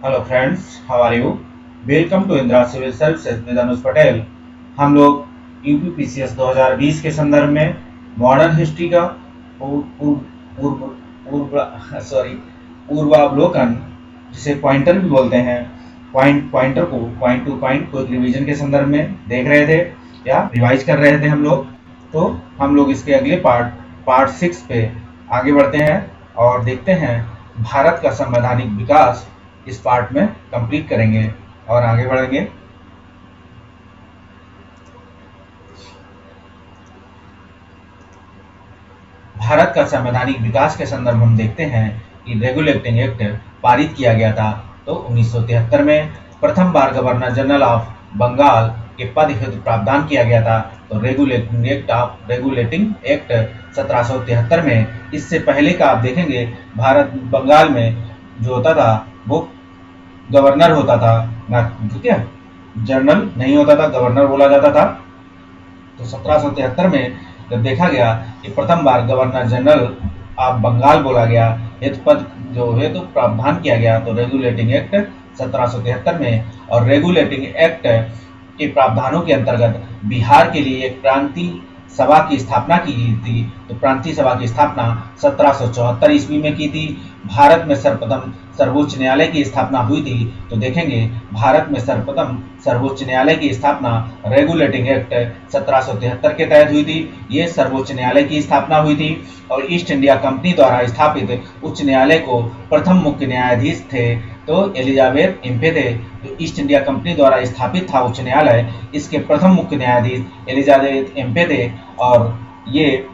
Hello friends, how are you? Welcome to Indira civil services with Anuj Patel. हम लोग UPPCS 2020 के संदर्भ में मॉडर्न हिस्ट्री का पूर्व पूर्व पूर्वावलोकन, जिसे पॉइंटर भी बोलते हैं, पॉइंटर को पॉइंट टू पॉइंट को रिवीजन के संदर्भ में देख रहे थे या रिवाइज कर रहे थे हम लोग। तो हम लोग इसके अगले पार्ट 6 पे आगे बढ़ते हैं और देखते हैं भारत का संवैधानिक विकास। इस पार्ट में कंप्लीट करेंगे और आगे बढ़ेंगे। भारत का संवैधानिक विकास के संदर्भ में हम देखते हैं कि रेगुलेटिंग एक्ट पारित किया गया था। तो 1973 में प्रथम बार गवर्नर जनरल ऑफ बंगाल के पद हेतु प्रावधान किया गया था। तो रेगुलेटिंग एक्ट 1773 में। इससे पहले का आप देखेंगे भारत बंगाल में जो होता था वो गवर्नर होता था ना, ठीक है, जनरल नहीं होता था, गवर्नर बोला जाता था। तो 1773 में जब देखा गया कि प्रथम बार गवर्नर जनरल ऑफ बंगाल बोला गया, हेतु पद जो हेतु प्रावधान किया गया, तो रेगुलेटिंग एक्ट 1773 में। और रेगुलेटिंग एक्ट के प्रावधानों के अंतर्गत बिहार के लिए एक प्रांतीय सभा की स्थापना की गई थी। तो प्रांतीय सभा की स्थापना 1774 ईस्वी में की थी। भारत में सर्वप्रथम सर्वोच्च न्यायालय की स्थापना हुई थी। तो देखेंगे भारत में सर्वप्रथम सर्वोच्च न्यायालय की स्थापना रेगुलेटिंग एक्ट 1773 के तहत हुई थी। ये सर्वोच्च न्यायालय की स्थापना हुई थी और ईस्ट इंडिया कंपनी द्वारा स्थापित उच्च न्यायालय को प्रथम मुख्य न्यायाधीश थे तो एलिजाबेथ एम्पे थे। तो ईस्ट इंडिया कंपनी द्वारा स्थापित था उच्च न्यायालय, इसके प्रथम मुख्य न्यायाधीश एलिजाबेथ एम्पे थे और ये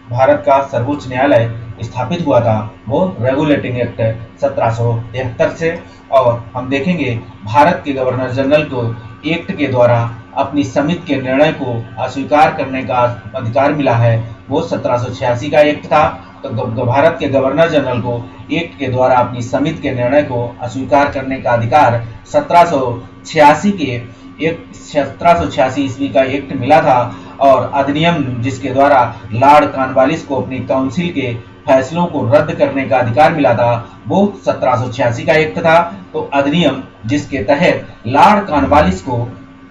भारत का सर्वोच्च न्यायालय स्थापित हुआ था वो रेगुलेटिंग एक्ट 1773 से। और हम देखेंगे भारत के गवर्नर जनरल को एक्ट के द्वारा अपनी समिति के निर्णय को अस्वीकार करने का अधिकार मिला है, वो 1786 का एक्ट था। तो भारत के गवर्नर जनरल को एक्ट के द्वारा अपनी समिति के निर्णय को अस्वीकार करने का अधिकार 1786 ईस्वी का एक्ट मिला था। और अधिनियम जिसके द्वारा लॉर्ड कॉर्नवालिस को अपनी काउंसिल के फैसलों को रद्द करने का अधिकार मिला था, वो 1786 का एक्ट था। तो अधिनियम जिसके तहत लॉर्ड कॉर्नवालिस को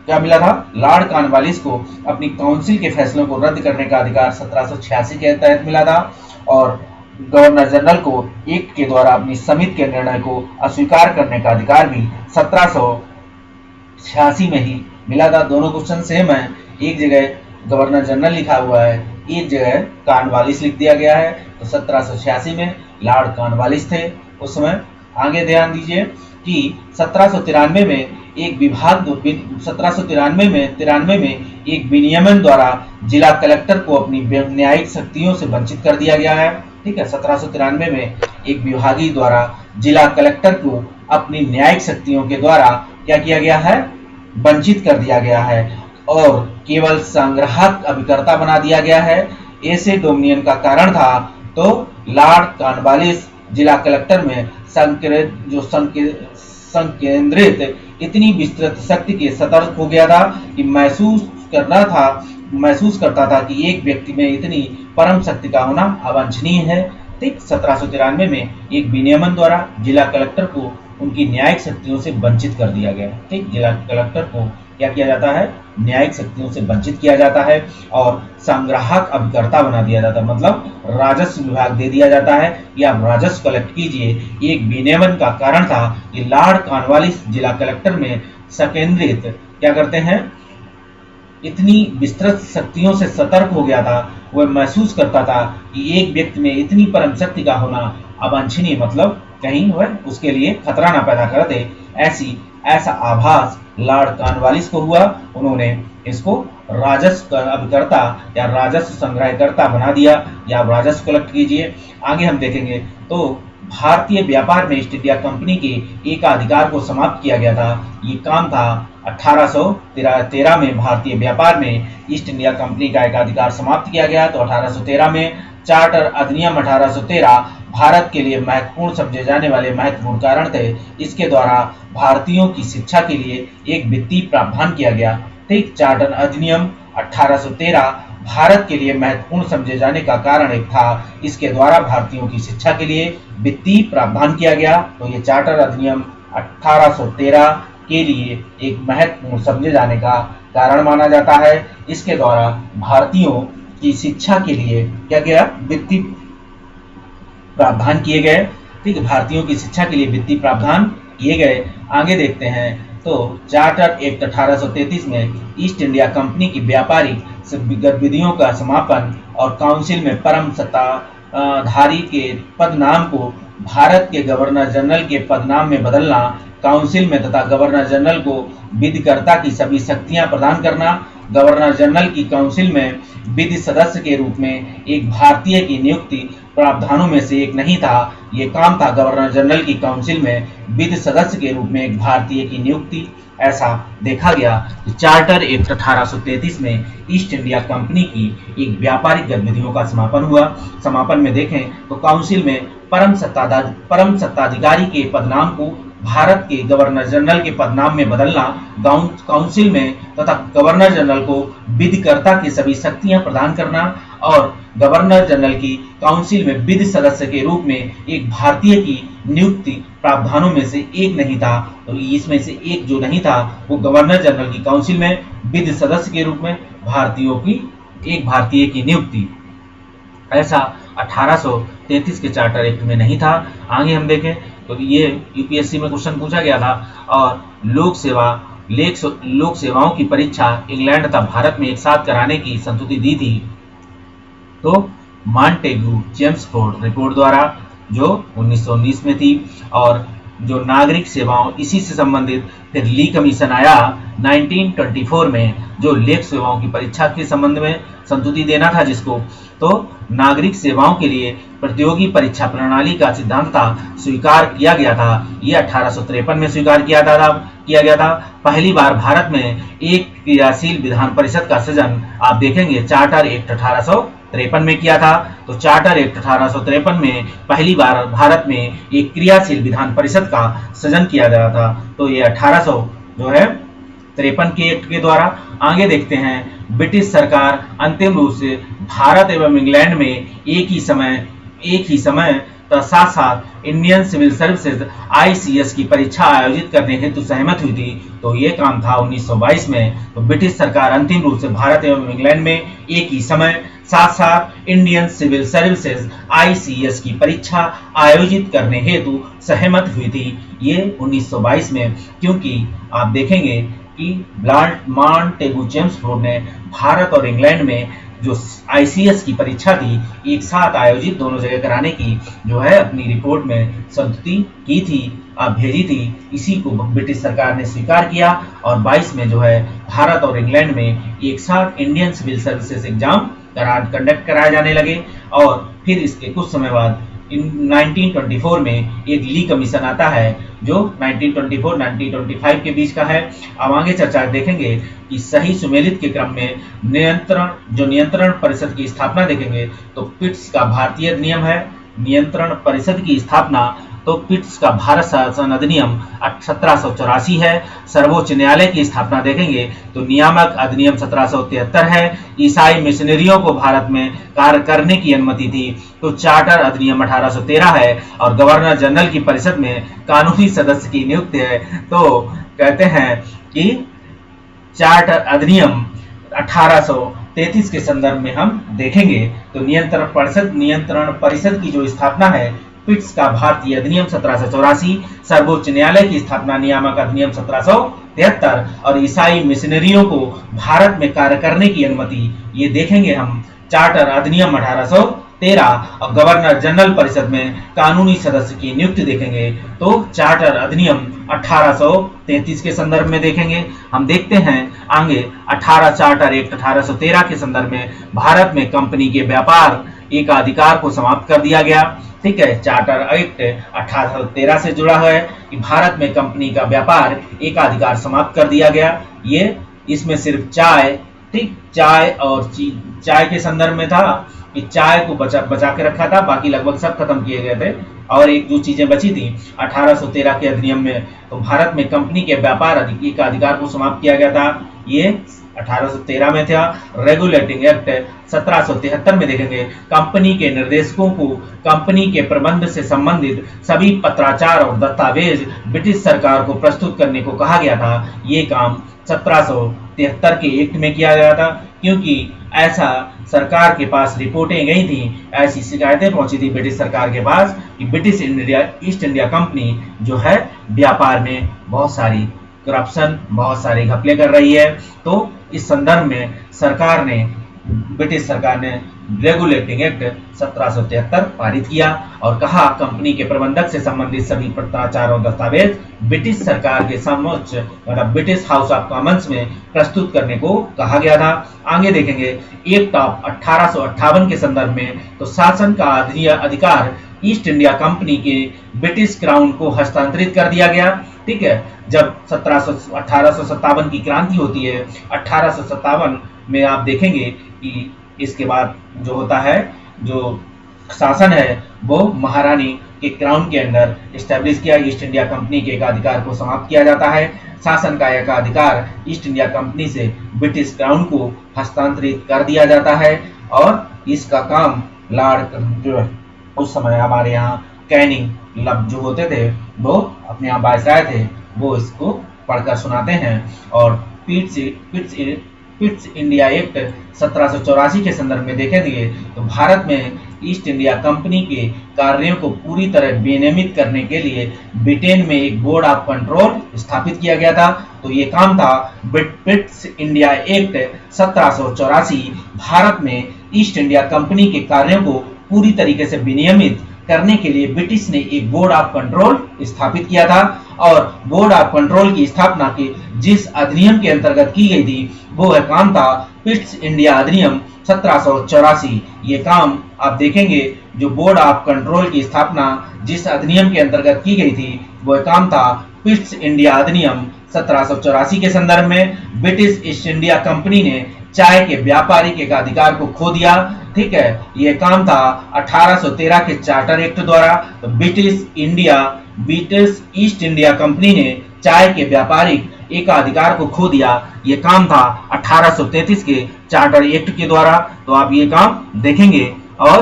क्या मिला था, लॉर्ड कॉर्नवालिस को अपनी काउंसिल के फैसलों को रद्द करने का अधिकार 1786 के तहत मिला था। और गवर्नर जनरल को एक्ट के द्वारा अपनी समिति के निर्णय को अस्वीकार करने का अधिकार भी 1786 में ही मिला था। दोनों क्वेश्चन सेम है, एक जगह गवर्नर जनरल लिखा हुआ है, एक जगह कॉर्नवालिस लिख दिया गया है। तो 1786 में लॉर्ड कॉर्नवालिस थे उस समय। आगे ध्यान दीजिए कि 1793 में एक विभाग 1793 में एक विनियमन द्वारा जिला कलेक्टर को अपनी न्यायिक शक्तियों से वंचित कर दिया गया है। ठीक है, 1793 में एक विभागीय द्वारा जिला कलेक्टर को अपनी न्यायिक शक्तियों के द्वारा क्या किया गया है, वंचित कर दिया गया है और केवल संग्राहक अभिकर्ता बना दिया गया है। ऐसे डोमिनियन का कारण था। तो लॉर्ड कॉर्नवालिस जिला कलेक्टर में संकेंद्रित इतनी विस्तृत शक्ति के सतर्क हो गया था कि महसूस करता था कि एक व्यक्ति में इतनी परम शक्ति का होना अवांछनीय है। ठीक, 1793 में एक विनियमन द्वारा जिला कलेक्टर को उनकी न्यायिक शक्तियों से वंचित कर दिया गया। ठीक, जिला कलेक्टर को क्या किया जाता है, न्यायिक शक्तियों से वंचित किया जाता है और संग्राहक अभिकर्ता बना दिया जाता है, मतलब राजस्व विभाग दे दिया जाता है या राजस्व कलेक्ट कीजिए। एक विनियमन का कारण था कि लॉर्ड कॉर्नवालिस जिला कलेक्टर में संकेंद्रित क्या करते हैं, इतनी विस्तृत शक्तियों से सतर्क हो गया था। वह महसूस करता था कि एक व्यक्ति में इतनी परम शक्ति का होना अवांछनीय, मतलब कहीं वह उसके लिए खतरा ना पैदा कर दे, ऐसा आभास लॉर्ड कॉर्नवालिस को हुआ। उन्होंने इसको राजस्व अभिकर्ता या राजस्व संग्रहकर्ता बना दिया या राजस्व कलेक्ट कीजिए। आगे हम देखेंगे तो भारतीय व्यापार में ईस्ट इंडिया कंपनी के एकाधिकार को समाप्त किया गया था। ये काम था 1813 में भारतीय व्यापार में ईस्ट इंडिया कंपनी का एकाधिकार समाप्त किया गया। तो 1813 में चार्टर अधिनियम 1813 भारत के लिए महत्वपूर्ण समझे जाने वाले महत्वपूर्ण कारण थे। इसके द्वारा भारतीयों की शिक्षा के लिए एक वित्तीय प्रावधान किया गया। ठीक, चार्टर अधिनियम 1813 भारत के लिए महत्वपूर्ण समझे जाने का कारण एक था। इसके द्वारा भारतीयों की शिक्षा के लिए वित्तीय प्रावधान किया गया। तो ये चार्टर अधिनियम 1813 के लिए एक महत्वपूर्ण समझे जाने का कारण माना जाता है। इसके द्वारा भारतीयों की शिक्षा के लिए क्या किया, वित्तीय प्रावधान किए गए। ठीक है, भारतीयों की शिक्षा के लिए वित्तीय प्रावधान किए गए। आगे देखते हैं तो चार्टर एक्ट 1833 में ईस्ट इंडिया कंपनी की व्यापारिक गतिविधियों का समापन और काउंसिल में परम सत्ताधारी के पदनाम को भारत के गवर्नर जनरल के पदनाम में बदलना, काउंसिल में तथा गवर्नर जनरल को विधिकर्ता की सभी शक्तियां प्रदान करना, गवर्नर जनरल की काउंसिल में विधि सदस्य के रूप में एक भारतीय की नियुक्ति प्रावधानों में से एक नहीं था। ये काम था गवर्नर जनरल की काउंसिल में विधि सदस्य के रूप में एक भारतीय की नियुक्ति। ऐसा देखा गया कि चार्टर एक्ट 1833 में ईस्ट इंडिया कंपनी की एक व्यापारिक गतिविधियों का समापन हुआ। समापन में देखें तो काउंसिल में परम सत्ताधिकारी के पदनाम को भारत के गवर्नर जनरल के पदनाम में बदलना, काउंसिल में तथा गवर्नर जनरल को विधिकर्ता की सभी शक्तियां प्रदान करना और गवर्नर जनरल की काउंसिल में विधि सदस्य के रूप में एक भारतीय की नियुक्ति प्रावधानों में से एक नहीं था। तो इसमें से एक जो नहीं था वो गवर्नर जनरल की काउंसिल में विधि सदस्य के रूप में एक भारतीय की नियुक्ति, ऐसा 1833 के चार्टर एक्ट में नहीं था। आगे हम देखें तो ये यूपीएससी में क्वेश्चन पूछा गया था। और लोक सेवाओं की परीक्षा इंग्लैंड तथा भारत में एक साथ कराने की संस्तुति दी थी तो मॉन्टेग्यू चेम्सफोर्ड रिपोर्ट द्वारा, जो 1919 में थी। और जो नागरिक सेवाओं इसी से संबंधित फिर ली कमीशन आया 1924 में, जो लेख सेवाओं की परीक्षा के संबंध में संस्तुति देना था जिसको, तो नागरिक सेवाओं के लिए प्रतियोगी परीक्षा प्रणाली का सिद्धांत स्वीकार किया गया था। ये 1853 में स्वीकार किया गया था। पहली बार भारत में एक क्रियाशील विधान परिषद का सृजन आप देखेंगे चार्टर एक्ट 1853 में किया था। तो चार्टर एक्ट 1853 में पहली बार भारत में एक क्रियाशील विधान परिषद का सृजन किया गया था। तो ये 1853 के एक्ट के द्वारा। आगे देखते हैं ब्रिटिश सरकार अंतिम रूप से भारत एवं इंग्लैंड में एक ही समय साथ साथ इंडियन सिविल सर्विसेज ICS की परीक्षा आयोजित करने हेतु सहमत हुई थी। तो ये काम था 1922 में। तो ब्रिटिश सरकार अंतिम रूप से भारत एवं इंग्लैंड में एक ही समय साथ साथ इंडियन सिविल सर्विसेज ICS की परीक्षा आयोजित करने हेतु सहमत हुई थी, ये 1922 में। क्योंकि आप देखेंगे कि मॉन्टेग्यू चेम्सफोर्ड ने भारत और इंग्लैंड में जो ICS की परीक्षा थी एक साथ आयोजित दोनों जगह कराने की जो है अपनी रिपोर्ट में संस्तुति की थी, भेजी थी। इसी को ब्रिटिश सरकार ने स्वीकार किया और 22 में जो है भारत और इंग्लैंड में एक साथ Indian civil services exam conduct कराए जाने लगे। और फिर इसके कुछ समय बाद 1924 में एक ली कमीशन आता है जो 1924-1925 के बीच का है। अब आगे चर्चा देखेंगे कि सही सुमेलित के क्रम में नियंत्रण परिषद की स्थापना देखेंगे तो पिट्स का भारतीय अधिनियम है। नियंत्रण परिषद की स्थापना तो पिट्स का भारत शासन अधिनियम 1784 है। सर्वोच्च न्यायालय की स्थापना देखेंगे तो नियामक अधिनियम 1773 है। ईसाई मिशनरियों को भारत में कार्य करने की अनुमति थी तो चार्टर अधिनियम 1813 है। और गवर्नर जनरल की परिषद में कानूनी सदस्य की नियुक्ति है। तो कहते हैं कि चार्टर अधिनियम 1833 के संदर्भ में हम देखेंगे तो नियंत्रण परिषद की जो स्थापना है पिट्स का भारतीय अधिनियम 1784, सर्वोच्च न्यायालय की स्थापना नियामक अधिनियम 1773 और ईसाई मिशनरियों को भारत में कार्य करने की अनुमति, ये देखेंगे हम चार्टर अधिनियम 1813 और गवर्नर जनरल परिषद में कानूनी सदस्य की नियुक्ति देखेंगे तो चार्टर अधिनियम 1833 के संदर्भ में देखेंगे। हम देखते हैं आगे 18 चार्टर एक्ट 1813 के संदर्भ में भारत में कंपनी के व्यापार एकाधिकार को समाप्त कर दिया गया। ठीक है, चार्टर एक्ट 1813 से जुड़ा है कि भारत में कंपनी का व्यापार एकाधिकार समाप्त कर दिया गया। ये इसमें सिर्फ चाय के संदर्भ में था कि चाय को बचा के रखा था, बाकी लगभग सब खत्म किए गए थे। और एक जो चीजें बची थी 1813 के अधिनियम में तो भारत में कंपनी के व्यापार एकाधिकार को समाप्त किया गया था। ये 1813 में था। रेगुलेटिंग एक्ट 1773 में देखेंगे कंपनी के निर्देशकों को कंपनी के प्रबंध से संबंधित सभी पत्राचार और दस्तावेज ब्रिटिश सरकार को प्रस्तुत करने को कहा गया था। ये काम 1773 के एक्ट में किया गया था, क्योंकि ऐसा सरकार के पास रिपोर्टें गई थी, ऐसी शिकायतें पहुंची थी ब्रिटिश सरकार के पास कि ब्रिटिश ईस्ट इंडिया कंपनी जो है व्यापार में बहुत सारी करप्शन, बहुत सारे घपले कर रही है। तो इस संदर्भ में ब्रिटिश सरकार ने रेगुलेटिंग एक्ट 1773 पारित किया और कहा कंपनी के प्रबंधक से संबंधित सभी पत्राचार और दस्तावेज ब्रिटिश सरकार के समक्ष मतलब ब्रिटिश हाउस ऑफ कॉमन्स में प्रस्तुत करने को कहा गया था। आगे देखेंगे एक्ट ऑफ 1858 के संदर्भ में तो शासन का अधिकार ईस्ट इंडिया कंपनी के ब्रिटिश क्राउन को हस्तांतरित कर दिया गया। ठीक है, जब 1857 की क्रांति होती है, 1857 में आप देखेंगे कि इसके बाद जो होता है, जो शासन है वो महारानी के क्राउन के अंडर एस्टेब्लिश किया। ईस्ट इंडिया कंपनी के एकाधिकार को समाप्त किया जाता है। शासन का एकाधिकार ईस्ट इंडिया कंपनी से ब्रिटिश क्राउन को हस्तांतरित कर दिया जाता है और इसका काम लॉर्ड जो उस समय हमारे यहाँ कैनिंग जो होते थे वो अपने यहाँ वायसराय थे, वो इसको पढ़कर सुनाते हैं। और पिट्स इंडिया एक्ट 1784 के संदर्भ में देखेंगे तो भारत में ईस्ट इंडिया कंपनी के कार्यों को पूरी तरह विनियमित करने के लिए ब्रिटेन में एक बोर्ड ऑफ कंट्रोल स्थापित किया गया था। तो ये काम था पिट्स इंडिया एक्ट 1784। भारत में ईस्ट इंडिया कंपनी के कार्यों को पूरी तरीके से विनियमित करने के लिए ब्रिटिश ने एक बोर्ड ऑफ कंट्रोल स्थापित किया था और बोर्ड ऑफ कंट्रोल की स्थापना के जिस अधिनियम के अंतर्गत की गई थी वो है काम था पिट्स इंडिया अधिनियम 1784। ये काम आप देखेंगे, जो बोर्ड ऑफ कंट्रोल की स्थापना जिस अधिनियम के अंतर्गत की गई थी वह काम था पिट्स इंडिया अधिनियम 1784 के संदर्भ में ब्रिटिश ईस्ट इंडिया कंपनी ने चाय के व्यापारिक एकाधिकार को खो दिया। ठीक है, यह काम था 1813 के चार्टर एक्ट द्वारा। तो ब्रिटिश ईस्ट इंडिया कंपनी ने चाय के व्यापारिक एकाधिकार को खो दिया। यह काम था 1833 के चार्टर एक्ट के द्वारा। तो आप ये काम देखेंगे और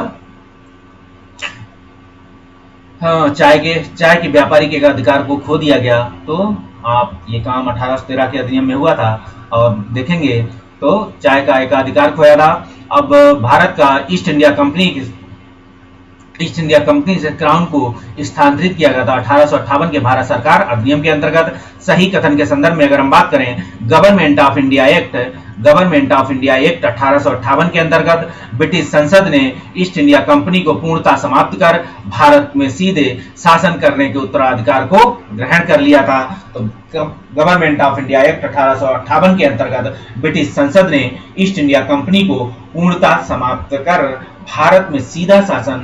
हाँ, चाय के व्यापारिक एकाधिकार को खो दिया गया। तो आप ये काम 1813 के अधिनियम में हुआ था और देखेंगे तो चाय का एकाधिकार खोया था। अब भारत का ईस्ट इंडिया कंपनी से क्राउन को स्थानांतरित किया गया था 1858 के भारत सरकार अधिनियम के अंतर्गत। सही कथन के संदर्भ में अगर हम बात करें गवर्नमेंट ऑफ इंडिया एक्ट 1858 के अंतर्गत ब्रिटिश संसद ने ईस्ट इंडिया कंपनी को पूर्णतः समाप्त कर भारत में सीधे शासन करने के उत्तराधिकार को ग्रहण कर लिया था। तो गवर्नमेंट ऑफ इंडिया एक्ट 1858 के अंतर्गत ब्रिटिश संसद ने ईस्ट इंडिया कंपनी को पूर्णतः समाप्त कर भारत में सीधा शासन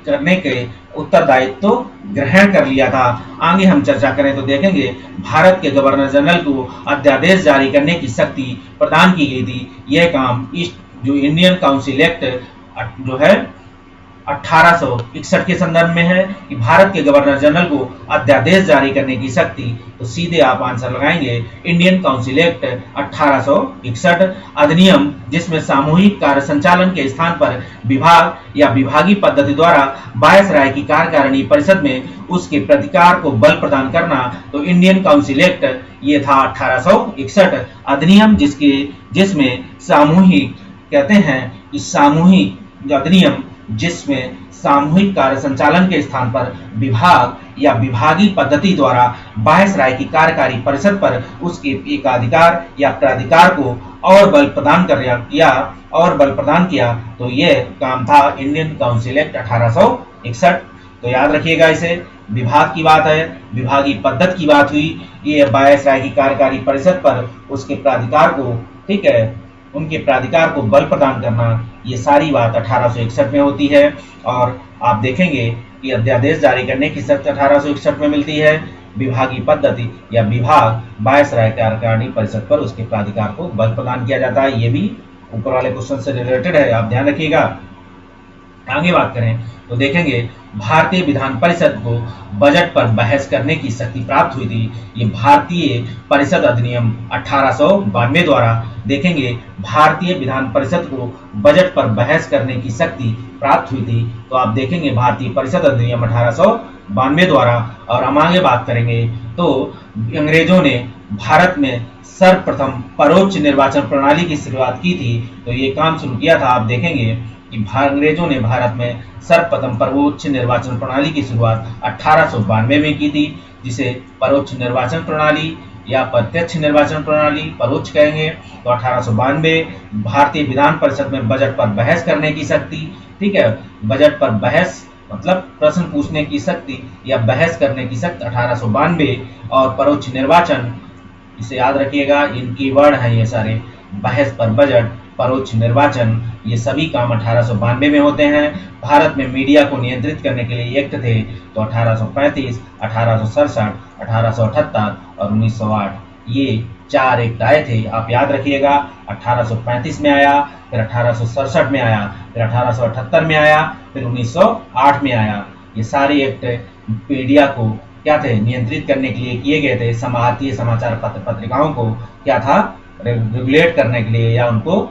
करने के उत्तरदायित्व तो ग्रहण कर लिया था। आगे हम चर्चा करें तो देखेंगे भारत के गवर्नर जनरल को अध्यादेश जारी करने की शक्ति प्रदान की गई थी। यह काम जो इंडियन काउंसिल एक्ट जो है 1861 के संदर्भ में है कि भारत के गवर्नर जनरल को अध्यादेश जारी करने की शक्ति। तो सीधे आप आंसर लगाएंगे इंडियन काउंसिल एक्ट 1861 अधिनियम, जिसमें सामूहिक कार्य संचालन के स्थान पर विभाग या विभागीय पद्धति द्वारा वायसराय की कार्यकारिणी परिषद में उसके प्रतिकार को बल प्रदान करना। तो इंडियन काउंसिल एक्ट ये था 1861 अधिनियम, जिसमें सामूहिक कहते हैं कि सामूहिक अधिनियम जिसमें सामूहिक कार्य संचालन के स्थान पर विभाग या विभागीय पद्धति द्वारा वायसराय की कार्यकारी परिषद पर उसके एकाधिकार या प्राधिकार को और बल प्रदान किया। तो यह काम था इंडियन काउंसिल एक्ट 1861। तो याद रखिएगा, इसे विभाग की बात है, विभागीय पद्धति की बात हुई, ये वायसराय की कार्यकारी परिषद पर उसके प्राधिकार को, ठीक है, उनके प्राधिकार को बल प्रदान करना, ये सारी बात 1861 में होती है। और आप देखेंगे कि अध्यादेश जारी करने की शक्ति 1861 में मिलती है। विभागीय पद्धति या विभाग वायसराय कार्यकारिणी परिषद पर उसके प्राधिकार को बल प्रदान किया जाता है। ये भी ऊपर वाले क्वेश्चन से रिलेटेड है, आप ध्यान रखिएगा। आगे बात करें तो देखेंगे भारतीय विधान परिषद को बजट पर बहस करने की शक्ति प्राप्त हुई थी। ये भारतीय परिषद अधिनियम 1892 द्वारा देखेंगे भारतीय विधान परिषद को बजट पर बहस करने की शक्ति प्राप्त हुई थी। तो आप देखेंगे भारतीय परिषद अधिनियम 1892 द्वारा। और हम आगे बात करेंगे तो अंग्रेजों ने भारत में सर्वप्रथम परोक्ष निर्वाचन प्रणाली की शुरुआत की थी। तो ये काम शुरू किया था। आप देखेंगे कि अंग्रेजों ने भारत में सर्वप्रथम परोक्ष निर्वाचन प्रणाली की शुरुआत 1892 में की थी, जिसे परोक्ष निर्वाचन प्रणाली या प्रत्यक्ष निर्वाचन प्रणाली परोक्ष कहेंगे। तो 1892 भारतीय विधान परिषद में बजट पर बहस करने की शक्ति, ठीक है, बजट पर बहस मतलब प्रश्न पूछने की शक्ति या बहस करने की शक्ति 1892। और परोक्ष निर्वाचन, इसे याद रखिएगा, इनकी वर्ड हैं ये सारे, बहस पर बजट, परोक्ष निर्वाचन, ये सभी काम 1892 में होते हैं। भारत में मीडिया को नियंत्रित करने के लिए एक्ट थे तो 1835, 1867, 1878 और 1908, ये 4 एक्ट आए थे। आप याद रखिएगा, 1835 में आया, फिर 1867 में आया, फिर 1878 में आया, फिर 1908 में आया। ये सारे एक्ट मीडिया को क्या थे, नियंत्रित करने के लिए किए गए थे। भारतीय समाचार पत्र पत्रिकाओं को क्या था, रेगुलेट करने के लिए या उनको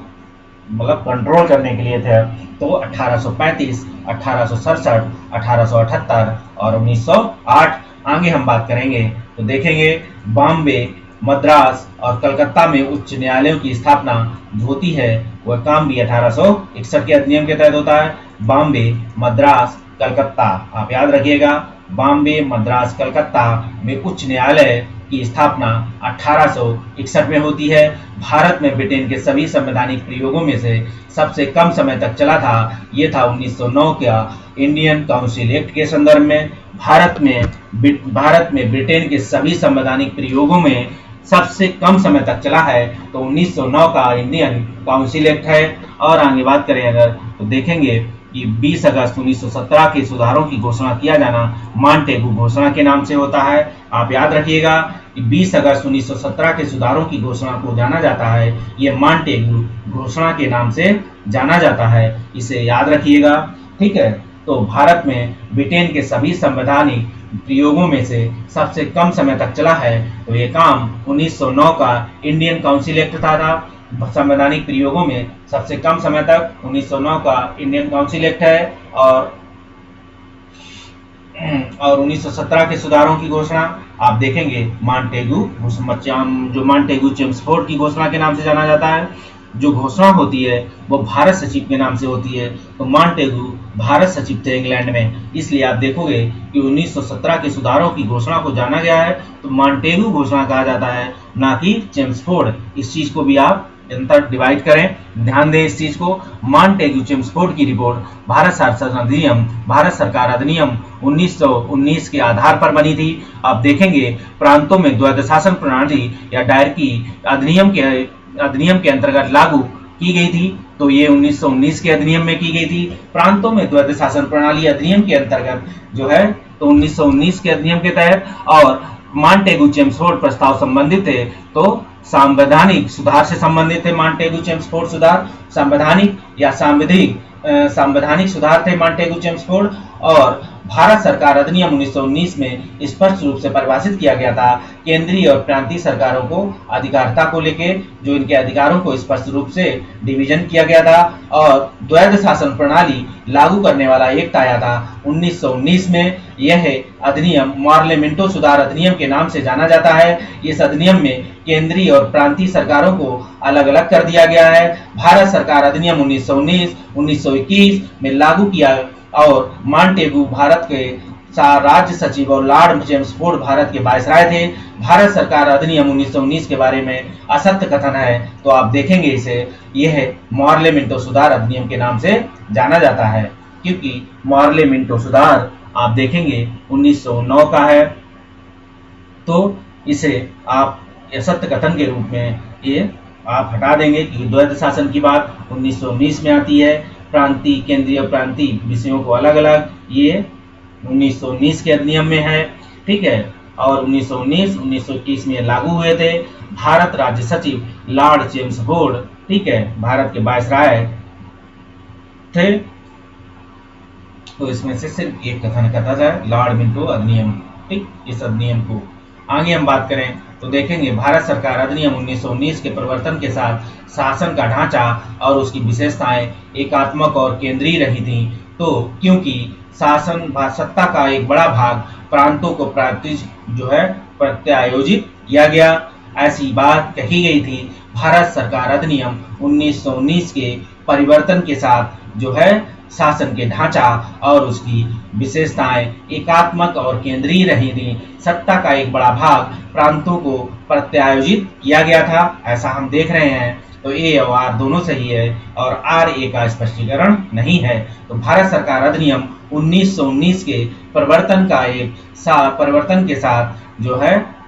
मतलब कंट्रोल करने के लिए थे। तो 1835, 1867, 1878 और 1908। आगे हम बात करेंगे तो देखेंगे बॉम्बे, मद्रास और कलकत्ता में उच्च न्यायालयों की स्थापना जो होती है वह काम भी 1861 के अधिनियम के तहत होता है। बॉम्बे, मद्रास, कलकत्ता, आप याद रखिएगा, बॉम्बे, मद्रास, कलकत्ता में उच्च न्यायालय की स्थापना 1861 में होती है। भारत में ब्रिटेन के सभी संवैधानिक प्रयोगों में से सबसे कम समय तक चला था। ये था 1909 का इंडियन काउंसिल एक्ट के संदर्भ में। भारत में ब्रिटेन के सभी संवैधानिक प्रयोगों में सबसे कम समय तक चला है तो 1909 का इंडियन काउंसिल एक्ट है। और आगे बात करें अगर तो देखेंगे कि 20 अगस्त 1917 के सुधारों की घोषणा किया जाना मॉन्टेगू घोषणा के नाम से होता है। आप याद रखिएगा कि 20 अगस्त 1917 के सुधारों की घोषणा को जाना जाता है, ये मॉन्टेगू घोषणा के नाम से जाना जाता है, इसे याद रखिएगा, ठीक है। तो भारत में ब्रिटेन के सभी संवैधानिक प्रयोगों में से सबसे कम समय तक चला है तो ये काम 1909 का इंडियन काउंसिल एक्ट था। संवैधानिक प्रयोगों में सबसे कम समय तक 1909 का इंडियन काउंसिल एक्ट है। और 1917 के सुधारों की घोषणा आप देखेंगे मॉन्टेगू, जो मॉन्टेगू चेम्सफोर्ड की घोषणा के नाम से जाना जाता है। जो घोषणा होती है वो भारत सचिव के नाम से होती है। तो मॉन्टेगू भारत सचिव थे इंग्लैंड में, इसलिए आप देखोगे कि 1917 के सुधारों की घोषणा को जाना गया है तो मॉन्टेगू घोषणा कहा जाता है, ना कि चेम्सफोर्ड। इस चीज को भी आप अंतर डिवाइड करें, ध्यान दें इस चीज को। मॉन्टेगू चेम्सफोर्ड की रिपोर्ट भारत सरकार अधिनियम 1919 के आधार पर बनी थी। आप देखेंगे प्रांतों में द्वैध शासन प्रणाली या डायरकी अधिनियम के अंतर्गत लागू की गई थी। तो ये 1919 के अधिनियम में की गई थी। प्रांतों में द्वैध शासन प्रणाली अधिनियम के अंतर्गत जो है तो 1919 के अधिनियम के तहत। और मॉन्टेगू चेम्सफोर्ड प्रस्ताव संबंधित थे तो संवैधानिक सुधार से संबंधित थे। मॉन्टेगू चेम्सफोर्ड सुधार संवैधानिक या संवैधानिक सुधार थे मॉन्टेगू चेम्सफोर्ड। और भारत सरकार अधिनियम 1919 में स्पष्ट रूप से परिभाषित किया गया था केंद्रीय और प्रांतीय सरकारों को अधिकारिता को लेके, जो इनके अधिकारों को स्पष्ट रूप से डिवीजन किया गया था। और द्वैध शासन प्रणाली लागू करने वाला एक्ट आया था 1919 में। यह अधिनियम मार्लेमेंटो सुधार अधिनियम के नाम से जाना जाता है। इस अधिनियम में केंद्रीय और प्रांतीय सरकारों को अलग अलग कर दिया गया है। भारत सरकार अधिनियम 1919 में लागू किया और मॉन्टेगू भारत के राज्य सचिव और लॉर्ड चेम्सफोर्ड भारत के वायसराय थे। भारत सरकार अधिनियम 1919 के बारे में असत्य कथन है तो आप देखेंगे इसे, यह मार्लेमेंटो सुधार अधिनियम के नाम से जाना जाता है, क्योंकि मार्लेमेंटो सुधार आप देखेंगे 1909 का है। तो इसे आप असत्य कथन के रूप में ये आप हटा देंगे कि द्वैध शासन की बात 1919 में आती है। प्रांतीय, केंद्रीय, प्रांतीय विषयों को अलग अलग ये 1919 के अधिनियम में है, ठीक है। और 1919 में लागू हुए थे। भारत राज्य सचिव लॉर्ड चेम्सफोर्ड, ठीक है, भारत के वायसराय थे। तो इसमें से सिर्फ एक कथन करता जाए, लॉर्ड मिंटो अधिनियम। ठीक, इस अधिनियम को आगे हम बात करें तो देखेंगे भारत सरकार अधिनियम 1919 के परिवर्तन के साथ शासन का ढांचा और उसकी विशेषताएं एकात्मक और केंद्रीय रही थी। तो क्योंकि शासन सत्ता का एक बड़ा भाग प्रांतों को प्रत्यायोजित किया गया, ऐसी बात कही गई थी। भारत सरकार अधिनियम 1919 के परिवर्तन के साथ शासन के ढांचा और उसकी विशेषताएं एकात्मक और केंद्रीय रही थी। सत्ता का एक बड़ा भाग प्रांतों को प्रत्यायोजित किया गया था, ऐसा हम देख रहे हैं। तो ए और आर दोनों सही है और आर ए का स्पष्टीकरण नहीं है। तो भारत सरकार अधिनियम 1919 के परिवर्तन के साथ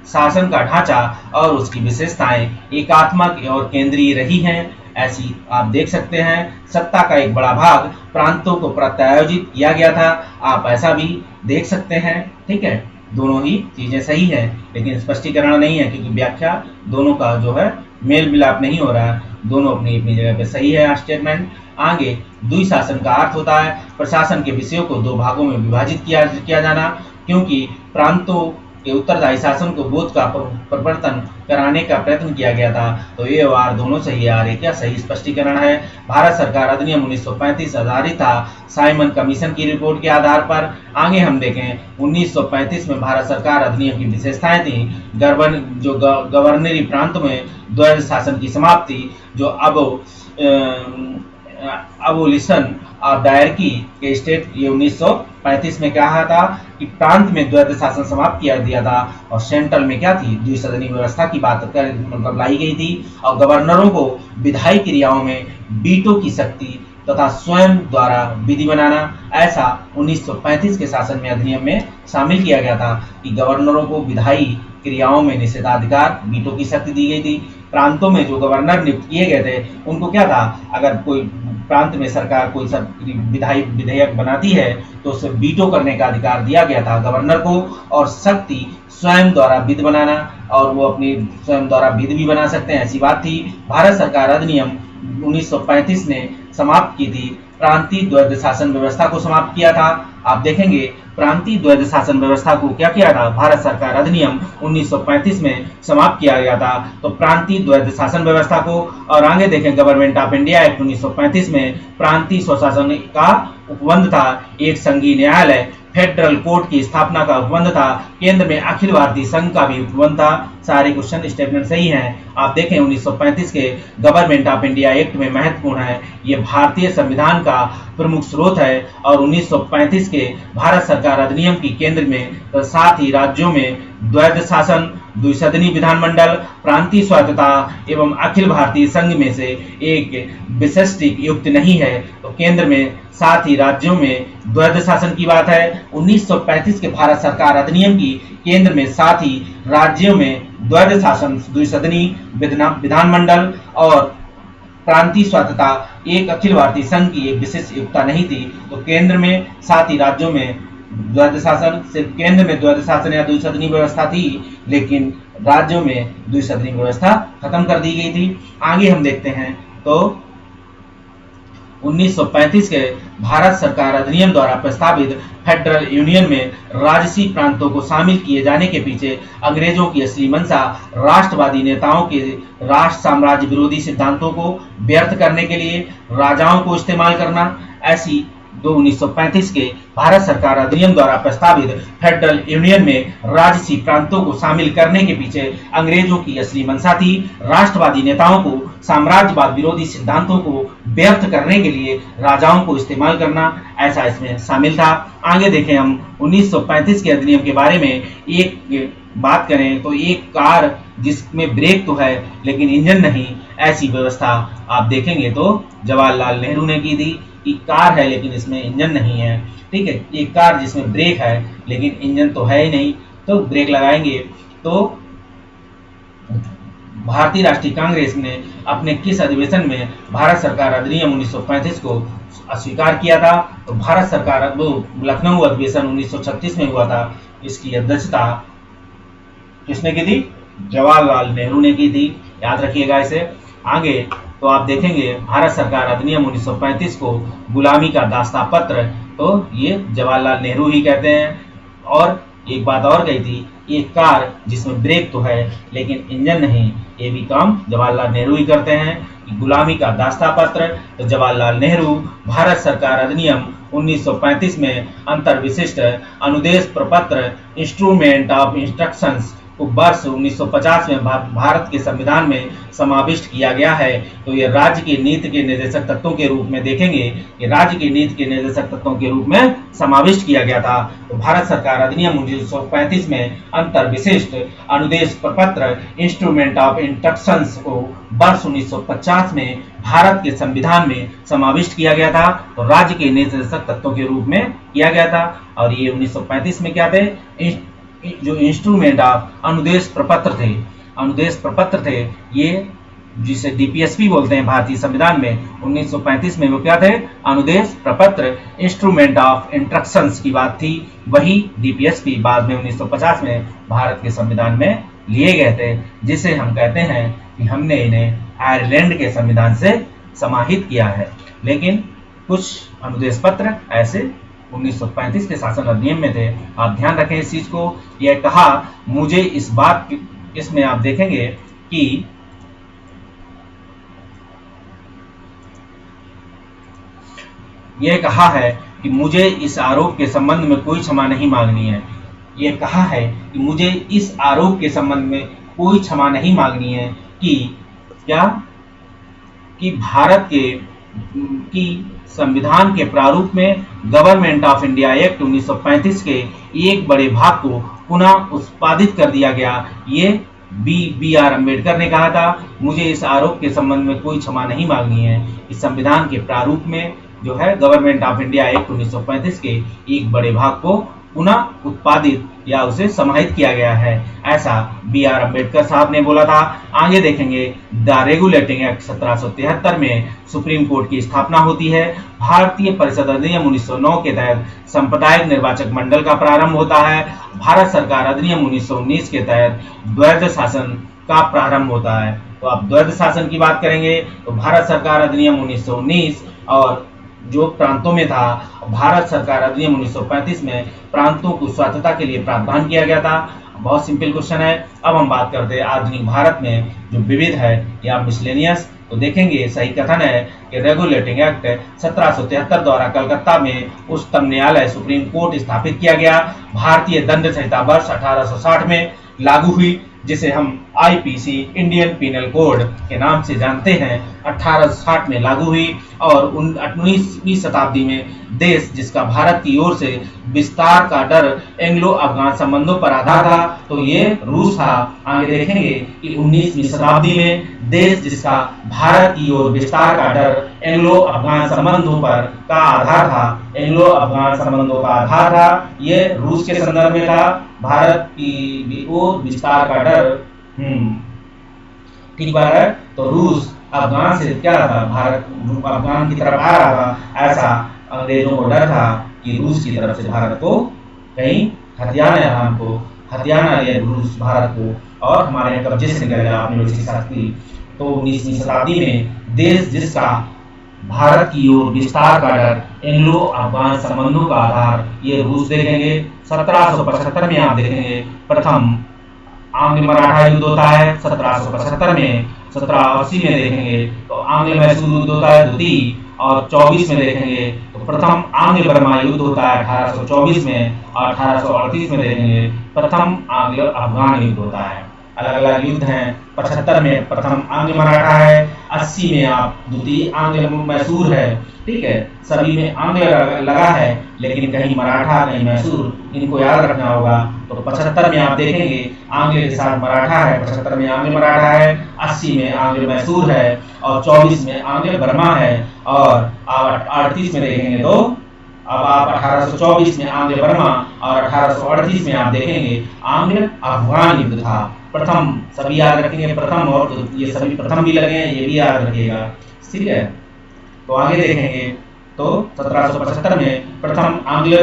शासन का ढांचा और उसकी विशेषताएं एकात्मक और केंद्रीय रही हैं, ऐसी आप देख सकते हैं। सत्ता का एक बड़ा भाग प्रांतों को प्रत्यायोजित किया गया था, आप ऐसा भी देख सकते हैं। ठीक है, दोनों ही चीजें सही है, लेकिन स्पष्टीकरण नहीं है क्योंकि व्याख्या दोनों का मेल मिलाप नहीं हो रहा है। दोनों अपनी अपनी जगह पे सही है स्टेटमेंट। आगे, द्विशासन का अर्थ होता है प्रशासन के विषयों को दो भागों में विभाजित किया जाना, क्योंकि प्रांतों के उत्तरदायी शासन को बोध का प्रवर्तन कराने का प्रयत्न किया गया था। तो ए और आर दोनों सही है, आर ए क्या सही स्पष्टीकरण है। भारत सरकार अधिनियम 1935 आधारित था साइमन कमीशन की रिपोर्ट के आधार पर। आगे हम देखें 1935 में भारत सरकार अधिनियम की विशेषताएं थी। गवर्नरी प्रांत में द्वैध शासन की समाप्ति, जो अबोलिशन ऑफ डायरकी के स्टेट, ये 1935 में कहा था कि प्रांत में द्वैध शासन समाप्त किया दिया था और सेंट्रल में क्या थी, द्विसदनी व्यवस्था की बात लाई गई थी और गवर्नरों को विधायी क्रियाओं में वीटो की शक्ति तथा स्वयं द्वारा विधि बनाना, ऐसा 1935 के शासन में अधिनियम में शामिल किया गया था कि गवर्नरों को विधायी क्रियाओं में निषेधाधिकार वीटो की शक्ति दी गई थी। प्रांतों में जो गवर्नर नियुक्त किए गए थे उनको क्या था, अगर कोई प्रांत में सरकार कोई विधेयक बनाती है तो उसे वीटो करने का अधिकार दिया गया था गवर्नर को, और शक्ति स्वयं द्वारा विधि बनाना, और वो अपनी स्वयं द्वारा विधि भी बना सकते हैं, ऐसी बात थी। भारत सरकार अधिनियम 1935 ने समाप्त की थी प्रांतीय द्वैध शासन व्यवस्था को समाप्त किया था। आप देखेंगे प्रांतीय द्वैध शासन व्यवस्था को क्या किया था, भारत सरकार अधिनियम 1935 में समाप्त किया गया था, तो प्रांतीय द्वैध शासन व्यवस्था को। और आगे देखें गवर्नमेंट ऑफ इंडिया एक्ट 1935 में प्रांतीय स्वशासन का उपबंध था, एक संघीय न्यायालय फेडरल कोर्ट की स्थापना का उपबंध था, केंद्र में अखिल भारतीय संघ का भी उपबंध था। सारे क्वेश्चन स्टेटमेंट सही हैं। आप देखें 1935 के गवर्नमेंट ऑफ इंडिया एक्ट में महत्वपूर्ण है, ये भारतीय संविधान का प्रमुख स्रोत है, और 1935 के भारत सरकार अधिनियम की केंद्र में तो साथ ही राज्यों में द्वैध शासन, द्विसदनी विधानमंडल, प्रांतीय स्वायत्तता एवं अखिल भारतीय संघ में से एक विशिष्ट युक्त नहीं है, तो केंद्र में साथ ही राज्यों में द्वैध शासन की बात है। 1935 के भारत सरकार अधिनियम की केंद्र में साथ ही राज्यों में द्वैध शासन, द्विसदनी विधानमंडल और प्रांतीय स्वायत्तता, एक अखिल भारतीय संघ की एक विशेष युक्ता नहीं थी, तो केंद्र में साथ ही राज्यों में द्वैध शासन, सिर्फ केंद्र में द्वैध शासन या द्विसदनी व्यवस्था थी, लेकिन राज्यों में द्विसदनी व्यवस्था खत्म कर दी गई थी। आगे हम देखते हैं तो 1935 के भारत सरकार अधिनियम द्वारा प्रस्तावित फेडरल यूनियन में राजसी प्रांतों को शामिल किए जाने के पीछे अंग्रेजों की असली मंशा राष्ट्रवादी नेताओं के राष्ट्र साम्राज्य विरोधी सिद्धांतों को व्यर्थ करने के लिए राजाओं को इस्तेमाल करना, ऐसी 1935 के भारत सरकार अधिनियम द्वारा प्रस्तावित फेडरल यूनियन में राजसी प्रांतों को शामिल करने के पीछे अंग्रेजों की असली मंशा थी राष्ट्रवादी नेताओं को साम्राज्यवाद विरोधी सिद्धांतों को व्यक्त करने के लिए राजाओं को इस्तेमाल करना, ऐसा इसमें शामिल था। आगे देखें हम 1935 के अधिनियम के बारे में एक बात करें तो एक कार जिसमें ब्रेक तो है लेकिन इंजन नहीं, ऐसी व्यवस्था आप देखेंगे तो जवाहरलाल नेहरू ने की थी कि कार है लेकिन इसमें इंजन नहीं है। ठीक है, एक कार जिसमें ब्रेक है लेकिन इंजन तो है ही नहीं, तो ब्रेक लगाएंगे। तो भारतीय राष्ट्रीय कांग्रेस ने अपने किस अधिवेशन में भारत सरकार अधिनियम 1935 को अस्वीकार किया था, तो भारत सरकार लखनऊ अधिवेशन 1936 में हुआ था। इसकी अध्यक्षता किसने की थी, जवाहरलाल नेहरू ने की थी, याद रखिएगा इसे। आगे तो आप देखेंगे भारत सरकार अधिनियम 1935 को गुलामी का दास्ता पत्र, तो ये जवाहरलाल नेहरू ही कहते हैं। और एक बात और कही थी, एक कार जिसमें ब्रेक तो है लेकिन इंजन नहीं, ये भी काम जवाहरलाल नेहरू ही करते हैं। गुलामी का दास्ता पत्र, तो जवाहरलाल नेहरू भारत सरकार अधिनियम 1935 में अंतर विशिष्ट अनुदेश प्रपत्र इंस्ट्रूमेंट ऑफ इंस्ट्रक्शंस को वर्ष 1950 में भारत के संविधान में समाविष्ट किया गया है। तो ये राज्य की नीति के निर्देशक तत्वों के रूप में देखेंगे कि राज्य की नीति के निर्देशक तत्वों के रूप में समाविष्ट किया गया था। तो भारत सरकार अधिनियम 1935 में अंतर विशिष्ट अनुदेश प्रपत्र इंस्ट्रूमेंट ऑफ इंस्ट्रक्शंस को वर्ष 1950 में भारत के संविधान में समाविष्ट किया गया था। तो राज्य के निर्देशक तत्वों के रूप में किया गया था। और ये 1935 में क्या थे, जो इंस्ट्रूमेंट ऑफ अनुदेश प्रपत्र थे, ये जिसे डीपीएसपी बोलते हैं भारतीय संविधान में, 1935 में वो क्या थे, अनुदेश प्रपत्र इंस्ट्रूमेंट ऑफ इंस्ट्रक्शंस की बात थी। वही डीपीएसपी बाद में 1950 में भारत के संविधान में लिए गए थे, जिसे हम कहते हैं कि हमने इन्हें आयरलैंड के संविधान से समाहित किया है। लेकिन कुछ अनुदेश पत्र ऐसे 1935 के शासन अधिनियम में थे। आप ध्यान रखें इस चीज को। यह कहा मुझे इसमें आप देखेंगे कि यह कहा है कि मुझे इस आरोप के संबंध में कोई क्षमा नहीं मांगनी है। यह कहा है कि मुझे इस आरोप के संबंध में कोई क्षमा नहीं मांगनी है कि क्या, कि भारत की संविधान के प्रारूप में गवर्नमेंट ऑफ इंडिया एक्ट 1935 के एक बड़े भाग को पुनः उत्पादित कर दिया गया। ये बी आर अम्बेडकर ने कहा था, मुझे इस आरोप के संबंध में कोई क्षमा नहीं मांगनी है। इस संविधान के प्रारूप में जो है गवर्नमेंट ऑफ इंडिया एक्ट 1935 के एक बड़े भाग को पुनः उत्पादित या उसे समाहित किया गया है, ऐसा बी आर अम्बेडकर साहब ने बोला था। आगे देखेंगे द रेगुलेटिंग एक्ट 1773 में सुप्रीम कोर्ट की स्थापना होती है। भारतीय परिषद अधिनियम 1909 के तहत सांप्रदायिक निर्वाचक मंडल का प्रारंभ होता है। भारत सरकार अधिनियम 1919 के तहत द्वैध शासन का प्रारंभ होता है। तो आप द्वैध शासन की बात करेंगे तो भारत सरकार अधिनियम 1919 और जो प्रांतों में था, भारत सरकार अधिनियम 1935 में प्रांतों को स्वतंत्रता के लिए प्रावधान किया गया था। बहुत सिंपल क्वेश्चन है। अब हम बात करते हैं आधुनिक भारत में जो विविध है या मिसलेनियस, तो देखेंगे सही कथन है कि रेगुलेटिंग एक्ट 1773 द्वारा कलकत्ता में उच्चतम न्यायालय सुप्रीम कोर्ट स्थापित किया गया। भारतीय दंड संहिता वर्ष 1860 में लागू हुई, जिसे हम आईपीसी इंडियन पिनल कोड के नाम से जानते हैं, 1860 में लागू हुई। और 19वीं शताब्दी में देश जिसका भारत की ओर से विस्तार का डर एंग्लो अफगान संबंधों पर आधार था, तो ये रूस था। आगे देखेंगे कि 19वीं शताब्दी में देश जिसका भारत की ओर विस्तार का डर एंग्लो अफगान संबंधों पर का आधार था, एंग्लो अफगान संबंधों का आधार था, ये रूस के संदर्भ में था। भारत की ओर विस्तार का डर, ठीक बात है। तो रूस अफगान से क्या था, भारत अफगान की तरफ आ रहा था, ऐसा अंग्रेजों को डर था कि रूस की तरफ से भारत को कहीं हथियाना ले रूस भारत को और हमारे कब्जे से निकल जाए अपनी वैसी शक्ति। तो 19वीं शताब्दी में देश जिसका भारत की ओर विस्तार का डर एंग्लो अफगान संबंधों का आधार, ये रूस देखेंगे। 1775 में आप देखेंगे प्रथम आंग्ल मराठा युद्ध होता है 1775 में। 1780 में देखेंगे तो आंग्ल मैसूर युद्ध होता है द्वितीय, और 24 में देखेंगे तो प्रथम आंग्ल बर्मा युद्ध होता है 1824 में, और 1838 में देखेंगे प्रथम आंग्ल अफगान युद्ध होता है। अलग अलग युद्ध हैं। 75 में प्रथम आंग्ल मराठा है, 80 में आप द्वितीय आंग्ल मैसूर है, ठीक है। सभी में आंग्ल लगा है, लेकिन कहीं मराठा कहीं मैसूर, इनको याद रखना होगा। तो 75 में आप देखेंगे आंग्ल के साथ मराठा है, 75 में आंग्ल मराठा है, 80 में आंग्ल मैसूर है, और 24 में आंग्ल बर्मा है, और 38 में देखेंगे तो अब आप 1824 में आंग्ल बर्मा और 1838 में आप देखेंगे आंग्ल अफगान युद्ध था। प्रथम सभी याद रखेंगे, प्रथम, और तो ये सभी प्रथम भी लगे हैं, ये भी याद रखिएगा, ठीक है। तो आगे देखेंगे तो 1775 में प्रथम आंग्ल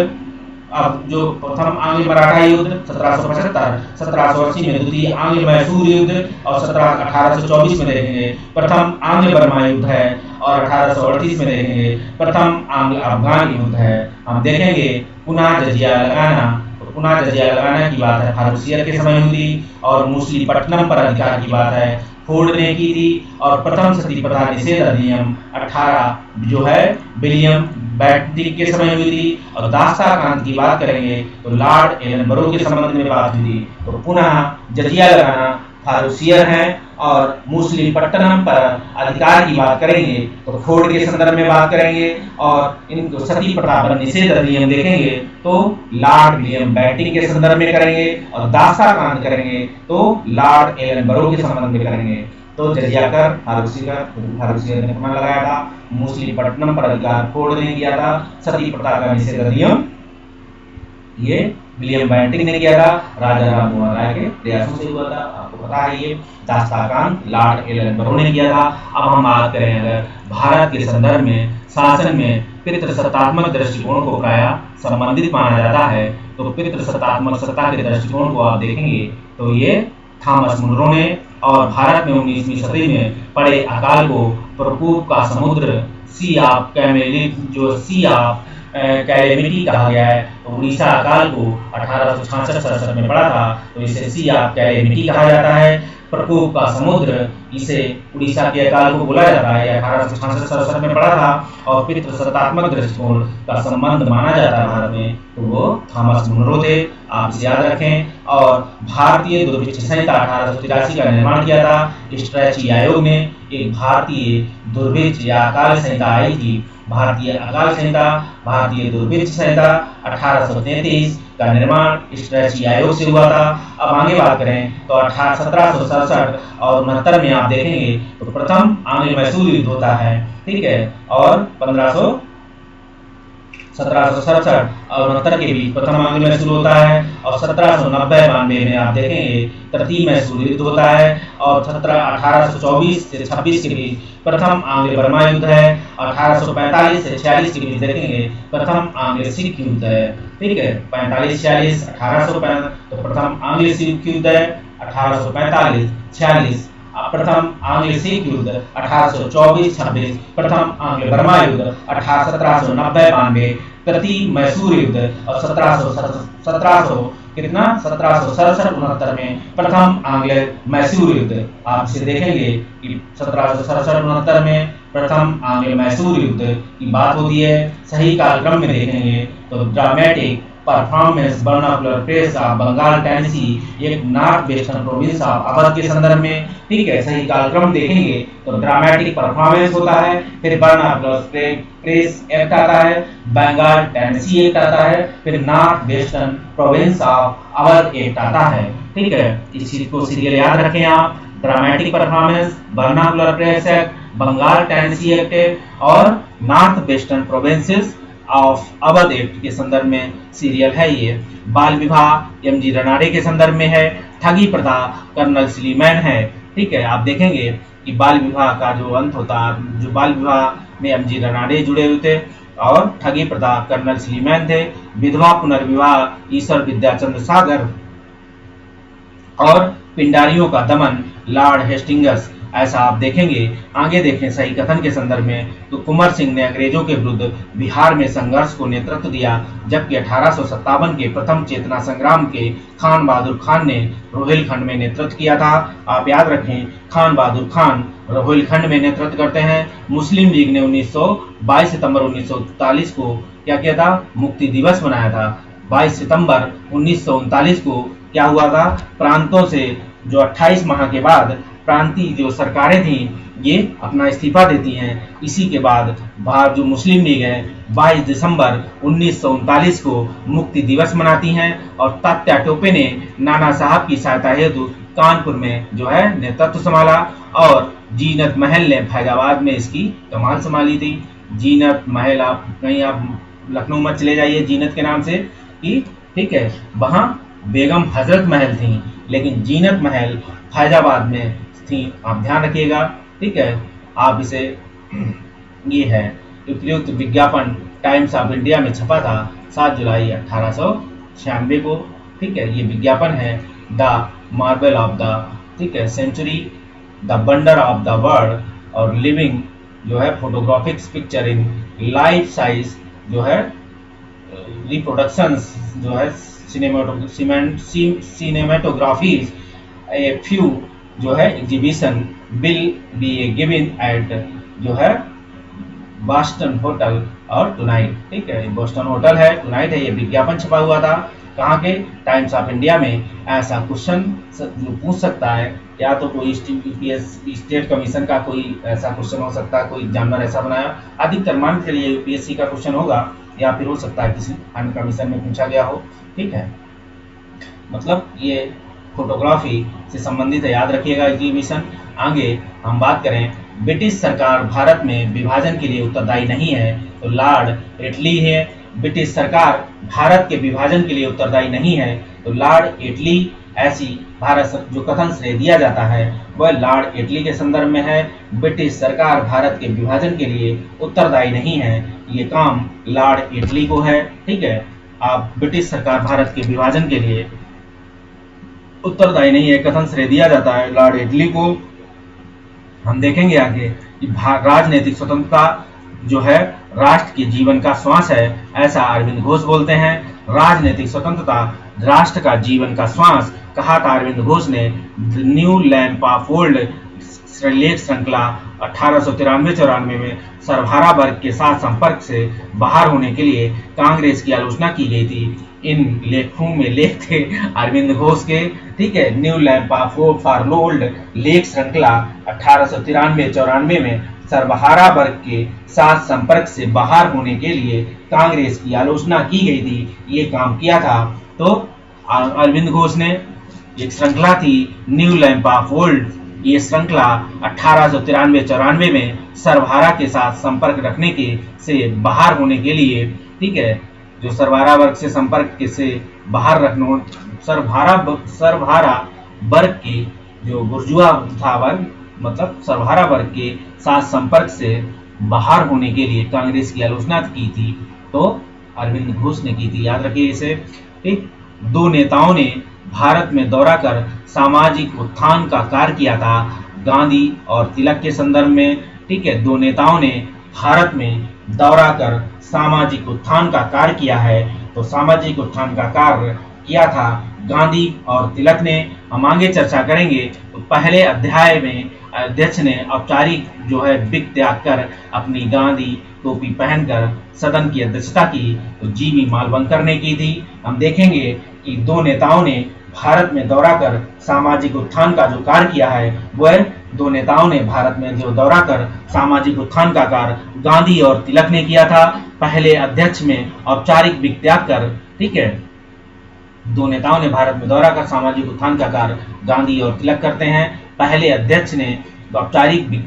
अब जो प्रथम आंग्ल मराठा युद्ध 1775, 1780 में द्वितीय आंग्ल मैसूर युद्ध, और 1824 में देखेंगे प्रथम आंग्ल बर्मा युद्ध है, और 1838 में देखेंगे प्रथम आंग्ल अफगान युद्ध है। हम देखेंगे पुनः जजिया लगाना, तो पुनः जजिया लगाना की बात है फारूसियर के समय हुई थी, और मछलीपट्टनम पर अधिकार की बात है फोर्ड ने की थी, और प्रथम सती प्रथा निषेध अधिनियम 18 जो है विलियम बेंटिक के समय हुई थी। और दास्ता कांत की बात करेंगे तो लॉर्ड एलनबरो के संबंध में बात हुई थी। तो पुनः जजिया लगाना फारूसियर है, और मछलीपट्टनम पर अधिकार की बात करेंगे तो फोर्ड के संदर्भ में बात करेंगे, और इनको सती प्रथा पर निषेध अधिनियम देखेंगे तो लॉर्ड विलियम बेंटिक के संदर्भ में करेंगे, और दास्ता कांत करेंगे तो लॉर्ड एलनबरो के संबंध में करेंगे। तो जजिया कर फारूसियर ने अपना लगाया था, मछलीपट्टनम पर अधिकार फोर्ड ने किया था, सती प्रथा का निषेध अधिनियम ये विलियम बेंटिक ने किया था, राजा राम मोहन राय के प्रयासों से हुआ था, आपको पता है। ये दास्ता कांत लॉर्ड एलनबरो ने किया था। अब हम बात करें अगर भारत के संदर्भ में शासन में पितृसत्तात्मक दृष्टिकोण को प्रायः संबंधित माना जाता है, तो पितृसत्तात्मक सत्ता के दृष्टिकोण को आप देखेंगे तो ये थॉमस मुनरो ने, और भारत में 19वीं सदी में पड़े अकाल को प्रकोप का समुद्र सी ऑफ कैलेमिटी कहा गया है। तो उड़ीसा अकाल को 1866-67 में पड़ा था, तो इसे सी ऑफ कैलेमिटी कहा जाता है। प्रकोप का समुद्र इसे उड़ीसा के अकाल को बोला जाता है, 1866-67 में पड़ा था, और पितृसत्तात्मक दृष्टिकोण का संबंध माना जाता है भारत में, तो वो थॉमस मुनरो थे, आप इसे याद रखें। और भारतीय दुर्भिक्ष संहिता 1883 का निर्माण किया था स्ट्रैची आयोग ने। एक भारतीय दुर्भिक्ष या अकाल संहिता आई थी, भारतीय अकाल संहिता, भारतीय दुर्भिक्ष संहिता 1833 का निर्माण स्ट्रैची आयोग से हुआ था। अब आगे बात करें तो 1767 और 69 में आप देखेंगे तो प्रथम आंग्ल मैसूर युद्ध होता है, ठीक है, और 1767 और 69 के बीच प्रथम आंग्ल मैसूर होता है, और 1790-92 में आप देखेंगे तृतीय मैसूर युद्ध होता है, और 1824 से 26 के बीच प्रथम आंग्ल बर्मा युद्ध है, 1845 से 46 के बीच देखेंगे प्रथम आंग्ल सिख युद्ध है, ठीक है, 45-46 1845 तो प्रथम आंग्ल सिख युद्ध है, 1845-46 प्रथम आंग्ल सिख युद्ध, 1824-26 प्रथम आंग्ल बर्मा युद्ध, 1790-92 तृतीय मैसूर युद्ध, और 1767-69 में प्रथम आंग्ल मैसूर युद्ध। आप इसे देखेंगे कि 1767-69 में प्रथम आंग्ल मैसूर युद्ध की बात होती है। सही कालक्रम में देखेंगे तो dramatic performance vernacular press of Bengal tenancy, एक north western province of Awadh के संदर्भ में, ठीक है। सही कालक्रम देखेंगे तो ड्रामेटिक परफॉर्मेंस होता है, फिर वर्नाकुलर प्रेस एक्ट आता है, बंगाल टेनेसी एक्ट आता है, फिर north western province of Awadh act आता है, ठीक है। इस चीज को सीरियल याद रखें आप, dramatic performance, vernacular press act, Bengal tenancy act और north western provinces of Awadh act के संदर्भ में सीरियल है ये। बाल विवाह एमजी रनाडे के संदर्भ में है। ठगी प्रथा कर्नल स्लीमैन है, ठीक है। आप देखेंगे कि बाल विवाह का जो अंत होता, जो बाल विवाह में एमजी रनाडे जुड़े हुए थे, और ठगी प्रथा कर्नल स्लीमैन थे। विधवा पुनर्विवाह ईश्वर विद्याचंद्र सागर, और पिंडारियों का दमन लॉर्ड हेस्टिंग्स, ऐसा आप देखेंगे। आगे देखें सही कथन के संदर्भ में तो कुंवर सिंह ने अंग्रेजों के विरुद्ध बिहार में संघर्ष को नेतृत्व दिया, जबकि 1857 के प्रथम चेतना संग्राम के खान बहादुर खान ने रोहिलखंड में नेतृत्व किया था। आप याद रखें, खान बहादुर खान रोहिलखंड में नेतृत्व करते हैं। मुस्लिम लीग ने 22 सितंबर 1939 को क्या किया था, मुक्ति दिवस मनाया था। 22 सितंबर 1939 को क्या हुआ था, प्रांतों से जो 28 माह के बाद प्रांतीय जो सरकारें थी ये अपना इस्तीफा देती हैं। इसी के बाद भारत जो मुस्लिम लीग है 22 दिसंबर 1939 को मुक्ति दिवस मनाती हैं, और तात्या टोपे ने नाना साहब की सहायता हेतु कानपुर में जो है नेतृत्व संभाला, और जीनत महल ने फैजाबाद में इसकी कमान संभाली थी। जीनत महल, आप कहीं आप लखनऊ में चले जाइए जीनत के नाम से, कि ठीक है, वहाँ बेगम हजरत महल थी, लेकिन जीनत महल फैजाबाद में थी, आप ध्यान रखिएगा, ठीक है। आप इसे ये है उपयुक्त विज्ञापन टाइम्स ऑफ इंडिया में छपा था 7 जुलाई 1896 को। ठीक है, ये विज्ञापन है द मार्बल ऑफ द, ठीक है, century, the wonder of the world और लिविंग जो है photographics picture in life size जो है रिप्रोडक्शंस जो है सिनेमेटोग्राफीज ए फ्यू जो है exhibition will be A given at जो है बॉस्टन होटल और टुनाइट। ठीक है, बोस्टन होटल है, टुनाइट है, ये विज्ञापन छपा हुआ था कहाँ के, टाइम्स ऑफ इंडिया में। ऐसा क्वेश्चन जो पूछ सकता है, या तो कोई स्टेट कमीशन का कोई ऐसा क्वेश्चन हो सकता है, कोई जानवर ऐसा बनाया, अधिकतर मान के लिए यूपीएससी का क्वेश्चन होगा, या फिर हो सकता है किसी अन्य कमीशन में पूछा गया हो। ठीक है, मतलब ये फोटोग्राफी से संबंधित है, याद रखिएगा एग्जीबिशन। आगे हम बात करें, ब्रिटिश सरकार भारत में विभाजन के लिए उत्तरदायी नहीं है, तो लॉर्ड एटली है। ब्रिटिश सरकार भारत के विभाजन के लिए उत्तरदायी नहीं है, तो लॉर्ड एटली, ऐसी भारत जो कथन श्रेय दिया जाता है वह लॉर्ड एटली के संदर्भ में है। ब्रिटिश सरकार भारत के विभाजन के लिए उत्तरदायी नहीं है, ये काम लॉर्ड एटली को है। ठीक है, आप ब्रिटिश सरकार भारत के विभाजन के लिए उत्तरदायी नहीं है, कथन श्रेय दिया जाता है लॉर्ड एटली को। हम देखेंगे आगे कि राजनीतिक स्वतंत्रता जो है राष्ट्र के जीवन का श्वास है, ऐसा अरविंद घोष बोलते हैं। राजनीतिक स्वतंत्रता राष्ट्र का जीवन का श्वास कहा था अरविंद घोष ने। न्यू लैंप ऑफ ओल्ड लेख श्रृंखला 1893-94 में सर्वहारा वर्ग के साथ संपर्क से बाहर होने के लिए कांग्रेस की आलोचना की गई थी। इन लेखों में लेख थे अरविंद घोष के। ठीक है, न्यू लैंप फॉर ओल्ड लेख श्रृंखला 1893-94 में सर्वहारा वर्ग के साथ संपर्क से बाहर होने के लिए कांग्रेस की आलोचना की गई थी, ये काम किया था तो अरविंद घोष ने। एक श्रृंखला थी न्यू लैंप ऑफ ओल्ड, ये श्रृंखला 1893-94 में सर्वहारा के साथ संपर्क रखने के से बाहर होने के लिए, ठीक है, जो सर्वहारा वर्ग से संपर्क के से बाहर रखने, सर्वहारा वर्ग के जो बुर्जुआ था वर्ग, मतलब सर्वहारा वर्ग के साथ संपर्क से बाहर होने के लिए कांग्रेस की आलोचना की थी, तो अरविंद घोष ने की थी, याद रखिए इसे। ठीक, दो नेताओं ने भारत में दौरा कर सामाजिक उत्थान का कार्य किया था, गांधी और तिलक के संदर्भ में। ठीक है, दो नेताओं ने भारत में दौरा कर सामाजिक उत्थान का कार्य किया है, तो सामाजिक उत्थान का कार्य किया था गांधी और तिलक ने। हम आगे चर्चा करेंगे, तो पहले अध्याय में अध्यक्ष ने औपचारिक जो है विग त्याग कर अपनी गांधी टोपी पहनकर सदन की अध्यक्षता की, तो जीवी मालवंकर ने की थी। हम देखेंगे कि दो नेताओं ने भारत में दौरा कर सामाजिक उत्थान का जो कार्य किया है, वह दो नेताओं ने भारत में जो दौरा कर सामाजिक उत्थान का कार्य गांधी और तिलक ने किया था। पहले अध्यक्ष में औपचारिक विग त्याग कर, ठीक है, दो नेताओं ने भारत में दौरा कर सामाजिक उत्थान का कार्य गांधी और तिलक करते हैं। पहले अध्यक्ष ने औपचारिक विग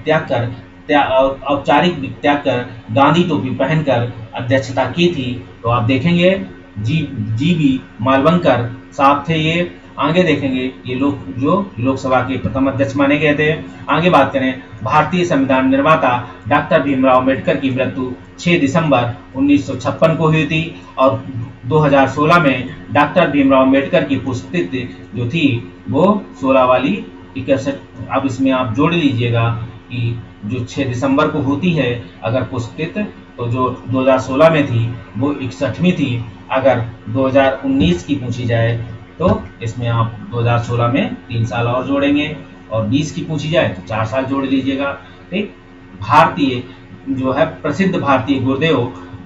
त्याग कर गांधी टोपी पहनकर अध्यक्षता की थी, तो आप देखेंगे जीवी मालवंकर साहब थे ये। आगे देखेंगे ये लोग जो लोकसभा के प्रथम अध्यक्ष माने गए थे। आगे बात करें, भारतीय संविधान निर्माता डॉक्टर भीमराव अम्बेडकर की मृत्यु 6 दिसंबर 1956 को हुई थी, और 2016 में डॉक्टर भीमराव अम्बेडकर की पुण्यतिथि जो थी वो 16 वाली 61। अब इसमें आप जोड़ लीजिएगा कि जो 6 दिसंबर को होती है अगर पुण्यतिथि, तो जो 2016 में थी वो 61वीं थी। अगर 2019 की पूछी जाए तो इसमें आप 2016 में 3 साल और जोड़ेंगे, और 20 की पूछी जाए तो 4 साल जोड़ लीजिएगा। ठीक, भारतीय जो है प्रसिद्ध भारतीय गुरुदेव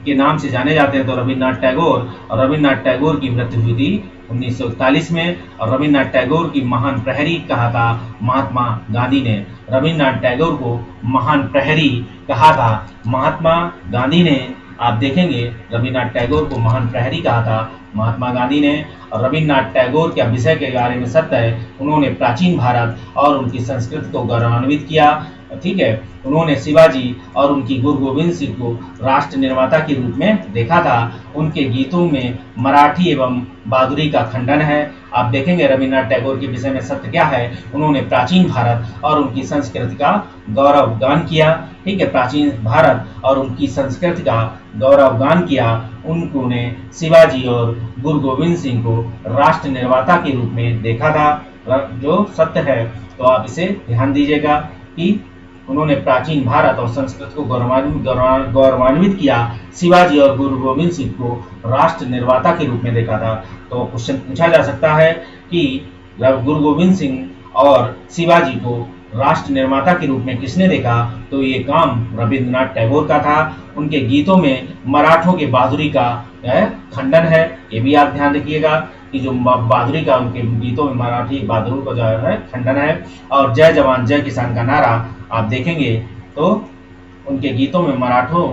के नाम से जाने जाते हैं तो रविन्द्रनाथ टैगोर, और रविन्द्रनाथ टैगोर की मृत्यु हुई थी 1941 में, और रविन्द्रनाथ टैगोर की महान प्रहरी कहा था महात्मा गांधी ने। रविन्द्रनाथ टैगोर को महान प्रहरी कहा था महात्मा गांधी ने। आप देखेंगे रविन्द्रनाथ टैगोर को महान प्रहरी कहा था महात्मा गांधी ने। और रविन्द्रनाथ टैगोर के विषय के बारे में सत्य है, उन्होंने प्राचीन भारत और उनकी संस्कृति को गौरवान्वित किया। ठीक है, उन्होंने शिवाजी और उनकी गुरु गोविंद सिंह को राष्ट्र निर्माता के रूप में देखा था। उनके गीतों में मराठी एवं बहादुरी का खंडन है। आप देखेंगे रविन्द्रनाथ टैगोर के विषय में सत्य क्या है। उन्होंने प्राचीन भारत और उनकी संस्कृति का गौरवगान किया। ठीक है, प्राचीन भारत और उनकी संस्कृति का गौरवगान किया। उन्होंने शिवाजी और गुरु गोविंद सिंह को राष्ट्र निर्माता के रूप में देखा था, जो सत्य है। तो आप इसे ध्यान दीजिएगा कि उन्होंने प्राचीन भारत और संस्कृति को गौरवान्वित किया। शिवाजी और गुरु गोविंद सिंह को राष्ट्र निर्माता के रूप में देखा था। तो क्वेश्चन पूछा जा सकता है कि गुरु गोविंद सिंह और शिवाजी को राष्ट्र निर्माता के रूप में किसने देखा, तो ये काम रविन्द्रनाथ टैगोर का था। उनके गीतों में मराठों के बहादुरी का खंडन है, ये भी आप ध्यान रखिएगा कि जो बहादुरी का उनके गीतों में मराठी बहादुरी का जो है खंडन है। और जय जवान जय किसान का नारा आप देखेंगे तो उनके गीतों में मराठों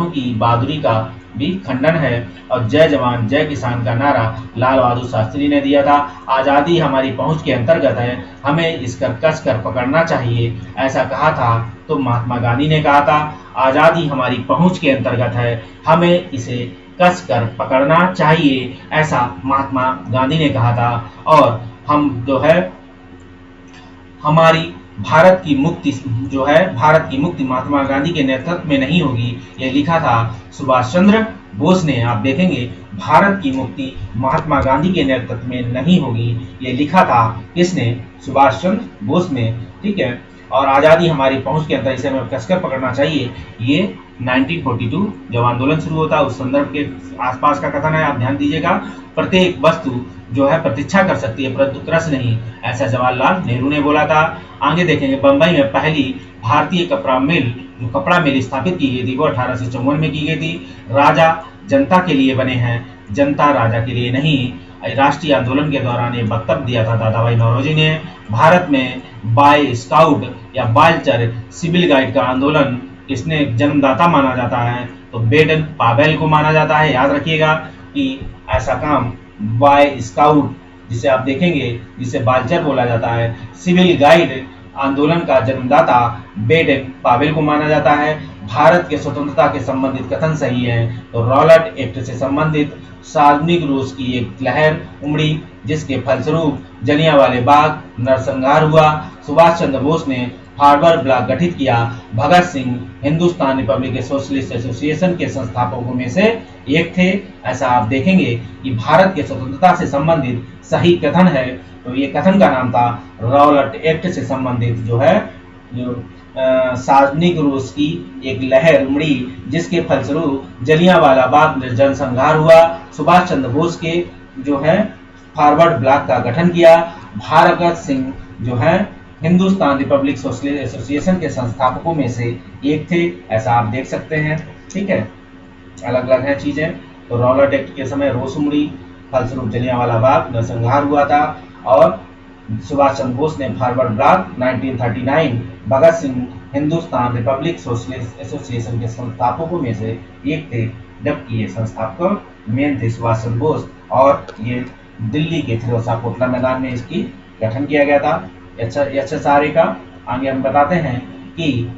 की बहादुरी का भी खंडन है। और जय जवान जय किसान का नारा लाल बहादुर शास्त्री ने दिया था। आज़ादी हमारी पहुंच के अंतर्गत है, हमें इसका कस कर पकड़ना चाहिए, ऐसा कहा था तो महात्मा गांधी ने कहा था। आज़ादी हमारी पहुंच के अंतर्गत है, हमें इसे कस कर पकड़ना चाहिए, ऐसा महात्मा गांधी ने कहा था। और हम जो है हमारी भारत की मुक्ति महात्मा गांधी के नेतृत्व में नहीं होगी, ये लिखा था सुभाष चंद्र बोस ने। आप देखेंगे भारत की मुक्ति महात्मा गांधी के नेतृत्व में नहीं होगी, ये लिखा था किसने, सुभाष चंद्र बोस ने। ठीक है, और आज़ादी हमारी पहुंच के अंदर, इसे हमें कसकर पकड़ना चाहिए, ये 1942 जब आंदोलन शुरू होता है उस संदर्भ के आसपास का कथन है। आप ध्यान दीजिएगा, प्रत्येक वस्तु जो है प्रतीक्षा कर सकती है परंतु त्रस्त नहीं, ऐसा जवाहरलाल नेहरू ने बोला था। आगे देखेंगे बंबई में पहली भारतीय कपड़ा मिल स्थापित की गई थी, वो 1854 में की गई थी। राजा जनता के लिए बने हैं, जनता राजा के लिए नहीं। राष्ट्रीय आंदोलन के दौरान ये वक्तव्य दिया था दादा भाई नौरोजी ने। भारत में बॉय स्काउट या बालचर सिविल गाइड का आंदोलन किसने जन्मदाता माना जाता है, तो बेडन पावेल को माना जाता है। याद रखिएगा कि ऐसा काम बॉय स्काउट जिसे आप देखेंगे, जिसे बालचर बोला जाता है, सिविल गाइड आंदोलन का जन्मदाता बेडन पावेल को माना जाता है। भारत के स्वतंत्रता के संबंधित कथन सही है, तो रॉलेट एक्ट से संबंधित सार्वजनिक रोष की एक लहर उमड़ी, जिसके फलस्वरूप जलियांवाला बाग नरसंहार हुआ। सुभाष चंद्र बोस ने फारवर्ड ब्लॉक गठित किया। Bhagat Singh Hindustan republic socialist association के संस्थापकों में से एक थे। ऐसा आप देखेंगे कि भारत के स्वतंत्रता से संबंधित सही कथन है, तो ये कथन का नाम था रॉलेट एक्ट से संबंधित जो है सार्वजनिक रोष की एक लहर उमड़ी, जिसके फलस्वरूप जलियांवाला बाग जनसंहार हुआ। सुभाष चंद्र बोस के जो है फॉरवर्ड ब्लॉक का गठन किया। भगत सिंह जो है हिंदुस्तान रिपब्लिक सोशलिस्ट एसोसिएशन के संस्थापकों में से एक थे, ऐसा आप देख सकते हैं। ठीक है, अलग अलग है चीजें। तो रॉलेट एक्ट के समय रोष उमड़ी, फलस्वरूप जलियांवाला बाग नरसंहार हुआ था। और सुभाष चंद्र बोस ने forward block 1939, Bhagat Singh Hindustan republic socialist association के संस्थापकों में से एक थे, जबकि ये संस्थापक मेन थे सुभाष चंद्र बोस। और ये दिल्ली के फिरोजशाह कोटला मैदान में इसकी गठन किया गया था एचएसआरए का। आगे हम बताते हैं कि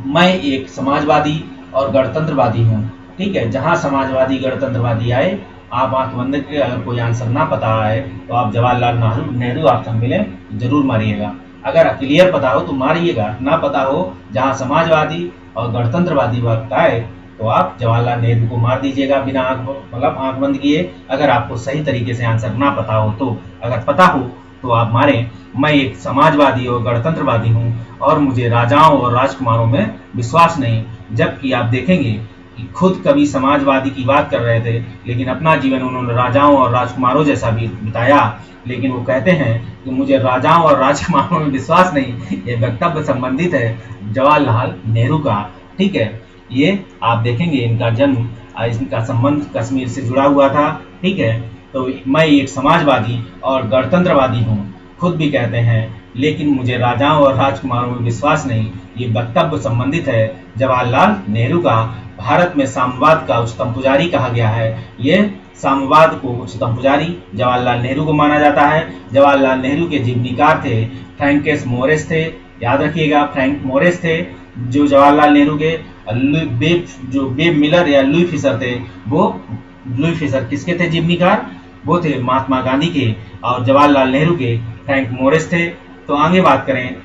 मैं एक समाजवादी और गणतंत्रवादी हूँ। ठीक है, जहाँ समाजवादी गणतंत्रवादी आए आप आंख बंद करके, अगर कोई आंसर ना पता है तो आप जवाहरलाल नेहरू ऑप्शन मिले जरूर मारिएगा। अगर क्लियर पता हो तो मारिएगा, ना पता हो जहाँ समाजवादी और गणतंत्रवादी वक्त आए तो आप जवाहरलाल नेहरू को मार दीजिएगा बिना आंख बंद किए। अगर आपको सही तरीके से आंसर ना पता हो तो, अगर पता हो तो आप मारें, मैं एक समाजवादी और गणतंत्रवादी हूँ और मुझे राजाओं और राजकुमारों में विश्वास नहीं। जबकि आप देखेंगे कि खुद कभी समाजवादी की बात कर रहे थे, लेकिन अपना जीवन उन्होंने राजाओं और राजकुमारों जैसा भी बिताया। लेकिन वो कहते हैं कि मुझे राजाओं और राजकुमारों में विश्वास नहीं। ये वक्तव्य संबंधित है जवाहरलाल नेहरू का। ठीक है, ये आप देखेंगे इनका जन्म, इनका संबंध कश्मीर से जुड़ा हुआ था। ठीक है, तो मैं एक समाजवादी और गणतंत्रवादी हूँ, खुद भी कहते हैं, लेकिन मुझे राजाओं और राजकुमारों में विश्वास नहीं। ये वक्तव्य संबंधित है जवाहरलाल नेहरू का। भारत में साम्यवाद का उच्चतम पुजारी कहा गया है। ये साम्यवाद को उच्चतम पुजारी जवाहरलाल नेहरू को माना जाता है। जवाहरलाल नेहरू के जीवनीकार थे फ्रैंकिस मोरिस थे। याद रखिएगा, फ्रैंक मोरिस थे जो जवाहरलाल नेहरू के बेब मिलर या लुई फिशर थे। वो लुई फिशर किसके थे जीवनीकार? वो थे महात्मा गांधी के और जवाहरलाल नेहरू के फ्रैंक मोरिस थे। तो आगे बात करें,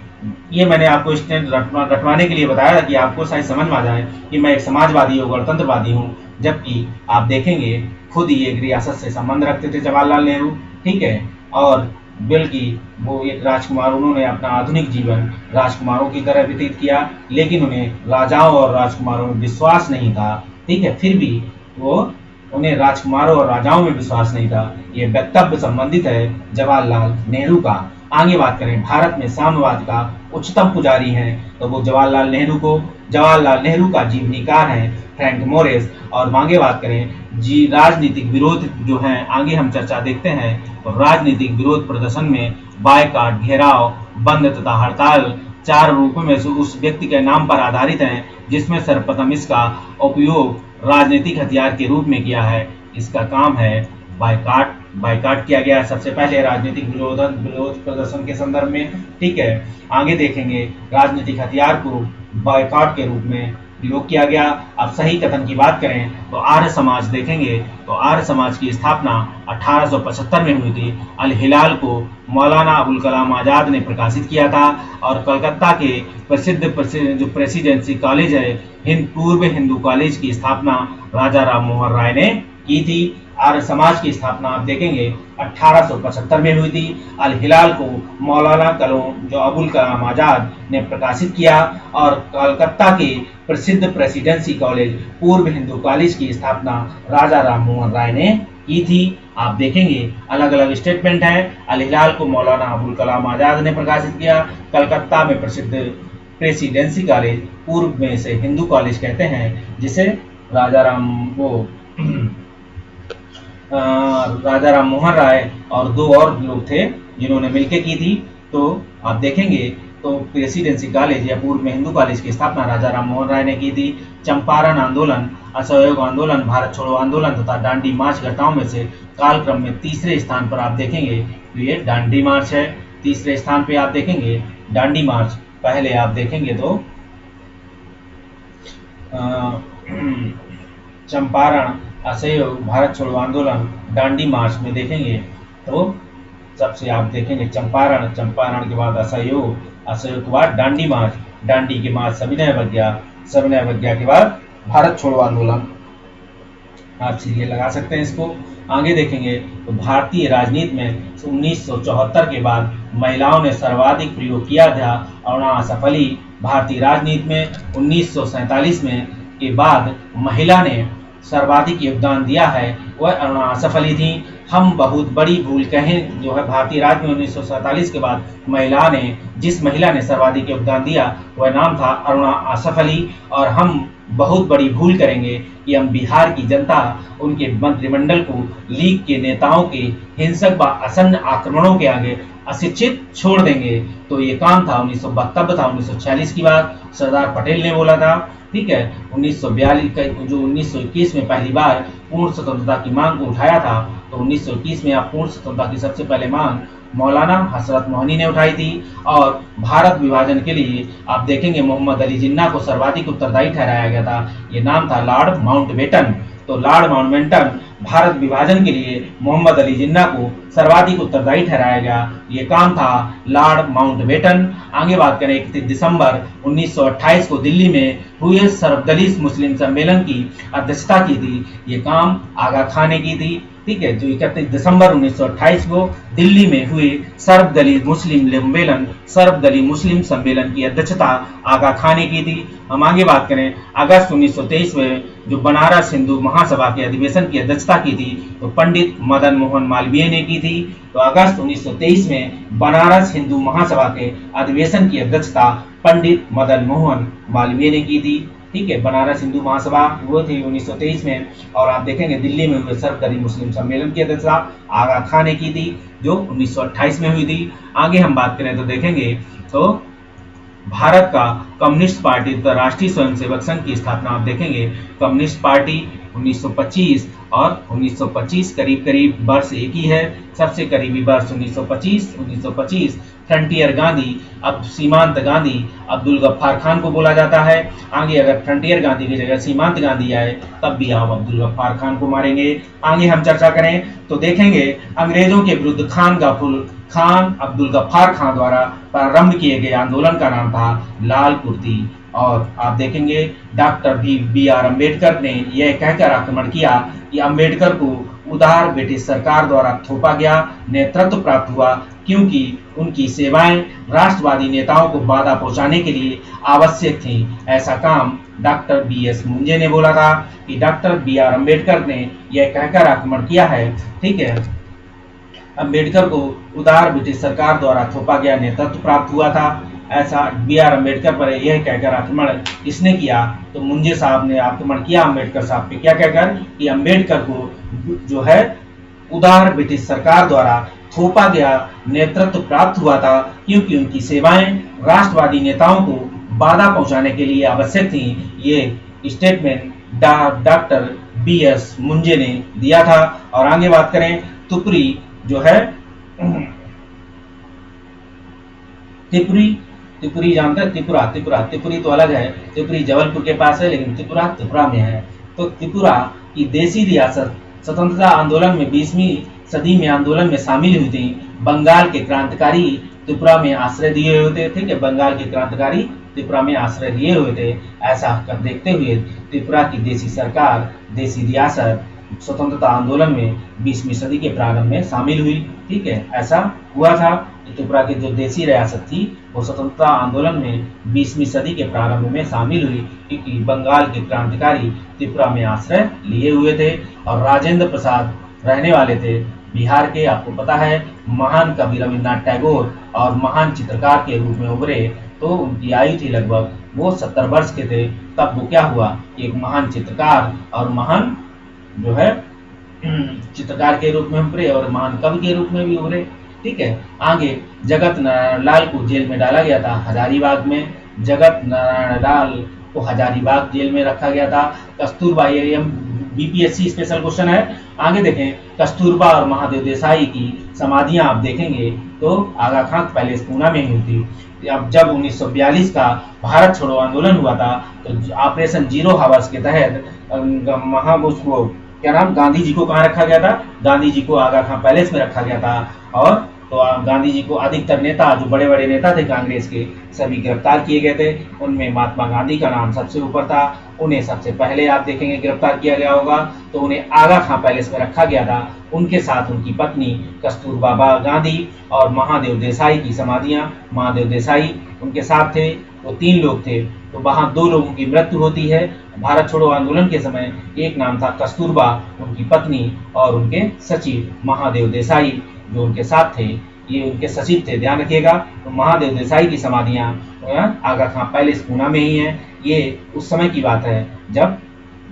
ये मैंने आपको स्टैंड रटवाने के लिए बताया कि आपको शायद समझ में आ जाए कि मैं एक समाजवादी और गणतंत्रवादी हूँ, जबकि आप देखेंगे खुद ही एक रियासत से संबंध रखते थे जवाहरलाल नेहरू, ठीक है। और बल्कि वो एक राजकुमार, उन्होंने अपना आधुनिक जीवन राजकुमारों की तरह व्यतीत किया, लेकिन उन्हें राजाओं और राजकुमारों में विश्वास नहीं था, ठीक है। फिर भी वो उन्हें राजकुमारों और राजाओं में विश्वास नहीं था। ये वक्तव्य संबंधित है जवाहरलाल नेहरू का। आगे बात करें, भारत में साम्यवाद का उच्चतम पुजारी हैं तो वो जवाहरलाल नेहरू का जीवनीकार है फ्रैंक मोरिस। और आगे बात करें जी, राजनीतिक विरोध जो हैं, आगे हम चर्चा देखते हैं। तो राजनीतिक विरोध प्रदर्शन में बायकॉट, घेराव, बंद तथा हड़ताल चार रूपों में से उस व्यक्ति के नाम पर आधारित हैं जिसमें सर्वप्रथम इसका उपयोग राजनीतिक हथियार के रूप में किया है। इसका काम है बायकॉट किया गया सबसे पहले राजनीतिक विरोध प्रदर्शन के संदर्भ में, ठीक है। आगे देखेंगे राजनीतिक हथियार को बायकॉट के रूप में प्रयोग किया गया। अब सही कथन की बात करें तो आर्य समाज देखेंगे तो आर्य समाज की स्थापना 1875 में हुई थी। अल हिलाल को मौलाना अबुल कलाम आजाद ने प्रकाशित किया था और कलकत्ता के प्रसिद्ध जो प्रेसिडेंसी कॉलेज है पूर्व हिंदू कॉलेज की स्थापना राजा राम मोहन राय ने की थी। आर्य समाज की स्थापना आप देखेंगे 1875 में हुई थी। अल हिलाल को मौलाना जो अबुल कलाम आजाद ने प्रकाशित किया और कलकत्ता के प्रसिद्ध प्रेसिडेंसी कॉलेज पूर्व हिंदू कॉलेज की स्थापना राजा राम मोहन राय ने की थी। आप देखेंगे अलग अलग स्टेटमेंट है। अल हिलाल को मौलाना अबुल कलाम आजाद ने प्रकाशित किया, कलकत्ता में प्रसिद्ध प्रेसिडेंसी कॉलेज, पूर्व में से हिंदू कॉलेज कहते हैं, जिसे राजा राम मोहन राय और दो और लोग थे जिन्होंने मिलकर की थी। तो आप देखेंगे तो प्रेसिडेंसी कॉलेज या पूर्व में हिंदू कॉलेज की स्थापना राजा राम मोहन राय ने की थी। चंपारण आंदोलन, असहयोग आंदोलन, भारत छोड़ो आंदोलन तथा दांडी मार्च घटनाओं में से कालक्रम में तीसरे स्थान पर आप देखेंगे तो ये दांडी मार्च है। तीसरे स्थान पे आप देखेंगे दांडी मार्च। पहले आप देखेंगे तो चंपारण, असहयोग, भारत छोड़ो आंदोलन, दांडी मार्च में देखेंगे तो सबसे आप देखेंगे चंपारण के बाद असहयोग, असहयोग के बाद दांडी मार्च, दांडी के बाद सविनय अवज्ञा के बाद भारत छोड़ो आंदोलन। आप सीरियल लगा सकते हैं इसको। आगे देखेंगे तो भारतीय राजनीति में 1974 के बाद महिलाओं ने सर्वाधिक प्रयोग किया था अरुणा असफली। भारतीय राजनीति में 1947 में के बाद महिला ने सर्वाधिक योगदान दिया है, वह अरुणा असफली थी। हम बहुत बड़ी भूल कहें जो है भारतीय राज्य में 1947 के बाद जिस महिला ने सर्वाधिक योगदान दिया वह नाम था अरुणा असफली। और हम बहुत बड़ी भूल करेंगे कि हम बिहार की जनता उनके मंत्रिमंडल को लीग के नेताओं के हिंसक व आसन्न आक्रमणों के आगे अशिक्षित छोड़ देंगे। तो ये काम था 1946 की बात सरदार पटेल ने बोला था, ठीक है। 1921 में पहली बार पूर्ण स्वतंत्रता की मांग को उठाया था। तो 1921 में आप पूर्ण स्वतंत्रता की सबसे पहले मांग मौलाना हसरत मोहनी ने उठाई थी। और भारत विभाजन के लिए आप देखेंगे मोहम्मद अली जिन्ना को सर्वाधिक उत्तरदायी ठहराया गया था। ये नाम था लॉर्ड माउंटबेटन। तो लॉर्ड माउंटबेटन भारत विभाजन के लिए मोहम्मद अली जिन्ना को सर्वाधिक उत्तरदायी ठहराया गया। ये काम था लॉर्ड माउंटबेटन। आगे बात करें 31 दिसंबर 1928 को दिल्ली में हुए सर्वदलीय मुस्लिम सम्मेलन की अध्यक्षता की थी। ये काम आगा खान ने की थी, ठीक है। जो 31 दिसंबर 1928 को दिल्ली में हुए सर्वदलीय मुस्लिम सम्मेलन की अध्यक्षता आगा खान ने की थी। हम आगे बात करें अगस्त 1923 में जो बनारस हिंदू महासभा के अधिवेशन की अध्यक्षता की थी तो पंडित मदन मोहन मालवीय ने की थी। तो अगस्त 1923 में बनारस हिंदू महासभा के अधिवेशन की अध्यक्षता पंडित मदन मोहन मालवीय ने की थी, ठीक है। बनारस हिंदू महासभा वो थी 1923 में। और आप देखेंगे दिल्ली में हुए सर्वदलीय मुस्लिम सम्मेलन की अध्यक्षता आगा खान ने की थी जो 1928 में हुई थी। आगे हम बात करें तो देखेंगे तो भारत का कम्युनिस्ट पार्टी तथा राष्ट्रीय स्वयंसेवक संघ की स्थापना आप देखेंगे। कम्युनिस्ट पार्टी 1925 और 1925 करीब करीब वर्ष एक ही है। सबसे करीबी वर्ष 1925 फ्रंटियर गांधी, अब सीमांत गांधी अब्दुल गफ्फार खान को बोला जाता है। आगे अगर फ्रंटियर गांधी की जगह सीमांत गांधी आए तब भी आप अब्दुल गफ्फार खान को मारेंगे। आगे हम चर्चा करें तो देखेंगे अंग्रेजों के विरुद्ध खान अब्दुल गफ्फार खान द्वारा प्रारंभ किए गए आंदोलन का नाम था लाल कुर्ती। और आप देखेंगे डॉक्टर बी आर अम्बेडकर ने यह कहकर आक्रमण किया कि अम्बेडकर को उदार ब्रिटिश सरकार द्वारा थोपा गया नेतृत्व प्राप्त हुआ, क्योंकि उनकी सेवाएं राष्ट्रवादी नेताओं को बाधा पहुंचाने के लिए आवश्यक थी। ऐसा काम डॉक्टर बी एस मुंजे ने बोला था कि डॉक्टर बी आर अम्बेडकर ने यह कहकर आक्रमण किया है, ठीक है, अम्बेडकर को उदार ब्रिटिश सरकार द्वारा थोपा गया नेतृत्व प्राप्त हुआ था। ऐसा बी आर अम्बेडकर पर यह कहकर आक्रमण किसने किया, तो मुंजे साहब ने आक्रमण किया अम्बेडकर साहब पे, क्या कहकर कि अम्बेडकर को जो है उदार ब्रिटिश सरकार द्वारा थोपा गया नेतृत्व प्राप्त हुआ था, क्योंकि उनकी सेवाएं राष्ट्रवादी नेताओं को बाधा पहुंचाने के लिए आवश्यक थी। ये statement doctor B S Moonje ने दिया था। और आगे बात करें तुपरी जो है त्रिपुरी जानते हैं, त्रिपुरी तो अलग है, त्रिपुरी जबलपुर के पास है, लेकिन त्रिपुरा में है। तो त्रिपुरा की देसी रियासत स्वतंत्रता आंदोलन में 20वीं सदी में आंदोलन में शामिल हुई थी। बंगाल के क्रांतिकारी त्रिपुरा में आश्रय दिए हुए थे, ठीक है, बंगाल के क्रांतिकारी त्रिपुरा में आश्रय लिए हुए थे। ऐसा कर देखते हुए त्रिपुरा की देसी सरकार, देसी रियासत स्वतंत्रता आंदोलन में 20वीं सदी के प्रारंभ में शामिल हुई, ठीक है। ऐसा हुआ था कि त्रिपुरा की जो देसी रियासत थी वो स्वतंत्रता आंदोलन में 20वीं सदी के प्रारंभ में शामिल हुई, क्योंकि बंगाल के क्रांतिकारी त्रिपुरा में आश्रय लिए हुए थे। और राजेंद्र प्रसाद रहने वाले थे बिहार के, आपको पता है, महान कवि रविन्द्रनाथ टैगोर और महान चित्रकार के रूप में उभरे। तो उनकी आयु थी लगभग, वो 70 वर्ष के थे, तब वो क्या हुआ, एक महान चित्रकार और महान जो है चित्रकार के रूप में उभरे और महान कवि के रूप में भी उभरे, ठीक है। आगे जगत नारायण लाल को जेल में डाला गया था हजारीबाग में, जगत नारायण लाल को हजारीबाग जेल में रखा गया था। कस्तूरबा, ये बीपीएससी स्पेशल क्वेश्चन है। आगे देखें कस्तूरबा और महादेव देसाई की समाधियां आप देखेंगे तो आगा खां पैलेस पूना में हुई थी। अब जब 1942 का भारत छोड़ो आंदोलन हुआ था तो ऑपरेशन जीरो हावर्स के तहत को क्या नाम, गांधी जी को कहाँ रखा गया था, गांधी जी को आगा खां पैलेस में रखा गया था। और तो गांधी जी को अधिकतर नेता, जो बड़े बड़े नेता थे कांग्रेस के, सभी गिरफ्तार किए गए थे। उनमें महात्मा गांधी का नाम सबसे ऊपर था, उन्हें सबसे पहले आप देखेंगे गिरफ्तार किया गया होगा, तो उन्हें आगा खां पैलेस में रखा गया था। उनके साथ उनकी पत्नी कस्तूरबा गांधी और महादेव देसाई की समाधियां, महादेव देसाई उनके साथ थे, वो 3 लोग थे। तो वहां 2 लोगों की मृत्यु होती है भारत छोड़ो आंदोलन के समय। एक नाम था कस्तूरबा, उनकी पत्नी, और उनके सचिव महादेव देसाई जो उनके साथ थे, ये उनके सचिव थे, ध्यान रखिएगा। तो महादेव देसाई की समाधियां आगा खां पैलेस पूना में ही है। ये उस समय की बात है जब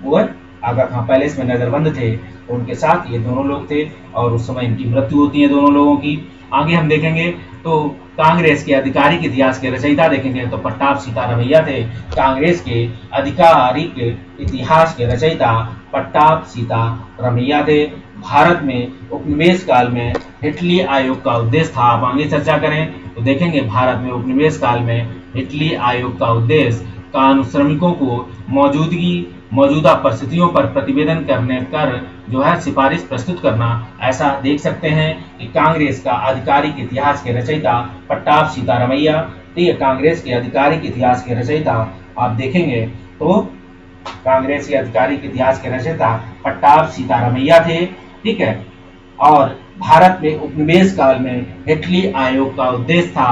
वो आगा खां पैलेस में नजरबंद थे, तो उनके साथ ये दोनों लोग थे और उस समय इनकी मृत्यु होती है दोनों लोगों की। आगे हम देखेंगे तो कांग्रेस के आधिकारिक इतिहास के रचयिता देखेंगे तो पट्टाभ सीतारमैया थे। कांग्रेस के आधिकारिक इतिहास के रचयिता पट्टाभ सीतारमैया थे। भारत में उपनिवेश काल में हिटली आयोग का उद्देश्य था, आप आगे चर्चा करें तो देखेंगे भारत में उपनिवेश काल में हिटली आयोग का उद्देश्य कानून श्रमिकों को मौजूदा परिस्थितियों पर प्रतिवेदन करने कर जो है सिफारिश प्रस्तुत करना। ऐसा देख सकते हैं कि कांग्रेस का आधिकारिक इतिहास के रचयिता पट्टाभ सीतारमैया, तो ये कांग्रेस के आधिकारिक इतिहास के रचयिता आप देखेंगे तो कांग्रेस के आधिकारिक इतिहास के रचयिता पट्टाभ सीतारमैया थे, ठीक है। और भारत में उपनिवेश काल में हिटली आयोग का उद्देश्य था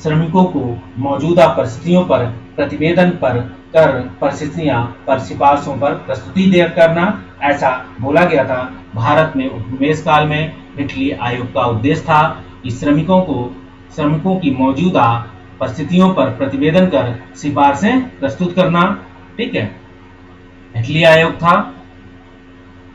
श्रमिकों को मौजूदा परिस्थितियों पर प्रतिवेदन पर कर परिस्थितियां पर सिफारिशों पर प्रस्तुति दे करना। ऐसा बोला गया था। भारत में उपनिवेश काल में हिटली आयोग का उद्देश्य था कि श्रमिकों की मौजूदा परिस्थितियों पर प्रतिवेदन कर सिफारिशें प्रस्तुत करना, ठीक है, हिटली आयोग था।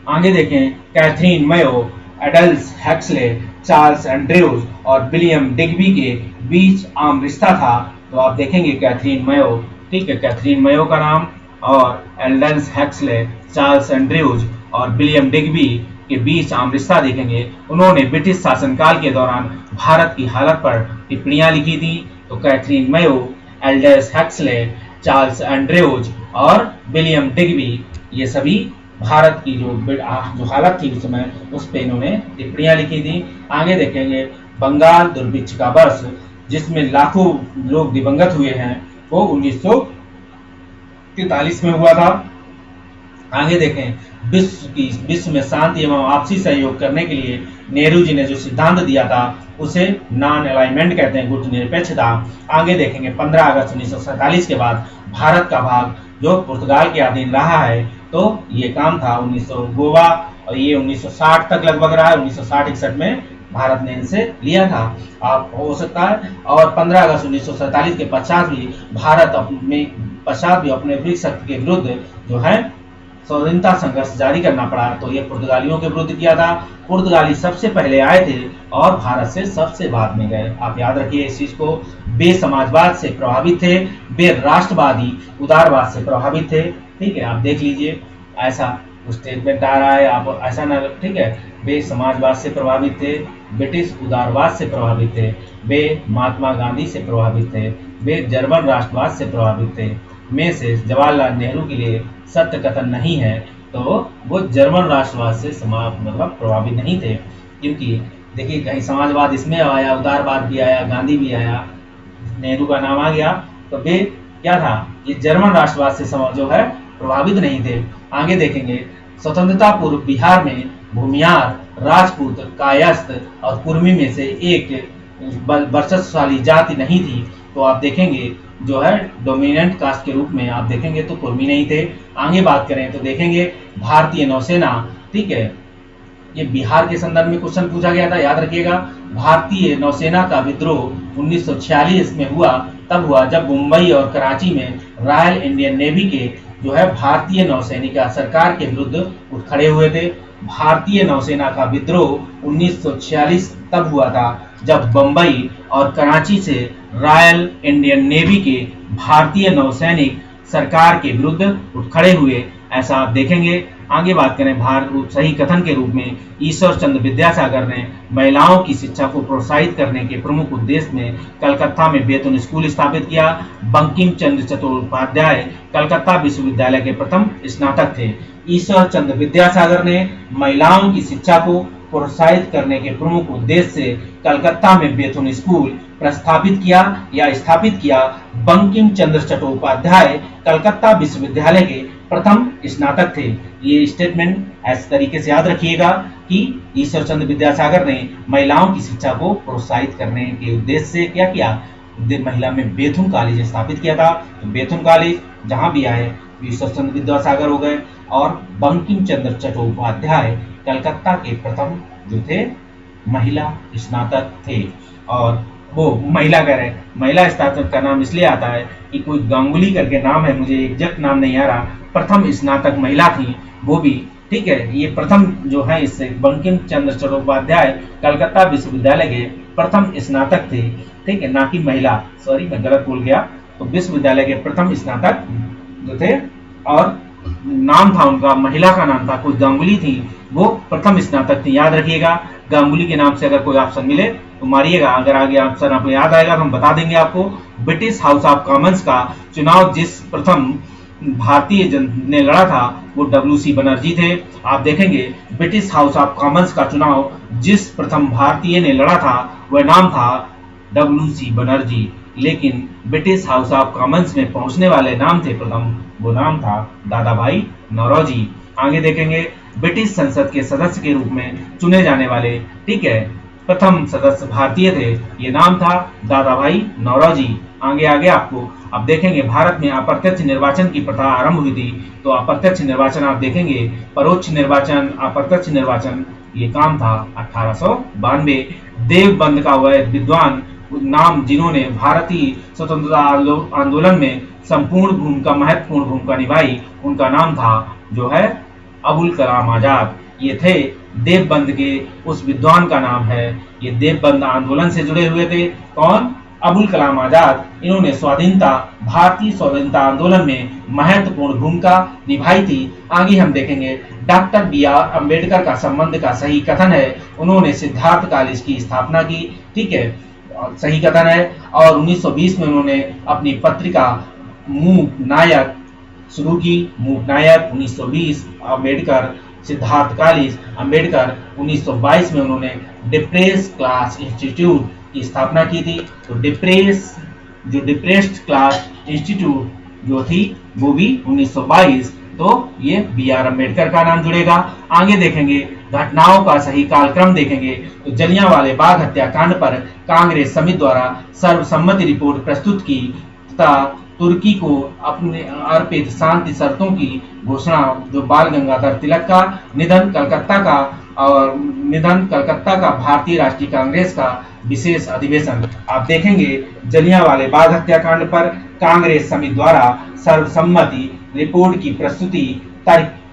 आगे देखें कैथरीन मेयो, एडल्स हेक्सले, चार्ल्स एंड्रयूज और विलियम डिग्बी के बीच आम रिश्ता था। तो आप देखेंगे कैथरीन मेयो, ठीक है, कैथरीन मेयो का नाम, और एल्डन्स हेक्सले, चार्ल्स एंड्रयूज और विलियम डिग्बी के बीच आम रिश्ता देखेंगे। उन्होंने ब्रिटिश शासनकाल के दौरान भारत की हालत पर टिप्पणियां लिखी थी। तो Catherine Mayo, Aldous Huxley, Charles Andrews और विलियम डिग्बी, ये सभी भारत की जो हालत थी उस समय, उस पर इन्होंने टिप्पणियां लिखी थी। आगे देखेंगे बंगाल दुर्भिक्ष का वर्ष, जिसमें लाखों लोग दिवंगत हुए हैं, वो 1943 में हुआ था। आगे देखें विश्व में शांति एवं आपसी सहयोग करने के लिए नेहरू जी ने जो सिद्धांत दिया था उसे नॉन अलाइनमेंट कहते हैं, गुट निरपेक्षता। आगे देखेंगे 15 अगस्त 1947 के बाद भारत का भाग जो पुर्तगाल के अधीन रहा है, तो ये काम था 1900 गोवा, और ये 1960 तक लगभग रहा है। 1960-61 में भारत ने इनसे लिया था, आप हो सकता है। और 15 अगस्त 1947 के पश्चात भी अपने ब्रिक्स शक्ति के विरुद्ध जो है स्वाधीनता संघर्ष जारी करना पड़ा। तो ये पुर्तगालियों के विरुद्ध किया था। पुर्तगाली सबसे पहले आए थे और भारत से सबसे बाद में गए, आप याद रखिए इस चीज को। वे समाजवाद से प्रभावित थे, वे राष्ट्रवादी उदारवाद से प्रभावित थे। ठीक है, आप देख लीजिए, ऐसा स्टेटमेंट आ रहा है, आप ऐसा ना, ठीक है। वे समाजवाद से प्रभावित थे, ब्रिटिश उदारवाद से प्रभावित थे, वे महात्मा गांधी से प्रभावित थे, वे जर्मन राष्ट्रवाद से प्रभावित थे। में से जवाहरलाल नेहरू के लिए सत्य कथन नहीं है, तो वो जर्मन राष्ट्रवाद से मतलब प्रभावित नहीं थे, क्योंकि देखिए कहीं समाजवाद इसमें आया, उदारवाद भी आया, गांधी भी आया, नेहरू का नाम आ गया, तो वे क्या था, ये जर्मन राष्ट्रवाद से जो है प्रभावित नहीं थे। आगे देखेंगे स्वतंत्रता पूर्व बिहार में भूमियार, राजपूत, कायस्थ और कुर्मी में से एक वर्चस्वशाली जाति नहीं थी। तो आप देखेंगे जो है डोमिनेंट कास्ट के रूप में आप देखेंगे तो कुर्मी नहीं थे। आगे बात करें तो देखेंगे भारतीय नौसेना, ठीक है, ये बिहार के संदर्भ में क्वेश्चन पूछा गया था, याद रखिएगा। भारतीय नौसेना का विद्रोह 1946 में हुआ, तब हुआ जब मुंबई और कराची में रॉयल इंडियन नेवी के जो है भारतीय नौसैनिक सरकार के विरुद्ध उठ खड़े हुए थे। भारतीय नौसेना का विद्रोह 1946 तब हुआ था जब बंबई और कराची से रॉयल इंडियन नेवी के भारतीय नौसैनिक सरकार के विरुद्ध उठ खड़े हुए, ऐसा आप देखेंगे। आगे बात करें भारत सही कथन के रूप में ईश्वर चंद्र विद्यासागर ने महिलाओं की शिक्षा को प्रोत्साहित करने के प्रमुख उद्देश्य में कलकत्ता में बेतुन स्कूल स्थापित किया। बंकिम चंद्र चट्टोपाध्याय कलकत्ता विश्वविद्यालय के प्रथम स्नातक थे। ईश्वर चंद्र विद्यासागर ने महिलाओं की शिक्षा को प्रोत्साहित करने के प्रमुख उद्देश्य से कलकत्ता में बेतुन स्कूल प्रस्थापित किया या स्थापित किया। बंकिम चंद्र चट्टोपाध्याय कलकत्ता विश्वविद्यालय के प्रथम स्नातक थे। ये स्टेटमेंट ऐसे तरीके से याद रखिएगा कि ईश्वर चंद्र विद्यासागर ने महिलाओं की शिक्षा को प्रोत्साहित करने के उद्देश्य से क्या किया, महिला में बेथुन कॉलेज स्थापित किया था। तो बेथुन कॉलेज जहां भी आए ईश्वर चंद्र विद्यासागर हो गए, और बंकिम चंद्र चट्टोपाध्याय कलकत्ता के प्रथम जो थे महिला स्नातक थे। और वो महिला कह रहे हैं, महिला स्नातक का नाम इसलिए आता है कि कोई गांगुली करके नाम है, मुझे एग्जैक्ट नाम नहीं आ रहा, प्रथम स्नातक महिला थी वो भी, ठीक है। ये प्रथम जो है इससे बंकिम चंद्र चट्टोपाध्याय कलकत्ता विश्वविद्यालय के प्रथम स्नातक थे, ठीक है, ना कि महिला, सॉरी मैं गलत बोल गया। तो विश्वविद्यालय के प्रथम स्नातक जो थे, और नाम था उनका, महिला का नाम था, कोई गांगुली थी, वो प्रथम स्नातक थी, याद रखिएगा। गांगुली के नाम से अगर कोई ऑप्शन मिले तो मारिएगा, अगर आगे ऑप्शन आपको याद आएगा तो हम बता देंगे आपको। ब्रिटिश हाउस ऑफ कॉमन्स का चुनाव जिस प्रथम भारतीय जन ने लड़ा था वो डब्ल्यू.सी. बनर्जी थे। आप देखेंगे ब्रिटिश हाउस ऑफ कॉमन्स का चुनाव जिस प्रथम भारतीय ने लड़ा था वह नाम था डब्ल्यू.सी. बनर्जी, लेकिन ब्रिटिश हाउस ऑफ कॉमन्स में पहुंचने वाले नाम थे प्रथम, वो नाम था दादा भाई नौरोजी। आगे देखेंगे ब्रिटिश संसद के सदस्य के रूप में चुने जाने वाले, ठीक है, प्रथम सदस्य भारतीय थे, ये नाम था दादा भाई नौरोजी। आगे आपको अब देखेंगे भारत में अप्रत्यक्ष निर्वाचन की प्रथा आरंभ हुई थी। तो अप्रत्यक्ष निर्वाचन आप देखेंगे, परोक्ष निर्वाचन, अप्रत्यक्ष निर्वाचन, ये काम था 1892। देवबंद का वह विद्वान नाम जिन्होंने भारतीय स्वतंत्रता आंदोलन में महत्वपूर्ण भूमिका निभाई, उनका नाम था जो है अबुल कलाम आजाद। ये थे देवबंद के उस विद्वान का नाम है, ये देवबंद आंदोलन से जुड़े हुए थे। कौन? अबुल कलाम आजाद, इन्होंने भारतीय स्वाधीनता आंदोलन में महत्वपूर्ण भूमिका निभाई थी। आगे हम देखेंगे डॉक्टर B.R. अम्बेडकर का संबंध का सही कथन है, उन्होंने सिद्धार्थ कॉलेज की स्थापना की, ठीक है, सही कथन है। और 1920 में उन्होंने अपनी पत्रिका मूक नायक शुरू की, मूक नायक 1920। अम्बेडकर, सिद्धार्थ कॉलेज, अम्बेडकर 1922 में उन्होंने डिप्रेस क्लास इंस्टीट्यूट की स्थापना की थी। तो डिप्रेस्ड क्लास इंस्टीट्यूट जो थी वो भी 1922। तो ये B.R. अम्बेडकर का नाम जुड़ेगा। आगे देखेंगे घटनाओं का सही कालक्रम देखेंगे तो जलियांवाले बाग हत्याकांड पर कांग्रेस समिति द्वारा सर्वसम्मति रिपोर्ट प्रस्तुत की तथा तुर्की को अपने अर्पित शांति शर्तों की घोषणा, जो बाल गंगाधर तिलक का निधन कलकत्ता का भारतीय राष्ट्रीय कांग्रेस का विशेष अधिवेशन। आप देखेंगे जलियांवाले बाग हत्याकांड पर कांग्रेस समिति द्वारा सर्वसम्मति रिपोर्ट की प्रस्तुति,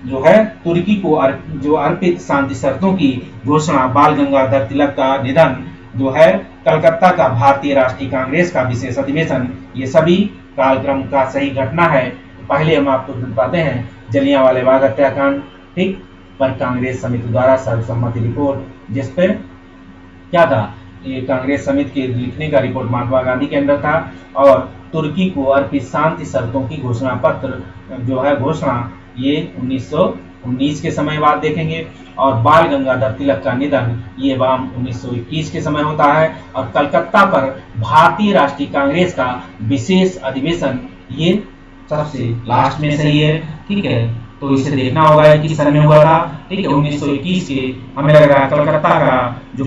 जो है तुर्की को जो अर्पित शांति शर्तों की घोषणा, बाल गंगाधर तिलक का निधन, जो है कलकत्ता का भारतीय राष्ट्रीय कांग्रेस का विशेष अधिवेशन, ये सभी कालक्रम का सही घटना है। पहले हम आपको बताते हैं जलियांवाले बाग हत्याकांड, ठीक, पर कांग्रेस समिति द्वारा सर्वसम्मति रिपोर्ट, जिस पर क्या था, ये कांग्रेस समिति के लिखने का रिपोर्ट महात्मा गांधी के अंदर था। और तुर्की को अर्पित शांति शर्तों की घोषणा पत्र, जो है घोषणा, ये 1919 के समय बाद देखेंगे। और बाल गंगाधर तिलक का निधन ये 1921 के समय होता है। और कलकत्ता पर भारतीय राष्ट्रीय कांग्रेस का विशेष अधिवेशन ये सबसे लास्ट में सही है, ठीक है। तो इसे देखना होगा किस सन में हुआ था, ठीक है, 1921 के। हमें लग रहा है कलकत्ता का जो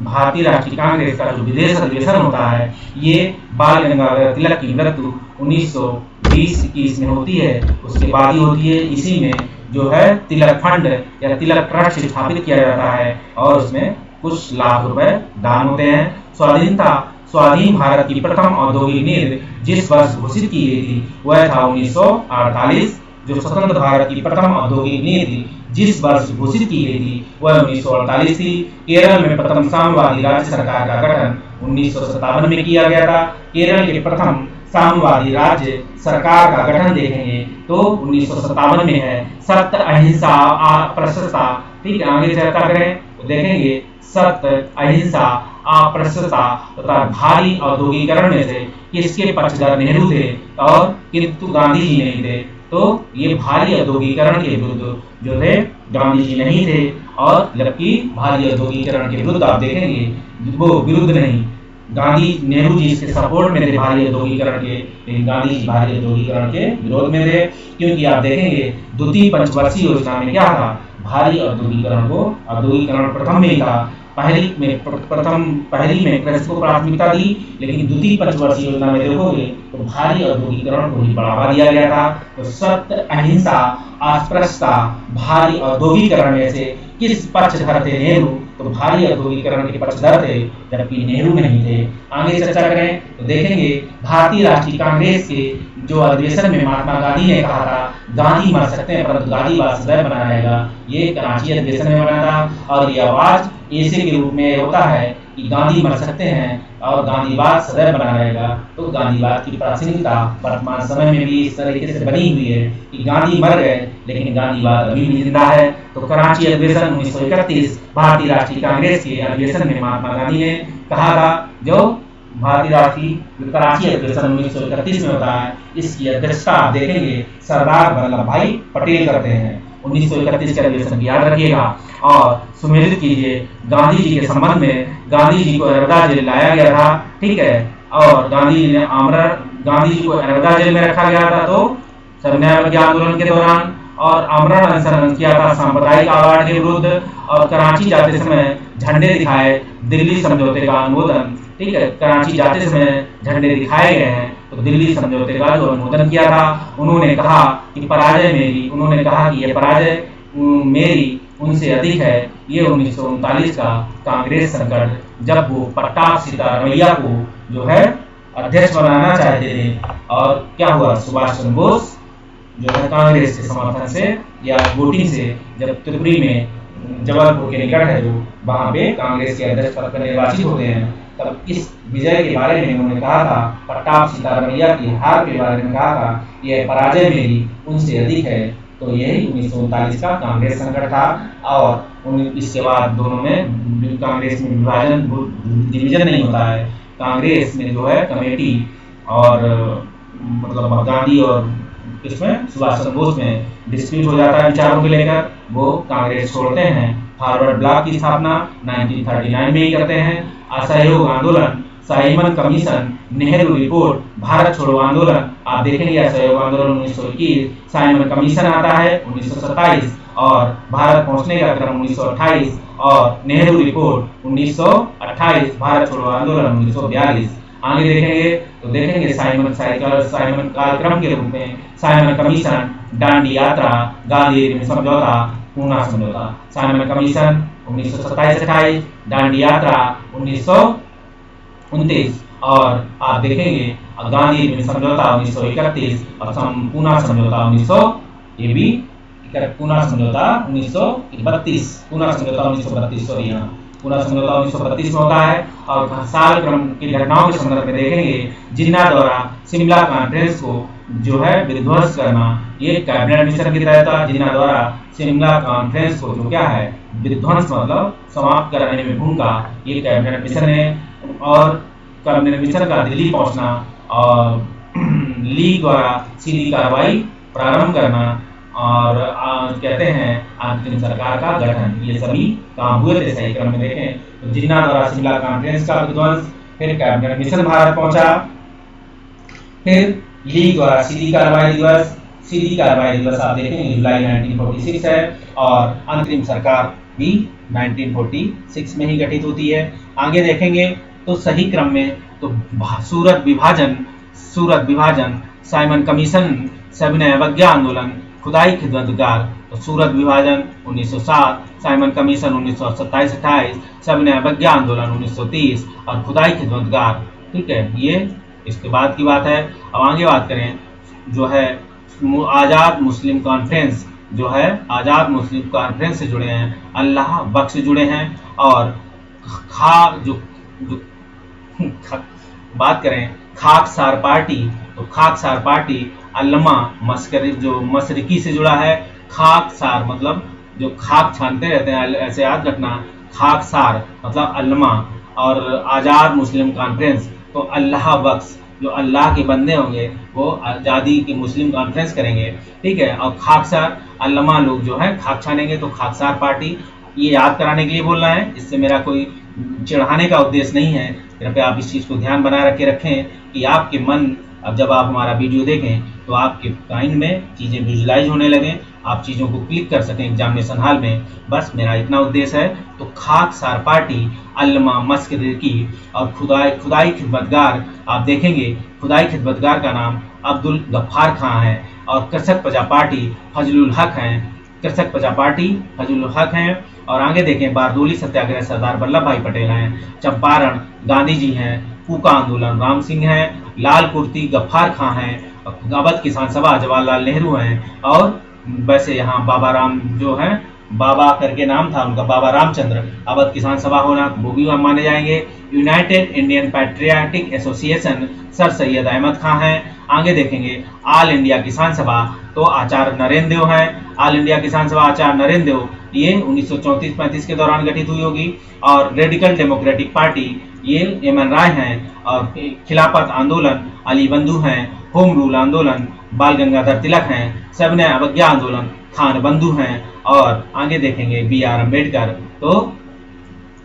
भारतीय राष्ट्रीय कांग्रेस का जो विदेश अधिवेशन होता है, ये बाल गंगाधर तिलक की मृत्यु 1920-21 में होती है, उसके बाद ही होती है। इसी में जो है तिलक फंड या तिलक ट्रस्ट स्थापित किया जाता है और उसमें कुछ लाख रुपए दान होते हैं। स्वाधीन भारत की प्रथम औद्योगिक नीति जिस वर्ष घोषित की गई थी वह था 1948। जो स्वतंत्र भारत की प्रथम औद्योगिक नीति जिस वर्ष घोषित की गई थी वह 1948 थी। केरल में प्रथम साम्यवादी राज्य सरकार का गठन 1957 में किया गया था। केरल के प्रथम साम्यवादी राज्य सरकार का गठन देखेंगे तो 1957 में है। सत्य, अहिंसा, अप्रशस्ता, ठीक है, आगे चर्चा करें तो देखेंगे सत्य, अहिंसा, अप्रशस्ता तथा भारी औद्योगिकरण में से किसके पक्षधर नेहरू थे और किंतु गांधी जी नहीं थे। तो ये भारी औद्योगिकरण के विरुद्ध जो थे गांधी जी नहीं थे, और जबकि भारी औद्योगिकरण के विरुद्ध आप देखेंगे वो विरुद्ध नहीं, गांधी नेहरू जी इसके सपोर्ट में थे भारी औद्योगिकरण के, लेकिन गांधी जी भारी औद्योगिकरण के विरोध में थे। क्योंकि आप देखेंगे द्वितीय पंचवर्षीय योजना में क्या था, भारी औद्योगिकरण प्रथम में था। पहली में कृषि को प्राथमिकता दी, लेकिन द्वितीय पंचवर्षीय योजना में देखोगे तो भारी औद्योगिकरण को ही बढ़ावा दिया गया था। तो सत्य, अहिंसा, अस्पृश्यता, भारी औद्योगिकरण में से किस पक्षधर थे नेहरू, तो भारी औद्योगिकरण के पक्षधर थे, जबकि नेहरू नहीं थे। आगे चर्चा करें तो देखेंगे भारतीय राष्ट्रीय कांग्रेस के जो अधिवेशन में महात्मा गांधी ने कहा था गांधी मर सकते हैं परंतु गांधीवाद सदैव बना रहेगा, ये कराची अधिवेशन में बना था। और ये आवाज ऐसे के रूप में होता है कि गांधी मर सकते हैं और गांधीवाद सदैव बना रहेगा। तो गांधीवाद की प्रासंगिकता वर्तमान समय में भी इस तरीके से बनी हुई है कि गांधी मर गए लेकिन गांधीवाद अभी भी जिंदा है। तो कराची अधिवेशन 1931 भारतीय राष्ट्रीय कांग्रेस के अधिवेशन में महात्मा गांधी ने कहा था, जो कराची अधिवेशन 1931 में होता है, इसकी अध्यक्षता आप देखेंगे सरदार वल्लभ भाई पटेल करते हैं। 1931 के अधिवेशन याद रखिएगा और सुमेलित कीजिए। गांधी जी के संबंध में गांधी जी को नर्मदा जेल लाया गया था, ठीक है, और गांधी जी को नर्मदा जेल में रखा गया था तो सविनय आंदोलन के दौरान, और आमरण अनशन किया था सांप्रदायिक आवाज के विरुद्ध, और कराची जाते समय झंडे दिखाए, दिल्ली समझौते का अनुमोदन, ठीक है, कराची जाते समय झंडे दिखाए गए हैं तो दिल्ली समझौते का जो अनुमोदन किया था। उन्होंने कहा कि ये पराजय मेरी उनसे अधिक है। ये 1939 का कांग्रेस संकट, जब वो पट्टाभ सितारमैया को जो है अध्यक्ष बनाना चाहते थे, और क्या हुआ, सुभाष चंद्र बोस जो है कांग्रेस के समर्थन से या वोटिंग से जब त्रिपुरी में जबलपुर के निकट है जो, वहां पे कांग्रेस के अध्यक्ष पद पर निर्वाचित होते हैं। तब इस विजय के बारे में उन्होंने कहा था, प्रताप सीतारमैया की हार के बारे में कहा था, यह पराजय मेरी उनसे अधिक है। तो यही 1939 का कांग्रेस संकट था। और इसके बाद दोनों में कांग्रेस में विभाजन डिवीजन नहीं होता है। कांग्रेस में जो है कमेटी और मतलब गांधी और इसमें सुभाष चंद्र बोस में डिस्प्यूट हो जाता है विचारों को लेकर, वो कांग्रेस छोड़ते हैं। फॉरवर्ड ब्लॉक की स्थापना 1939 में ही करते हैं। असहयोग आंदोलन, Simon commission, Nehru report, Bharat छोड़ो आंदोलन, आप देखेंगे असहयोग आंदोलन 1921, साइमन कमीशन आता है 1927 और भारत पहुंचने का क्रम 1928 और नेहरू रिपोर्ट 1928, भारत छोड़ो आंदोलन 1942। आगे देखेंगे तो देखेंगे साइमन कार्यक्रम के रूप में साइमन कमीशन, दांडी यात्रा, गांधी समझौता, पूना समझौता। साइमन कमीशन 1927-28, दांडी यात्रा 1929 और आप देखेंगे गांधी समझौता 1931 और पूना समझौता 1932, सॉरी हाँ, पूना समझौता 1932 में होता है। और साल क्रम की घटनाओं के संदर्भ में देखेंगे, जिन्ना द्वारा शिमला कॉन्फ्रेंस को जो है विध्वंस करना, ये कैबिनेट मिशन की तहत था। जिन्ना द्वारा शिमला कॉन्फ्रेंस को जो क्या है विध्वंस मतलब समाप्त कराने में भूमिका, ये कैबिनेट मिशन है। और कैबिनेट मिशन का दिल्ली पहुंचना और लीग द्वारा सीधी कार्रवाई प्रारंभ करना और कहते हैं अंतरिम सरकार का गठन, ये सभी काम हुए थे सही क्रम में देखें तो। जिन्ना द्वारा शिमला कॉन्फ्रेंस का विध्वंस, फिर कैबिनेट मिशन भारत पहुंचा, फिर लीग द्वारा सीधी कार्रवाई दिवस आप देखेंगे जुलाई 1946 है और अंतरिम सरकार भी 1946 में ही गठित होती है। आगे देखेंगे तो सही क्रम में तो सूरत विभाजन, साइमन कमीशन, सविनय अवज्ञा आंदोलन, खुदाई खिदमतगार, तो सूरत विभाजन 1907, साइमन कमीशन 1927-28, सविनय अवज्ञा आंदोलन 1930 और खुदाई खिदमतगार। ठीक है, ये इसके बाद की बात है। अब आगे बात करें जो है आज़ाद मुस्लिम कॉन्फ्रेंस, जो है आज़ाद मुस्लिम कॉन्फ्रेंस से जुड़े हैं, अल्लाह बख्श से जुड़े हैं और बात करें खाकसार पार्टी, तो खाकसार पार्टी अल्लमा मशरिकी से जुड़ा है। खाकसार मतलब जो खाक छानते रहते हैं, ऐसे याद रखना, खाकसार मतलब अल्लमा। और आज़ाद मुस्लिम कॉन्फ्रेंस तो अल्लाह बख्श, जो अल्लाह के बंदे होंगे वो आज़ादी की मुस्लिम कॉन्फ्रेंस करेंगे। ठीक है, और खाकसार अल्लमा लोग जो है खाक छानेंगे, तो खाकसार पार्टी, ये याद कराने के लिए बोलना है, इससे मेरा कोई चिढ़ाने का उद्देश्य नहीं है। कृपया आप इस चीज़ को ध्यान बनाए रखें कि आपके मन, अब जब आप हमारा वीडियो देखें तो आपके माइंड में चीज़ें विजुलाइज होने लगें, आप चीज़ों को क्लिक कर सकें एग्जामिनेशन हॉल में, बस मेरा इतना उद्देश्य है। तो खाकसार पार्टी, अल्लमा मशरिकी और खुदाई खिदमतगार, आप देखेंगे खुदाई खिदमतगार का नाम अब्दुल गफ्फार खां है और कृषक प्रजा पार्टी फजलुल हक हैं। और आगे देखें बारदोली सत्याग्रह सरदार वल्लभ भाई पटेल हैं, चंपारण गांधी जी हैं, कूका आंदोलन राम सिंह हैं, लाल कुर्ती गफ्फार खां हैं, अवध किसान सभा जवाहरलाल नेहरू हैं। और वैसे यहाँ बाबा राम जो है, बाबा करके नाम था उनका, बाबा रामचंद्र, अवध किसान सभा होना वो भी हम माने जाएंगे। United Indian patriotic association sir Syed Ahmad Khan हैं। आगे देखेंगे ऑल इंडिया किसान सभा, तो आचार्य नरेंद्र देव हैं। ऑल इंडिया किसान सभा आचार्य नरेंद्र देव, ये 1934-35 के दौरान गठित हुई होगी। और रेडिकल डेमोक्रेटिक पार्टी, ये एम एन राय हैं। और खिलाफत आंदोलन अली बंधु हैं। होम रूल आंदोलन बाल गंगाधर तिलक हैं। सविनय अवज्ञा आंदोलन खान बंधु हैं। और आगे देखेंगे बी आर अम्बेडकर, तो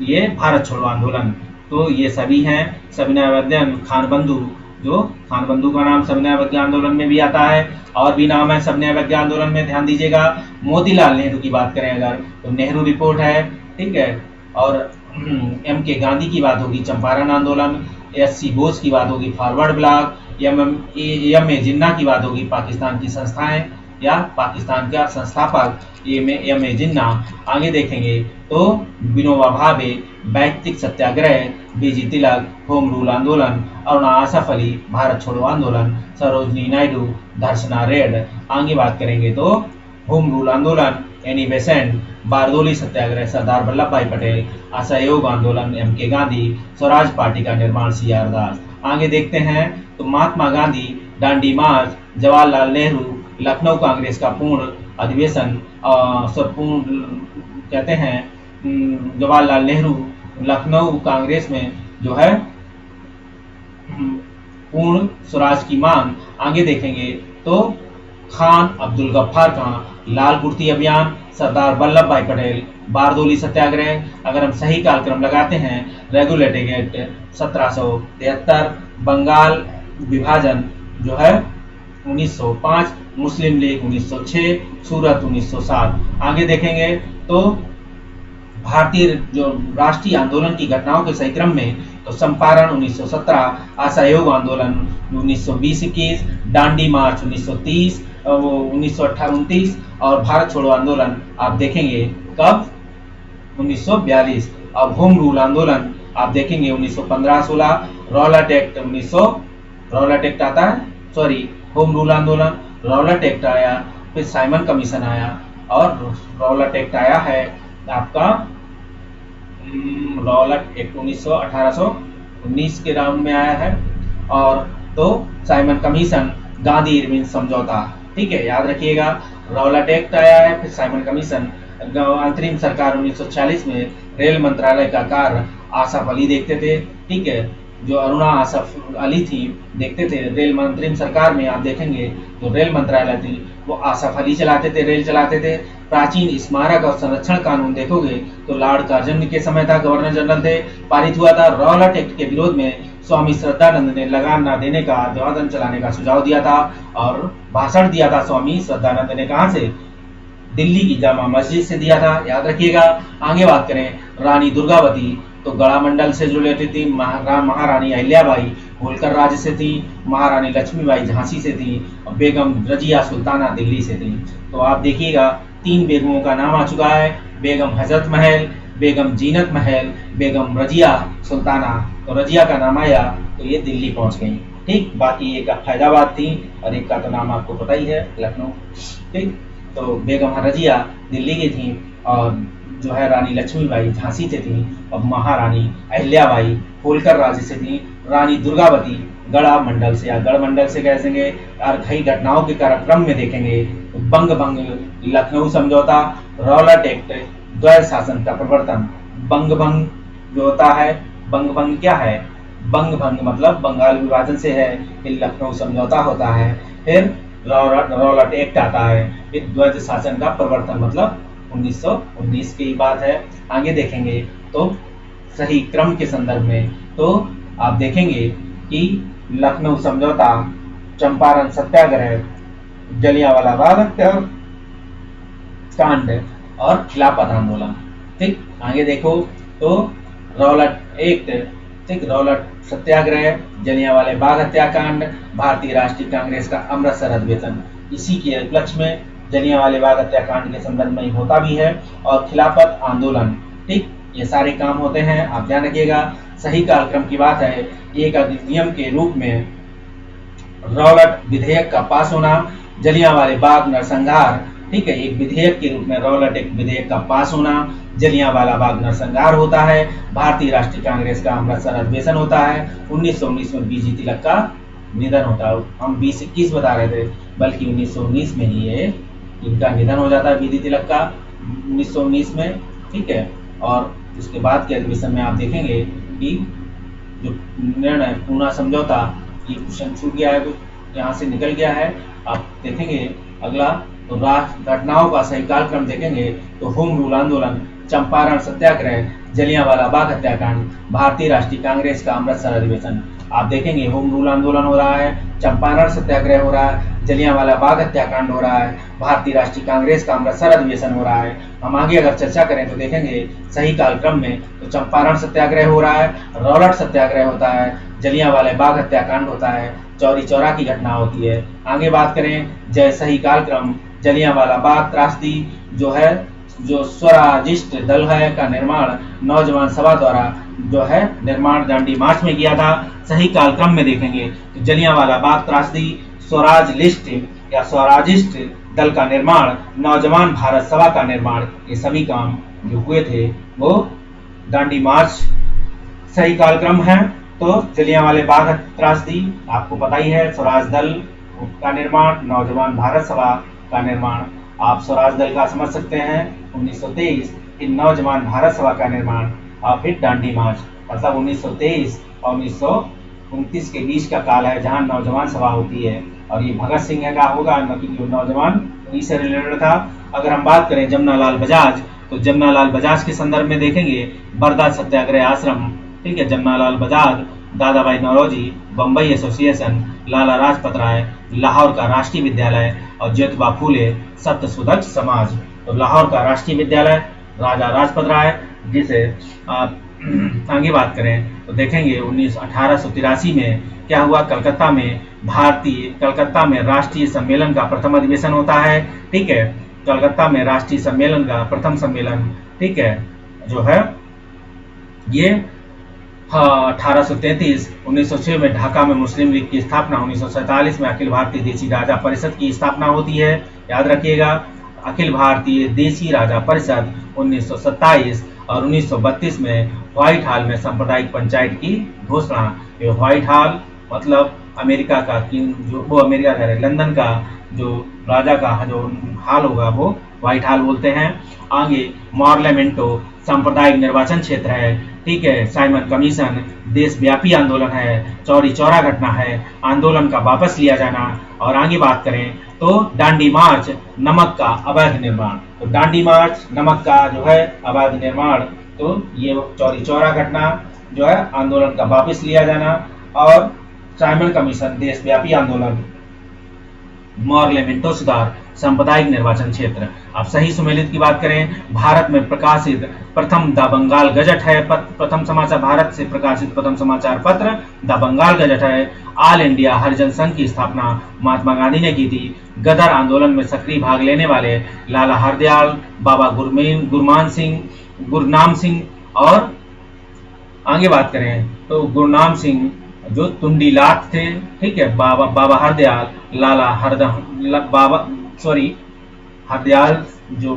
ये भारत छोड़ो आंदोलन, तो ये सभी हैं। सविनय अवज्ञा खान बंधु, जो खान बंधु का नाम सविनय अवज्ञा आंदोलन में भी आता है, और भी नाम है सविनय अवज्ञा आंदोलन में, ध्यान दीजिएगा। मोतीलाल नेहरू की बात करें अगर तो नेहरू रिपोर्ट है, ठीक है। और एम के गांधी की बात होगी चंपारण आंदोलन, एस सी बोस की बात होगी फॉरवर्ड ब्लॉक, एम ए जिन्ना की बात होगी पाकिस्तान की संस्थाएं या पाकिस्तान का संस्थापक एम ए जिन्ना। आगे देखेंगे तो विनोबा भावे, वैयक्तिक सत्याग्रह, बीजी तिलक, होम रूल आंदोलन, अरुणा आसफ अली, भारत छोड़ो आंदोलन, सरोजनी नायडू, दर्शना रेड। आगे बात करेंगे तो होम रूल आंदोलन, एनी बेसेंट, बारदोली सत्याग्रह सरदार वल्लभ भाई पटेल, असहयोग आंदोलन MK गांधी, स्वराज पार्टी का निर्माण CR दास। आगे देखते हैं तो महात्मा गांधी, दांडी मार्च, जवाहरलाल नेहरू, लखनऊ कांग्रेस का पूर्ण अधिवेशन, पूर्ण कहते हैं जवाहरलाल नेहरू लखनऊ कांग्रेस में जो है पूर्ण स्वराज की मांग। आगे देखेंगे तो खान अब्दुल गफ्फार का लाल कुर्ती अभियान, सरदार वल्लभ भाई पटेल, बारदोली सत्याग्रह। अगर हम सही कालक्रम लगाते हैं, रेगुलेटिंग एक्ट 1773, बंगाल विभाजन जो है 1905, मुस्लिम लीग 1906, सूरत 1907। आगे देखेंगे तो भारतीय जो राष्ट्रीय आंदोलन की घटनाओं के सही क्रम में तो चंपारण 1917, असहयोग आंदोलन 1920-21, दांडी मार्च 1930, 1928-29 और भारत छोड़ो आंदोलन आप देखेंगे कब 1942। अब होम रूल आंदोलन आप देखेंगे 1915-16, रॉलेट एक्ट 1900, रॉलेट एक्ट आता है, सॉरी होम रूल आंदोलन, रॉलेट एक्ट आया, फिर साइमन कमीशन आया और रॉलेट एक्ट आया है आपका रॉलेट एक्ट 1819 के राउंड में आया है, और तो साइमन कमीशन, गांधी इरविन समझौता। ठीक है, याद रखिएगा, रॉलेट एक्ट आया है, फिर साइमन कमीशन। अंतरिम सरकार 1946 में रेल मंत्रालय का कार्य आसफ अली देखते थे। ठीक है, जो अरुणा आसफ अली थी देखते थे। रेल अंतरिम सरकार में आप देखेंगे जो रेल मंत्रालय थी वो आसफ अली चलाते थे, रेल चलाते थे। प्राचीन स्मारक और संरक्षण कानून देखोगे तो लॉर्ड कार्जन के समय था, गवर्नर जनरल थे, पारित हुआ था। रॉलेट एक्ट के विरोध में स्वामी श्रद्धानंद ने लगान न देने का, अभिवादन चलाने का सुझाव दिया था और भाषण दिया था स्वामी श्रद्धानंद ने। कहाँ से? दिल्ली की जामा मस्जिद से दिया था, याद रखिएगा। आगे बात करें रानी दुर्गावती तो गड़ा मंडल से जुड़े थी, महारानी अहिल्याबाई होलकर राज्य से थी, महारानी लक्ष्मीबाई झांसी से थी और बेगम रजिया सुल्ताना दिल्ली से थी। तो आप देखिएगा 3 बेगमों का नाम आ चुका है, बेगम हजरत महल, बेगम जीनत महल, बेगम रजिया सुल्ताना। तो रजिया का नाम आया तो ये दिल्ली पहुंच गई। ठीक, बाकी एक फैजाबाद थी और एक का तो नाम आपको पता ही है, लखनऊ। ठीक, तो बेगम रजिया दिल्ली की थी और जो है रानी लक्ष्मीबाई झांसी से थी और महारानी अहिल्याबाई होलकर राज्य से थी। रानी दुर्गावती गढ़ा मंडल से, या गढ़ मंडल से कह देंगे। और कई घटनाओं के कार्यक्रम में देखेंगे तो बंग भंग, लखनऊ समझौता, रॉलेट एक्ट, द्वैध शासन का प्रवर्तन। बंग भंग जो होता है, बंग भंग क्या है? बंग भंग मतलब बंगाल विभाजन से है, फिर लखनऊ समझौता होता है, फिर रॉलेट एक्ट आता है, फिर द्वैध शासन का प्रवर्तन मतलब 1919 की बात है। आगे देखेंगे तो सही क्रम के संदर्भ में तो आप देखेंगे कि लखनऊ समझौता, चंपारण सत्याग्रह, जलियांवाला बाग हत्याकांड और खिलाफत आंदोलन। ठीक, आगे देखो तो रॉलेट एक्ट, ठीक, रॉलेट सत्याग्रह, जलियांवाला बाग हत्याकांड, भारतीय राष्ट्रीय कांग्रेस का अमृतसर अधिवेशन, इसी के उपलक्ष्य में जलियांवाला बाग हत्याकांड के संदर्भ में होता भी है, और खिलाफत आंदोलन। ठीक, ये सारे काम होते हैं, आप ध्यान रखिएगा। सही कार्यक्रम की बात है, एक अधिनियम के रूप में रॉलेट विधेयक का पास होना, जलियांवाला बाग नरसंहार। ठीक है, एक विधेयक के रूप में रॉलेट एक विधेयक का पास होना, जलियांवाला बाग नरसंहार होता है, भारतीय राष्ट्रीय कांग्रेस का अमृतसर अधिवेशन होता है, 1919 में बीजी तिलक का निधन होता है। हम 2021 बता रहे थे, बल्कि 1919 में ही ये इनका निधन हो जाता है, बीजी तिलक का 1919 में। ठीक है, और उसके बाद के अधिवेशन में आप देखेंगे कि जो निर्णय पूना समझौता, ये क्वेश्चन छूट गया है, यहाँ से निकल गया है। आप देखेंगे अगला तो राष्ट्र घटनाओं का सही कालक्रम देखेंगे तो होम रूल आंदोलन, चंपारण सत्याग्रह, जलियांवाला बाग हत्याकांड, भारतीय राष्ट्रीय कांग्रेस का अमृतसर अधिवेशन। आप देखेंगे होम रूल आंदोलन हो रहा है, चंपारण सत्याग्रह हो रहा है, जलियांवाला बाग हत्याकांड हो रहा है, भारतीय राष्ट्रीय कांग्रेस का अमृतसर अधिवेशन हो रहा है। हम आगे अगर चर्चा करें तो देखेंगे सही कालक्रम में तो चंपारण सत्याग्रह हो रहा है, रॉलेट सत्याग्रह होता है, जलियांवाला बाग हत्याकांड होता है, चौरी चौरा की घटना होती है। आगे बात करें जय सही कालक्रम, जलियांवाला बाग त्रासदी जो है, जो स्वराजिस्ट दल है का निर्माण नौजवान सभा द्वारा जो है निर्माण दांडी मार्च में किया था। सही कालक्रम में देखेंगे तो जलियांवाला बाग त्रासदी, स्वराज लिस्ट या स्वराजिस्ट दल का निर्माण, नौजवान भारत सभा का निर्माण, ये सभी काम जो हुए थे वो दांडी मार्च सही कालक्रम है। तो जलियांवाले बाग त्रासदी आपको पता ही है, स्वराज दल का निर्माण, नौजवान भारत सभा का निर्माण। आप स्वराज दल का समझ सकते हैं 1923, फिर नौजवान भारत सभा का निर्माण और फिर दांडी मार्च, मतलब 1923 और 1929 के बीच का काल है जहां नौजवान सभा होती है। और ये भगत सिंह का होगा, न कि जो नौजवान से रिलेटेड था। अगर हम बात करें जमनालाल बजाज, तो जमनालाल बजाज के संदर्भ में देखेंगे बरदा सत्याग्रह आश्रम, ठीक है, जमनालाल बजाज, दादा भाई नौरोजी, बम्बई एसोसिएशन, लाला लाजपत राय, लाहौर का राष्ट्रीय विद्यालय और ज्योतिबा फूले सत्यशोधक समाज। तो लाहौर का राष्ट्रीय विद्यालय, राजा लाजपत राय, जिसे आप आगे बात करें तो देखेंगे 1883 में क्या हुआ, कलकत्ता में राष्ट्रीय सम्मेलन का प्रथम अधिवेशन होता है, ठीक है, कलकत्ता में राष्ट्रीय सम्मेलन का प्रथम सम्मेलन, ठीक है, जो है ये 1833, 1906 में ढाका में मुस्लिम लीग की स्थापना, 1947 में अखिल भारतीय देसी राजा परिषद की स्थापना होती है। याद रखिएगा, अखिल भारतीय देसी राजा परिषद 1927 और 1932 में व्हाइट हॉल में सांप्रदायिक पंचायत की घोषणा। ये व्हाइट हॉल मतलब अमेरिका का जो वो अमेरिका का लंदन का जो राजा का जो हाल होगा वो व्हाइट हॉल बोलते हैं। आगे मॉर्लेमेंटो सांप्रदायिक निर्वाचन क्षेत्र है, ठीक है, साइमन कमीशन देशव्यापी आंदोलन है, चौरी चौरा घटना है, आंदोलन का वापस लिया जाना। और आगे बात करें तो दांडी मार्च, नमक का अवैध निर्माण। तो दांडी मार्च, नमक का जो है अवैध निर्माण, तो ये चौरी चौरा घटना जो है, आंदोलन का वापस लिया जाना, और साइमन कमीशन देशव्यापी आंदोलन, मॉर्लेमेंटो सुधार, सांप्रदायिक निर्वाचन क्षेत्र। अब सही सुमेलित की बात करें, भारत में प्रकाशित प्रथम द बंगाल गजट है, प्रथम समाचार, भारत से प्रकाशित प्रथम समाचार पत्र द बंगाल गजट है। ऑल इंडिया हरिजन संघ की स्थापना महात्मा गांधी ने की थी। गदर आंदोलन में सक्रिय भाग लेने वाले लाला हरदयाल, बाबा गुरनाम सिंह और आगे बात करें तो गुरनाम सिंह जो तुंडीलाट थे, ठीक है, बाबा हरदयाल, लाला हरदयाल जो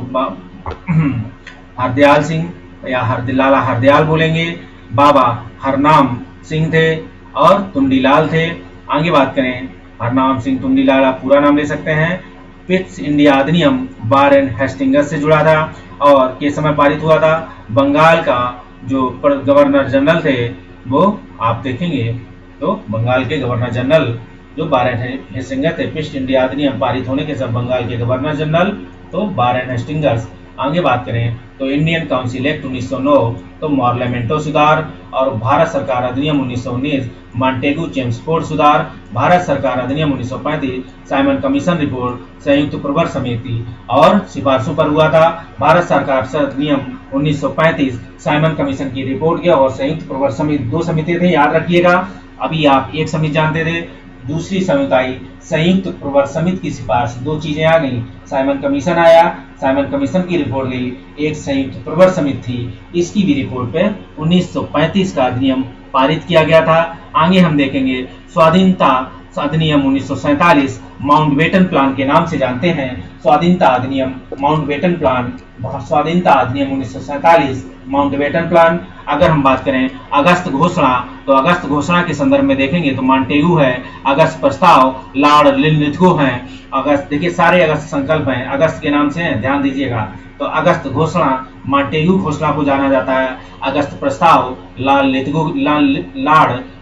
हरदयाल सिंह या लाला हरदयाल बोलेंगे, बाबा हरनाम सिंह थे और तुंडीलाल थे। आगे बात करें हरनाम सिंह तुंडीलाल, आप पूरा नाम ले सकते हैं। पिट्स इंडिया अधिनियम वारेन हेस्टिंग्स से जुड़ा था और किस समय पारित हुआ था। बंगाल का जो गवर्नर जनरल थे वो आप देखेंगे तो बंगाल के गवर्नर जनरल जो वारेन हेस्टिंग्स थे, पिट्स इंडिया अधिनियम पारित होने के सब बंगाल के गवर्नर जनरल तो वारेन हेस्टिंग्स। आगे बात करें तो इंडियन काउंसिल एक्ट 1909, तो मॉर्लेमेंटो सुधार, और भारत सरकार अधिनियम 1919, मॉन्टेगू चेम्सफोर्ड सुधार, भारत सरकार अधिनियम 1935, साइमन कमीशन रिपोर्ट, संयुक्त प्रवर समिति और सिफारिशों पर हुआ था। भारत सरकार अधिनियम 1935 साइमन कमीशन की रिपोर्ट किया और संयुक्त प्रवर समिति, दो समिति थे, याद रखिएगा। अभी आप एक समिति जानते थे, दूसरी समिति आई संयुक्त प्रवर समिति की सिफारिश, दो चीजें आ गई, साइमन कमीशन आया, साइमन कमीशन की रिपोर्ट गई, एक संयुक्त प्रवर समिति थी, इसकी भी रिपोर्ट पे 1935 का अधिनियम पारित किया गया था। आगे हम देखेंगे स्वाधीनता अधिनियम 1947 माउंटबेटन प्लान के नाम से जानते हैं। स्वाधीनता अधिनियम माउंटबेटन प्लान, स्वाधीनता अधिनियम 1947 माउंटबेटन प्लान। अगर हम बात करें अगस्त घोषणा, तो अगस्त घोषणा के संदर्भ में देखेंगे तो मॉन्टेगू है, अगस्त प्रस्ताव लॉर्ड लिनलिथगो है। अगस्त देखिए सारे अगस्त संकल्प हैं, अगस्त के नाम से हैं, ध्यान दीजिएगा। तो अगस्त घोषणा मॉन्टेगू घोषणा को जाना जाता है, अगस्त प्रस्ताव लॉर्ड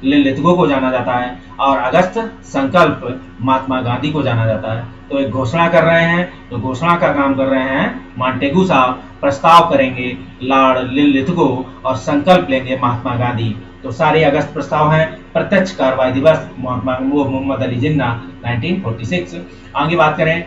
लिनलिथगो को जाना जाता है, और अगस्त संकल्प महात्मा गांधी को जाना जाता है। तो एक घोषणा कर रहे हैं, तो घोषणा का काम कर रहे हैं मॉन्टेगू साहब, प्रस्ताव करेंगे लॉर्ड लिनलिथगो और संकल्प लेंगे महात्मा गांधी। तो सारे अगस्त प्रस्ताव हैं। प्रत्यक्ष कार्रवाई दिवस मोहम्मद अली जिन्ना 1946। आगे बात करें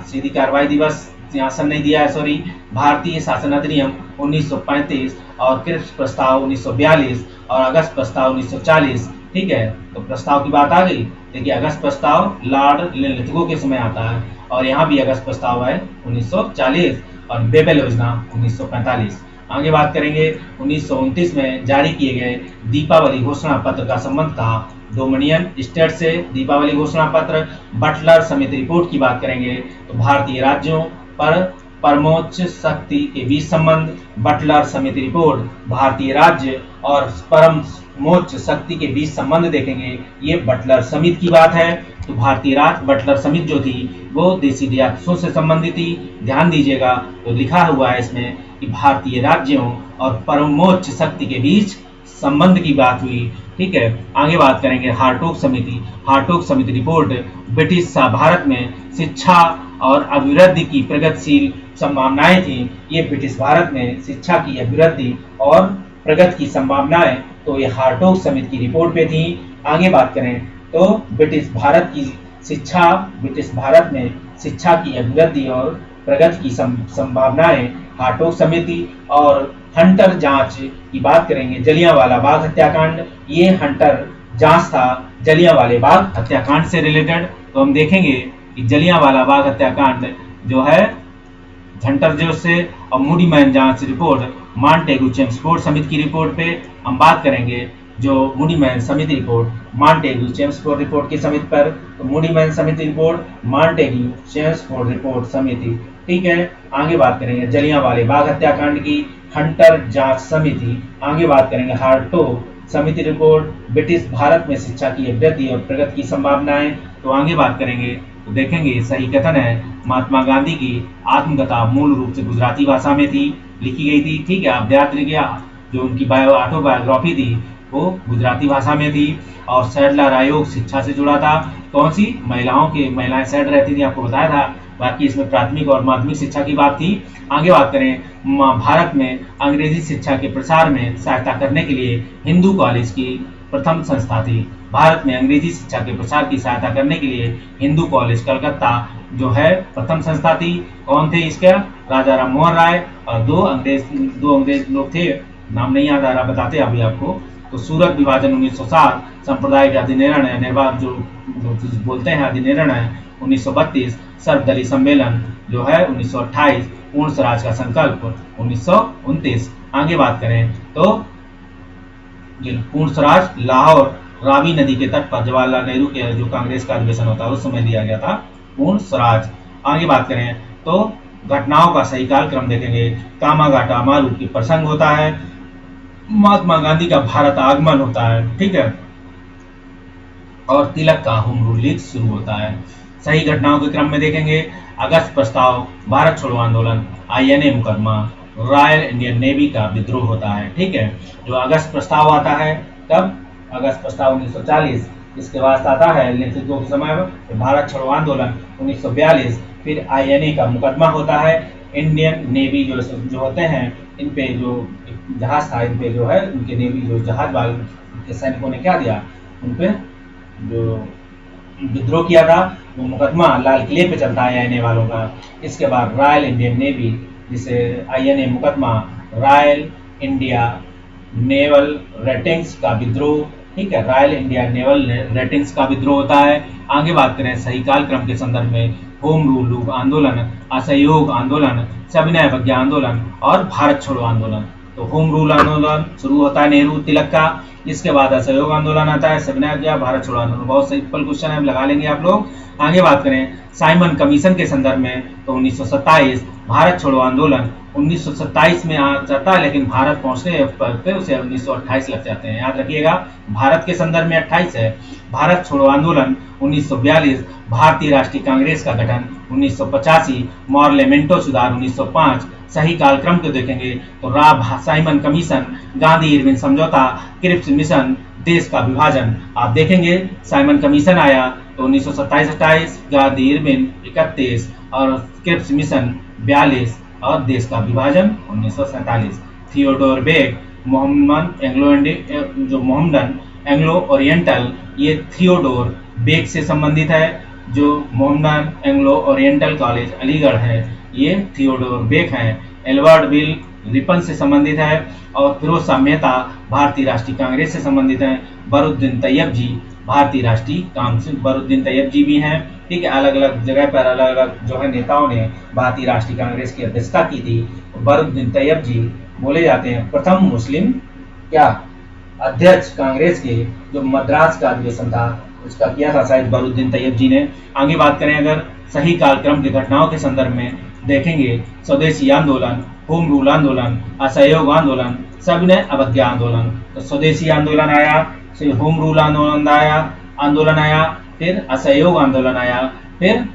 सीधी कार्रवाई दिवस, शासन नहीं दिया है, सॉरी, भारतीय शासन अधिनियम 1935 और क्रिप्स प्रस्ताव 1942 और अगस्त प्रस्ताव 1940, ठीक है। तो प्रस्ताव की बात आ गई, देखिए अगस्त प्रस्ताव लॉर्ड लिनलिथगो के समय आता है और यहाँ भी अगस्त प्रस्ताव है 1940 और बेबेल योजना 1945। आगे बात करेंगे 1929 में जारी किए गए दीपावली घोषणा पत्र का संबंध था डोमिनियन स्टेट से। दीपावली घोषणा पत्र बटलर समिति रिपोर्ट की बात करेंगे तो भारतीय राज्यों पर परमोच्च शक्ति के बीच संबंध। बटलर समिति रिपोर्ट भारतीय राज्य और परमोच्च शक्ति के बीच संबंध देखेंगे, ये बटलर समिति की बात है। तो भारतीय राज्य बटलर समिति जो थी वो देशी रियासतों से संबंधित थी। ध्यान दीजिएगा तो लिखा हुआ है इसमें कि भारतीय राज्यों और परमोच्च शक्ति के बीच संबंध की बात हुई। ठीक है, आगे बात करेंगे हार्टोग समिति। हार्टोग समिति रिपोर्ट ब्रिटिश भारत में शिक्षा और अभिवृद्धि की प्रगतिशील संभावनाएं थी। ये ब्रिटिश भारत में शिक्षा की अभिवृद्धि और प्रगति की संभावनाएं तो ये हार्टोग समिति की रिपोर्ट पे थी। आगे बात करें तो ब्रिटिश भारत में शिक्षा की अभिवृद्धि और प्रगति की संभावनाएं हार्टोग समिति। और हंटर जांच की बात करेंगे, जलियांवाला बाग हत्याकांड, ये हंटर जांच था जलियांवाले बाग हत्याकांड से रिलेटेड। तो हम देखेंगे कि जलियांवाला बाग हत्याकांड जो है हंटर जो से और मूडी मैन जांच रिपोर्ट मॉन्टेगू चेम्सफोर्ड समिति की रिपोर्ट पे हम बात करेंगे। जो मूडी मैन समिति रिपोर्ट मॉन्टेगू चेम्सफोर्ड रिपोर्ट की समिति पर, तो मूडी मैन समिति रिपोर्ट मॉन्टेगू चेम्सफोर्ड रिपोर्ट समिति। ठीक है, आगे बात करेंगे जलियांवाले बाग हत्याकांड की हंटर जांच समिति। आगे बात करेंगे हार्टोग समिति रिपोर्ट ब्रिटिश भारत में शिक्षा की अभिवृद्धि और प्रगति की संभावनाएं। तो आगे बात करेंगे तो देखेंगे सही कथन है महात्मा गांधी की आत्मकथा मूल रूप से गुजराती भाषा में थी, लिखी गई थी। ठीक है, आप याद रखिए जो उनकी ऑटोबायोग्राफी थी वो गुजराती भाषा में थी। और सैडलर आयोग शिक्षा से जुड़ा था। कौन सी महिलाएं सैड रहती थी, आपको बताया था। बाकी इसमें प्राथमिक और माध्यमिक शिक्षा की बात थी। आगे बात करें भारत में अंग्रेजी शिक्षा के प्रसार में सहायता करने के लिए हिंदू कॉलेज की प्रथम संस्था थी। भारत में अंग्रेजी शिक्षा के प्रसार की सहायता करने के लिए हिंदू कॉलेज कलकत्ता जो है प्रथम संस्था थी। कौन थे इसका? राजा राम मोहन राय और दो अंग्रेज लोग थे, नाम नहीं याद आ रहा, बताते अभी आपको। तो सूरत विभाजन 1907, सांप्रदायिक अधिनिर्णय निर्वाह जो बोलते हैं अधिनिर्णय 1932, सर्वदलीय सम्मेलन जो है 1928, पूर्ण स्वराज का संकल्प 1929। आगे बात करें तो ये पूर्ण स्वराज लाहौर रावी नदी के तट पर जवाहरलाल नेहरू के जो कांग्रेस का अधिवेशन होता है उस समय दिया गया था पूर्ण स्वराज। आगे बात करें तो घटनाओं का सही कालक्रम देखेंगे। कामागाटा अमारू की प्रसंग होता है, महात्मा गांधी का भारत आगमन होता है। ठीक है, और तिलक का होम रूल लीग शुरू होता है। सही घटनाओं के क्रम में देखेंगे अगस्त प्रस्ताव, भारत छोड़ो आंदोलन, INA मुकदमा, रॉयल इंडियन नेवी का विद्रोह होता है। ठीक है, जो अगस्त प्रस्ताव आता है कब? अगस्त प्रस्ताव 1940। इसके बाद आता है नेतृत्व के समय भारत छोड़ो आंदोलन 1942। फिर INA का मुकदमा होता है। इंडियन नेवी जो होते हैं इन पे जो जहाज था, इन पे जो है उनके नेवी जो जहाज वाले के सैनिकों ने क्या दिया, उन पे जो विद्रोह किया था वो मुकदमा लाल किले पे चलता है INA वालों का। इसके बाद रॉयल इंडियन नेवी जिसे INA मुकदमा रॉयल इंडिया नेवल रेटिंग्स का विद्रोह। ठीक है, रॉयल इंडिया नेवल रेटिंग्स का विद्रोह होता है। आगे बात करें सही कालक्रम के संदर्भ में होम रूल आंदोलन, असहयोग आंदोलन, सविनय अवज्ञा आंदोलन और भारत छोड़ो आंदोलन। तो होम रूल आंदोलन शुरू होता है नेहरू तिलक का, इसके बाद असहयोग आंदोलन आता है, सविनय अवज्ञा, भारत छोड़ो आंदोलन। बहुत सिंपल क्वेश्चन है, हम लगा लेंगे आप लोग। आगे बात करें साइमन कमीशन के संदर्भ में तो 1927 भारत छोड़ो आंदोलन 1927 में आ जाता है, लेकिन भारत पहुंचने पर उसे 1928 लग जाते हैं। याद रखिएगा भारत के संदर्भ में 28 है। भारत छोड़ो आंदोलन 1942, भारतीय राष्ट्रीय कांग्रेस का गठन 1985, मॉर्लेमेंटो सुधार 1905। सही कालक्रम को देखेंगे तो साइमन कमीशन, गांधी इरविन समझौता, क्रिप्स मिशन, देश का विभाजन। आप देखेंगे साइमन कमीशन आया तो 1927-28, गांधी इरविन 31 और क्रिप्स मिशन 42 और देश का विभाजन 1947। Theodore Beck Mohammedan Anglo Oriental, ये थियोडोर बेग से संबंधित है। जो Mohammedan Anglo Oriental college Aligarh है ये थियोडोर बेग हैं। एल्बर्ट बिल रिपन से संबंधित है। और फिरोज शाह मेहता भारतीय राष्ट्रीय कांग्रेस से संबंधित हैं। बरुद्दीन तैयब जी भारतीय राष्ट्रीय कांग्रेस, बरुद्दीन तैयब जी भी हैं। ठीक है, अलग अलग जगह पर अलग अलग जो है नेताओं ने भारतीय राष्ट्रीय कांग्रेस की अध्यक्षता की थी। बरुद्दीन तैयब जी बोले जाते हैं। प्रथम मुस्लिम क्या अध्यक्ष कांग्रेस के जो मद्रास का अधिवेशन था उसका किया था शायद बरुद्दीन तैयब जी ने। आगे बात करें अगर सही कालक्रम की घटनाओं के संदर्भ में देखेंगे, स्वदेशी आंदोलन, होम रूल आंदोलन, असहयोग आंदोलन, सविनय अवज्ञा आंदोलन। तो स्वदेशी आंदोलन आया, फिर होम रूल आंदोलन आया, फिर असहयोग आंदोलन आया, फिर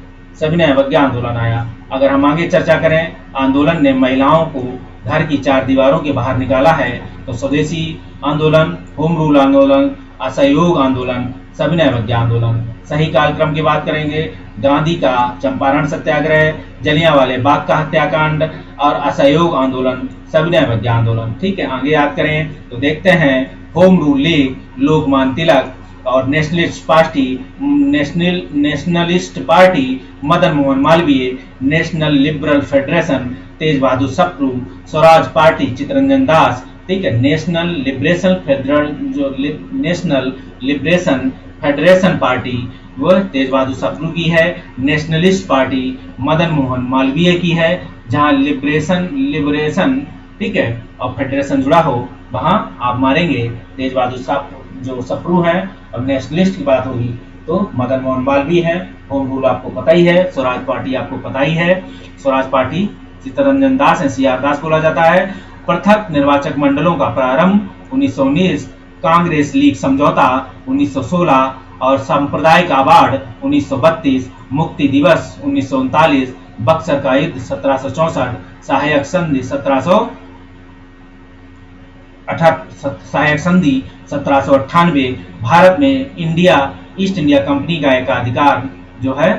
सविनय अवज्ञा आंदोलन आया। अगर हम आगे चर्चा करें, आंदोलन ने महिलाओं को घर की चार दीवारों के बाहर निकाला है। तो स्वदेशी आंदोलन, होम रूल आंदोलन, असहयोग आंदोलन, सविनय अवज्ञा आंदोलन। सही कालक्रम की बात करेंगे, गांधी का चंपारण सत्याग्रह, जलियांवाले बाग का हत्याकांड और असहयोग आंदोलन, सविनय अवज्ञा आंदोलन। ठीक है, आगे याद करें तो देखते हैं home rule league, Lokmanya Tilak और nationalist party Madan Mohan Malaviya, national liberal federation Tej Bahadur Sapru, Swaraj party Chittaranjan Das. ठीक है, नेशनल लिबरेशन फेडरेशन पार्टी वह तेज बहादुर सप्रू की है। नेशनलिस्ट पार्टी मदन मोहन मालवीय की है। जहां लिबरेशन ठीक है और फेडरेशन जुड़ा हो वहां आप मारेंगे तेज बहादुर जो सप्रू है, और नेशनलिस्ट की बात होगी तो मदन मोहन मालवीय है। होम रूल आपको पता ही है, स्वराज पार्टी आपको पता ही है, स्वराज पार्टी चित्तरंजन दास है, सीआर दास बोला जाता है। पृथक निर्वाचक मंडलों का प्रारंभ 1919, कांग्रेस लीग समझौता 1916 और सांप्रदायिक अवार्ड 1932, मुक्ति दिवस 1939, बक्सर का युद्ध 1764, सहायक संधि 1798, भारत में ईस्ट इंडिया कंपनी का एकाधिकार जो है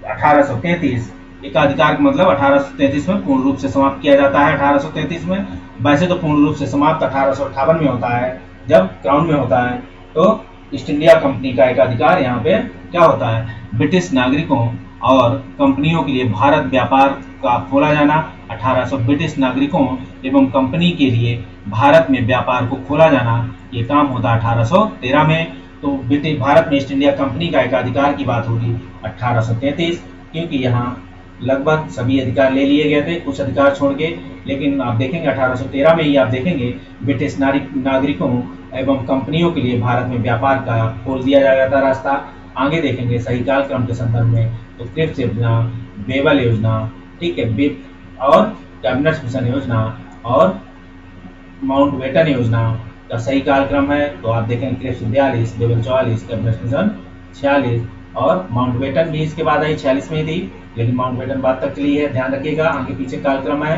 1833, एकाधिकार का मतलब 1833 में पूर्ण रूप से समाप्त किया जाता है। 1833 में वैसे तो पूर्ण रूप से समाप्त 1858 में होता है जब क्राउन में होता है। तो ईस्ट इंडिया कंपनी का एकाधिकार यहाँ पे क्या होता है, ब्रिटिश नागरिकों और कंपनियों के लिए भारत व्यापार का खोला जाना। 1800 ब्रिटिश नागरिकों एवं कंपनी के लिए भारत में व्यापार को खोला जाना, ये काम होता है 1813 में। तो ब्रिटिश भारत में ईस्ट इंडिया कंपनी का एकाधिकार की बात होगी 1833, क्योंकि यहाँ लगभग सभी अधिकार ले लिए गए थे, कुछ अधिकार छोड़ के। लेकिन आप देखेंगे 1813 में ही आप देखेंगे ब्रिटिश नागरिकों एवं कंपनियों के लिए भारत में व्यापार का खोल दिया जाएगा था रास्ता। आगे देखेंगे सही कालक्रम के संदर्भ में तो क्रिप्स योजना, बेबल योजना, ठीक है, और कैबिनेट मिशन योजना और माउंटबेटन योजना का सही कालक्रम है। तो आप देखेंगे क्रिप्स 42, बेबल 44, कैबिनेट मिशन 46 और माउंटबेटन भी इसके बाद आई, 46 में ही थी, लेकिन माउंटबेटन बाद तक के लिए है, ध्यान रखिएगा। आगे पीछे कालक्रम है।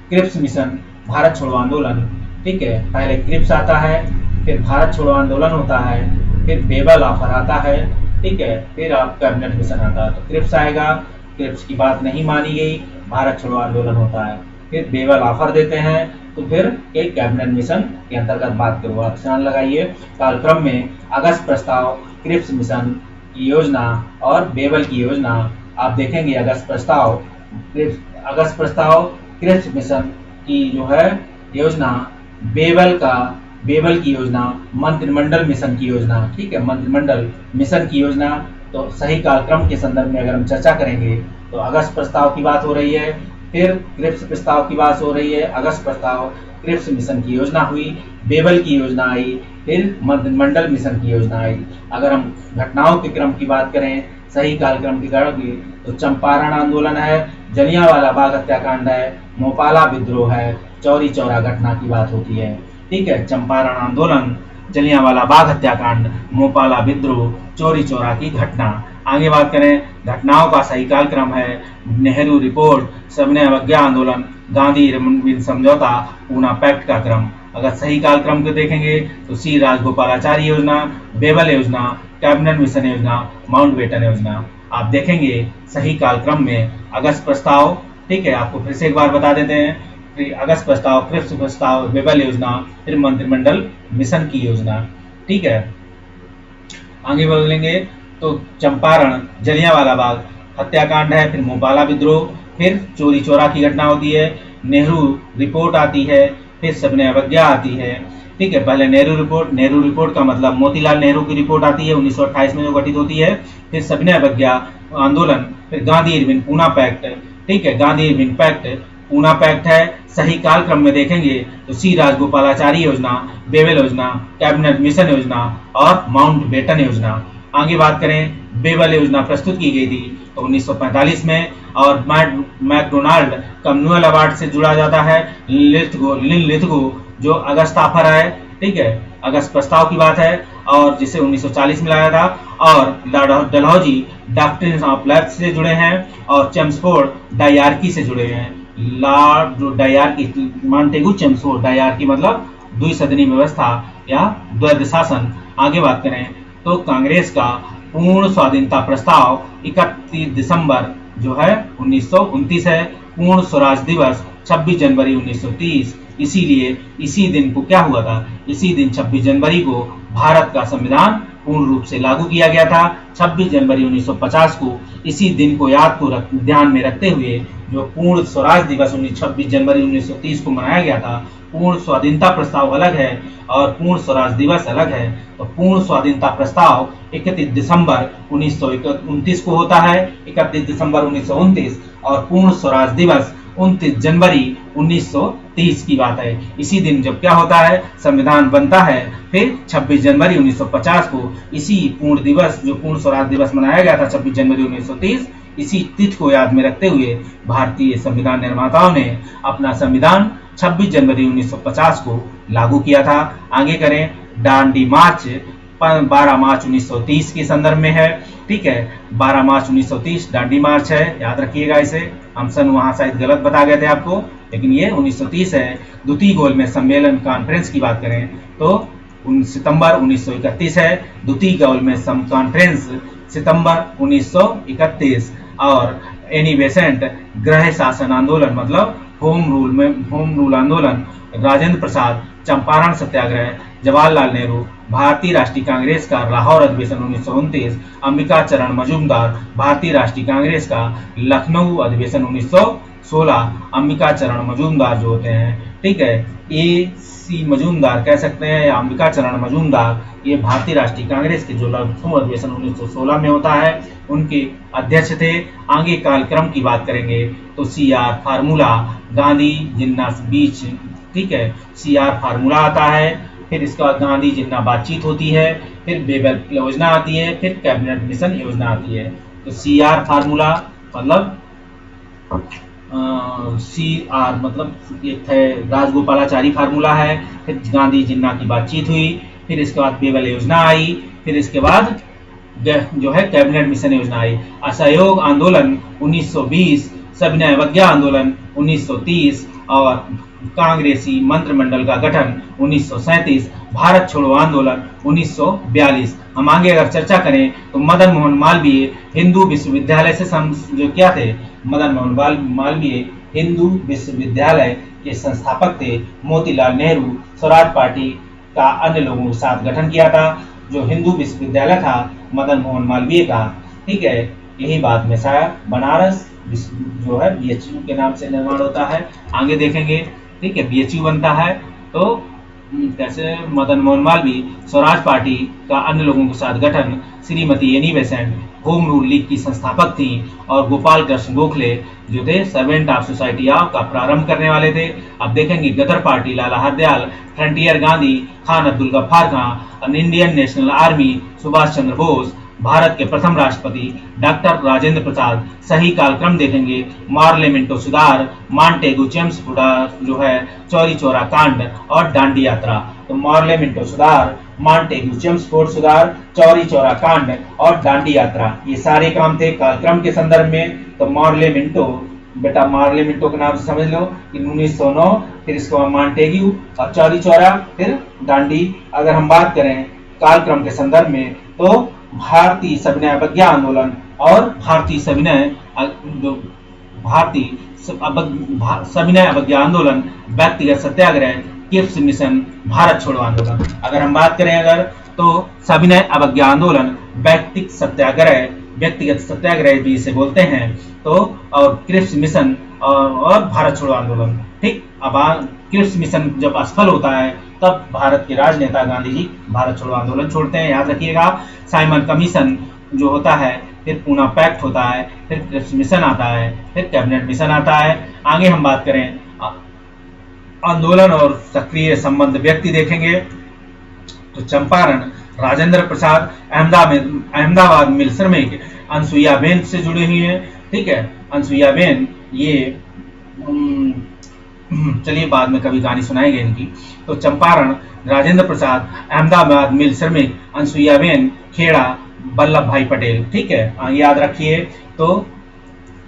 क्रिप्स मिशन, भारत छोड़ो आंदोलन, ठीक है, पहले क्रिप्स आता है, फिर भारत छोड़ो आंदोलन होता है, फिर बेबल ऑफर आता है, ठीक है, फिर आप कैबिनेट मिशन आता है। तो क्रिप्स आएगा, क्रिप्स की बात नहीं मानी गई, भारत छोड़ो आंदोलन होता है, फिर बेबल ऑफर देते हैं, तो फिर एक कैबिनेट मिशन के अंतर्गत बात करो। आप ध्यान लगाइए कालक्रम में अगस्त प्रस्ताव, क्रिप्स मिशन की योजना और बेबल की योजना आप देखेंगे। अगस्त प्रस्ताव क्रिप्स मिशन की जो है योजना, बेबल की योजना, मंत्रिमंडल मिशन की योजना, ठीक है, मंत्रिमंडल मिशन की योजना। तो सही कालक्रम के संदर्भ में अगर हम चर्चा करेंगे तो अगस्त प्रस्ताव की बात हो रही है, फिर क्रिप्स प्रस्ताव की बात हो रही है, अगस्त प्रस्ताव, क्रिप्स मिशन की योजना हुई, बेबल की योजना आई, फिर मंत्रिमंडल मिशन की योजना आई। अगर हम घटनाओं के क्रम की बात करें, सही कालक्रम की गणना तो चंपारण आंदोलन है, जलियांवाला बाग हत्याकांड है, मोपाला विद्रोह है, चौरी चौरा घटना की बात होती है, ठीक है, चंपारण आंदोलन, जलियांवाला बाग हत्याकांड, मोपाला विद्रोह, चौरी चौरा की घटना। आगे बात करें घटनाओं का सही कालक्रम है, नेहरू रिपोर्ट, सविनय अवज्ञा आंदोलन, गांधी इरविन समझौता, पूना पैक्ट का क्रम। अगर सही कालक्रम को देखेंगे तो सी राजगोपालाचारी योजना, बेबल योजना, कैबिनेट मिशन योजना, माउंटबेटन योजना। आप देखेंगे सही कालक्रम में अगस्त प्रस्ताव, ठीक है, आपको फिर से एक बार बता देते हैं, अगस्त प्रस्ताव, क्रिप्स प्रस्ताव, बेबल योजना, फिर मंत्रिमंडल मिशन की योजना, ठीक है। आगे बढ़ेंगे तो चंपारण, जलियांवाला बाग हत्याकांड है, फिर मोपाला विद्रोह, फिर चोरी चौरा की घटना होती है, नेहरू रिपोर्ट आती है, फिर सविनय अवज्ञा आती है, ठीक है। पहले नेहरू रिपोर्ट का मतलब मोतीलाल नेहरू की रिपोर्ट आती है 1928 में जो गठित होती है, फिर सविनय अवज्ञा आंदोलन, फिर गांधी इरविन पूना पैक्ट, ठीक है, Gandhi Irwin pact, Poona pact है। सही कालक्रम में देखेंगे तो सी राजगोपालाचारी योजना, बेबल योजना, कैबिनेट मिशन योजना और माउंटबेटन योजना। आगे बात करें, बेबल योजना प्रस्तुत की गई थी तो 1945 में, और मैकडोनाल्ड कम्युअल अवार्ड से जुड़ा जाता है। लिथगो जो अगस्त ऑफर है, ठीक है, अगस्त प्रस्ताव की बात है, और जिसे 1940 में लाया था। और डलहौजी डॉक्ट्रिन ऑफ लेफ्ट से जुड़े हैं, और चेम्सफोर्ड डायरकी से जुड़े हैं। Lord dyarchy, Montagu Chelmsford dyarchy मतलब द्विसदनी व्यवस्था या द्वैध शासन। आगे बात करें तो कांग्रेस का पूर्ण स्वाधीनता प्रस्ताव 31 दिसंबर जो है 1929 है। पूर्ण स्वराज दिवस 26 जनवरी 1930। इसीलिए इसी दिन को क्या हुआ था, इसी दिन 26 जनवरी को भारत का संविधान पूर्ण रूप से लागू किया गया था। 26 जनवरी 1950 को इसी दिन को ध्यान में रखते हुए जो पूर्ण स्वराज दिवस 26 जनवरी 1930 को मनाया गया था। पूर्ण स्वाधीनता प्रस्ताव अलग है और पूर्ण स्वराज दिवस अलग है। तो पूर्ण स्वाधीनता प्रस्ताव 31 दिसंबर 1929 को होता है, 31 दिसंबर 1929, और पूर्ण स्वराज दिवस 29 जनवरी 1930 की बात है। इसी दिन जब क्या होता है, संविधान बनता है। फिर 26 जनवरी 1950 को इसी पूर्ण दिवस, जो पूर्ण स्वराज दिवस मनाया गया था 26 जनवरी 1930, इसी तिथि को याद में रखते हुए भारतीय संविधान निर्माताओं ने अपना संविधान 26 जनवरी 1950 को लागू किया था। आगे करें, दांडी मार्च 12 मार्च 1930 के संदर्भ में है, ठीक है। 12 मार्च 1930 दांडी मार्च है, याद रखिएगा इसे। हम सन वहां शायद गलत बता गए थे आपको, लेकिन ये 1930 है। द्वितीय गोलमेज सम्मेलन कॉन्फ्रेंस की बात करें तो सितंबर 1931 है। द्वितीय गोलमेज कॉन्फ्रेंस सितंबर 1931। और एनी बेसेंट गृह शासन आंदोलन मतलब होम रूल आंदोलन, राजेंद्र प्रसाद चंपारण सत्याग्रह, जवाहरलाल नेहरू, भारतीय राष्ट्रीय कांग्रेस का लाहौर अधिवेशन 1929, अंबिका चरण मजूमदार, भारतीय राष्ट्रीय कांग्रेस का लखनऊ अधिवेशन 1916। अंबिका चरण मजूमदार जो होते हैं, ठीक है, A.C. मजूमदार कह सकते हैं या अंबिका चरण मजूमदार, ये भारतीय राष्ट्रीय कांग्रेस के जो लखनऊ अधिवेशन 1916 में होता है उनके अध्यक्ष थे। आगे कालक्रम की बात करेंगे तो CR फार्मूला, गांधी जिन्ना बीच, ठीक है, CR फार्मूला आता है। फिर इसका बाद गांधी जिन्ना बातचीत होती है, फिर बेबल योजना आती है, फिर कैबिनेट मिशन योजना आती है। तो CR फार्मूला मतलब CR मतलब एक है राजगोपालाचारी फार्मूला है। फिर गांधी जिन्ना की बातचीत हुई, फिर इसके बाद बेबल योजना आई, फिर इसके बाद जो है कैबिनेट मिशन योजना आई। असहयोग आंदोलन 1920, सविनय अवज्ञा आंदोलन 1930 और कांग्रेसी मंत्रिमंडल का गठन 1937, भारत छोड़ो आंदोलन 1942। हम आगे अगर चर्चा करें तो मदन मोहन मालवीय हिंदू विश्वविद्यालय से जो क्या थे, मदन मोहन मालवीय हिंदू विश्वविद्यालय के संस्थापक थे। मोतीलाल नेहरू स्वराज पार्टी का अन्य लोगों के साथ गठन किया था। जो हिंदू विश्वविद्यालय था मदन मोहन मालवीय का, ठीक है, यही बाद में शायद बनारस जो है BHU के नाम से निर्माण होता है। आगे देखेंगे, ठीक है, BHU बनता है। तो कैसे मदन मोहन मालवीय स्वराज पार्टी का अन्य लोगों के साथ गठन, Shrimati Annie Besant home rule league की संस्थापक थी, और गोपाल कृष्ण गोखले जो थे सर्वेंट ऑफ सोसाइटी का प्रारंभ करने वाले थे। अब देखेंगे Ghadar party, Lala Hardayal, frontier Gandhi, Khan Abdul Ghaffar Khan, Indian national army, Subhash Chandra Bose, Bharat के प्रथम राष्ट्रपति डॉक्टर राजेंद्र प्रसाद। सही कालक्रम देखेंगे, मार्लेमेंटो सुधार, मांटेगू चेम्सफोर्ड जो है, चौरी चौरा कांड और दांडी यात्रा। तो मार्लेमेंटो सुधार, मांटेगू चेम्सफोर्ड सुधार, चौरी चौरा कांड और दांडी यात्रा, ये सारे काम थे कालक्रम के संदर्भ में। तो मार्लेमेंटो, बेटा मार्लेमेंटो के नाम से समझ लो कि 1909, फिर इसको मांटेग्यू और चौरी चौरा, फिर दांडी। अगर हम बात करें कालक्रम के संदर्भ में तो भारतीय सविनय अवज्ञा आंदोलन और भारतीय सविनय अवज्ञा आंदोलन, व्यक्तिगत सत्याग्रह, क्रिप्स मिशन, भारत छोड़ो आंदोलन। अगर हम बात करें अगर तो सविनय अवज्ञा आंदोलन, व्यक्तिगत सत्याग्रह भी इसे बोलते हैं, तो और क्रिप्स मिशन और भारत छोड़ो आंदोलन, ठीक। अब क्रिप्स मिशन जब असफल होता है तब भारत के राजनेता गांधी जी भारत छोड़ो आंदोलन छोड़ते हैं, याद रखिएगा। साइमन कमीशन जो होता है, फिर पूना पैक्ट होता है, फिर क्रिप्स मिशन आता है, फिर कैबिनेट मिशन आता है। आगे हम बात करें आंदोलन और सक्रिय संबंध व्यक्ति देखेंगे तो चंपारण राजेंद्र प्रसाद अहमदाबाद मिल श्रमिक अनसुईया बेन से जुड़ी हुई है। ठीक है, अनसुईया बेन ये चलिए बाद में कभी कहानी सुनाएंगे इनकी। तो चंपारण राजेंद्र प्रसाद अहमदाबाद मिल श्रमिक अनसुईया बेन खेड़ा वल्लभ भाई पटेल। ठीक है, याद रखिए। तो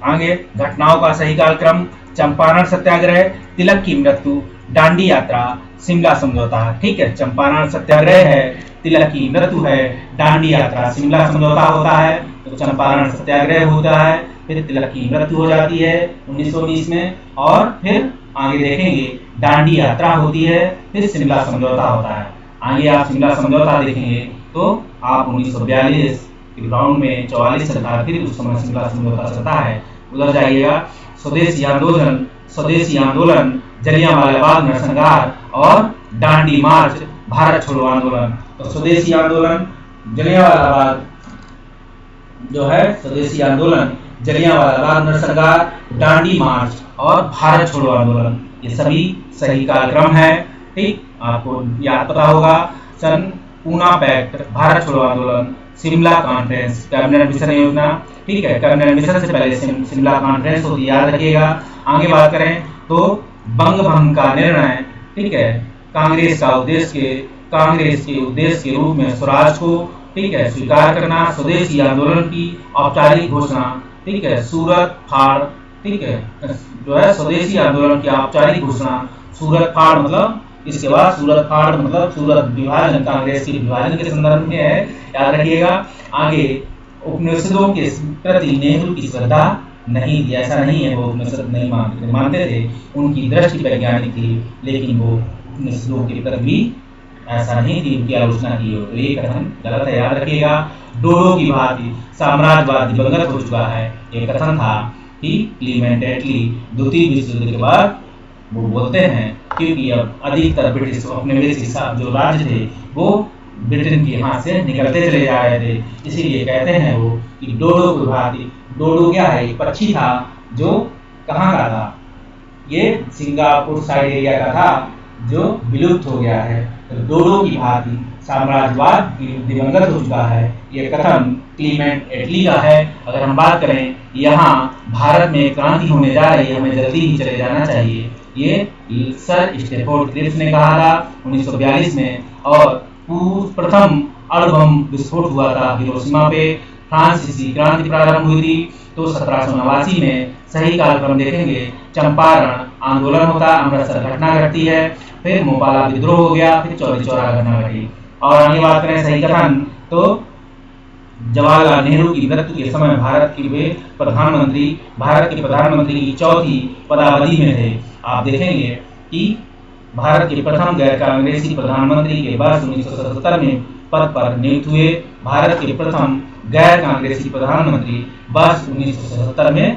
आगे घटनाओं का सही कालक्रम, चंपारण सत्याग्रह, तिलक की मृत्यु, दांडी यात्रा, शिमला समझौता। ठीक है, चंपारण सत्याग्रह है, तिलक की मृत्यु है, दांडी यात्रा, शिमला समझौता होता है। तो चंपारण सत्याग्रह होता है, फिर तिलक की मृत्यु हो जाती है 1919 में, और फिर आगे देखेंगे दांडी यात्रा होती है, फिर शिमला समझौता होता है। आगे आप शिमला समझौता देखेंगे तो आप 1942 के ग्राउंड में 44 चलता, फिर उस समय शिमला समझौता चलता है। उधर जाइएगा स्वदेशी आंदोलन, जलियांवाला बाग नरसंहार और दांडी मार्च, भारत छोड़ो आंदोलन। तो स्वदेशी आंदोलन, जलियांवाला बाग जो है स्वदेशी आंदोलन, जलियांवाला बाग नरसंहार, दांडी मार्च और भारत छोड़ो आंदोलन, ये सभी सही कार्यक्रम है। ठीक, आपको याद पता होगा। सन पूना पैक्ट, भारत छोड़ो आंदोलन, शिमला कॉन्फ्रेंस, कैबिनेट मिशन योजना। ठीक है, कैबिनेट मिशन से पहले शिमला कॉन्फ्रेंस होती, याद रखिएगा। आगे बात करें तो बंग भंग का निर्णय। ठीक है, कांग्रेस के उद्देश्य के रूप में स्वराज को, ठीक है, स्वीकार करना, स्वदेशी आंदोलन की औपचारिक घोषणा। ठीक है, सूरत फाड़, ठीक है, जो है स्वदेशी आंदोलन की औपचारिक घोषणा, सूरत फाड़ मतलब इसके बाद सूरत फाड़ मतलब सूरत विभाजन, कांग्रेस के विभाजन के संदर्भ में है, याद रखिएगा। आगे उपनिषदों के प्रति नेहरू की श्रद्धा नहीं थी, ऐसा नहीं है वो उपनिषद नहीं मानते थे, उनकी दृष्टि वैज्ञानिक थी, लेकिन वो उपनिषदों के प्रति भी ऐसा नहीं थी उनकी आलोचना की हो, तो ये कथन गलत है, याद रखिएगा। डोडो की भांति साम्राज्यवाद दिवंगत हो चुका है, ये कथन था कि क्लीमेंट एटली द्वितीय विश्व युद्ध के बाद वो बोलते हैं, क्योंकि अब अधिकतर ब्रिटिश औपनिवेशिक जो राज्य थे वो ब्रिटेन के हाथ से निकलते चले जा रहे थे, इसीलिए कहते हैं वो कि डोडो की भांति। डोडो क्या है? एक पक्षी था जो कहाँ का था, ये सिंगापुर साइड एरिया का था, जो विलुप्त हो गया है। तो डोडो की भांति साम्राज्यवाद दिवंगत हो चुका है, ये कथन क्लीमेंट एटली का है। अगर हम बात करें यहाँ भारत में क्रांति होने जा रही है, हमें जल्दी ही चले जाना चाहिए, ये सर स्टेफोर्ड क्रिप्स ने कहा था 1942 में, और प्रथम अणुबम विस्फोट हुआ था हिरोशिमा पे, फ्रांसीसी क्रांति प्रारंभ हुई थी तो 1789 में। सही कालक्रम देखेंगे, चंपारण आंदोलन होता, अमृतसर घटना घटती है, फिर मोपाला विद्रोह हो गया, फिर चौरी चौरा घटना घटी। और आगे बात करें सही कथन तो जवाहरलाल नेहरू की मृत्यु के समय भारत के प्रधानमंत्री की चौथी पदावधि में थे। आप देखेंगे कि भारत के प्रथम गैर कांग्रेसी प्रधानमंत्री के वर्ष 1977 में पद पर नियुक्त हुए। भारत के प्रथम गैर कांग्रेसी प्रधानमंत्री वर्ष 1977 में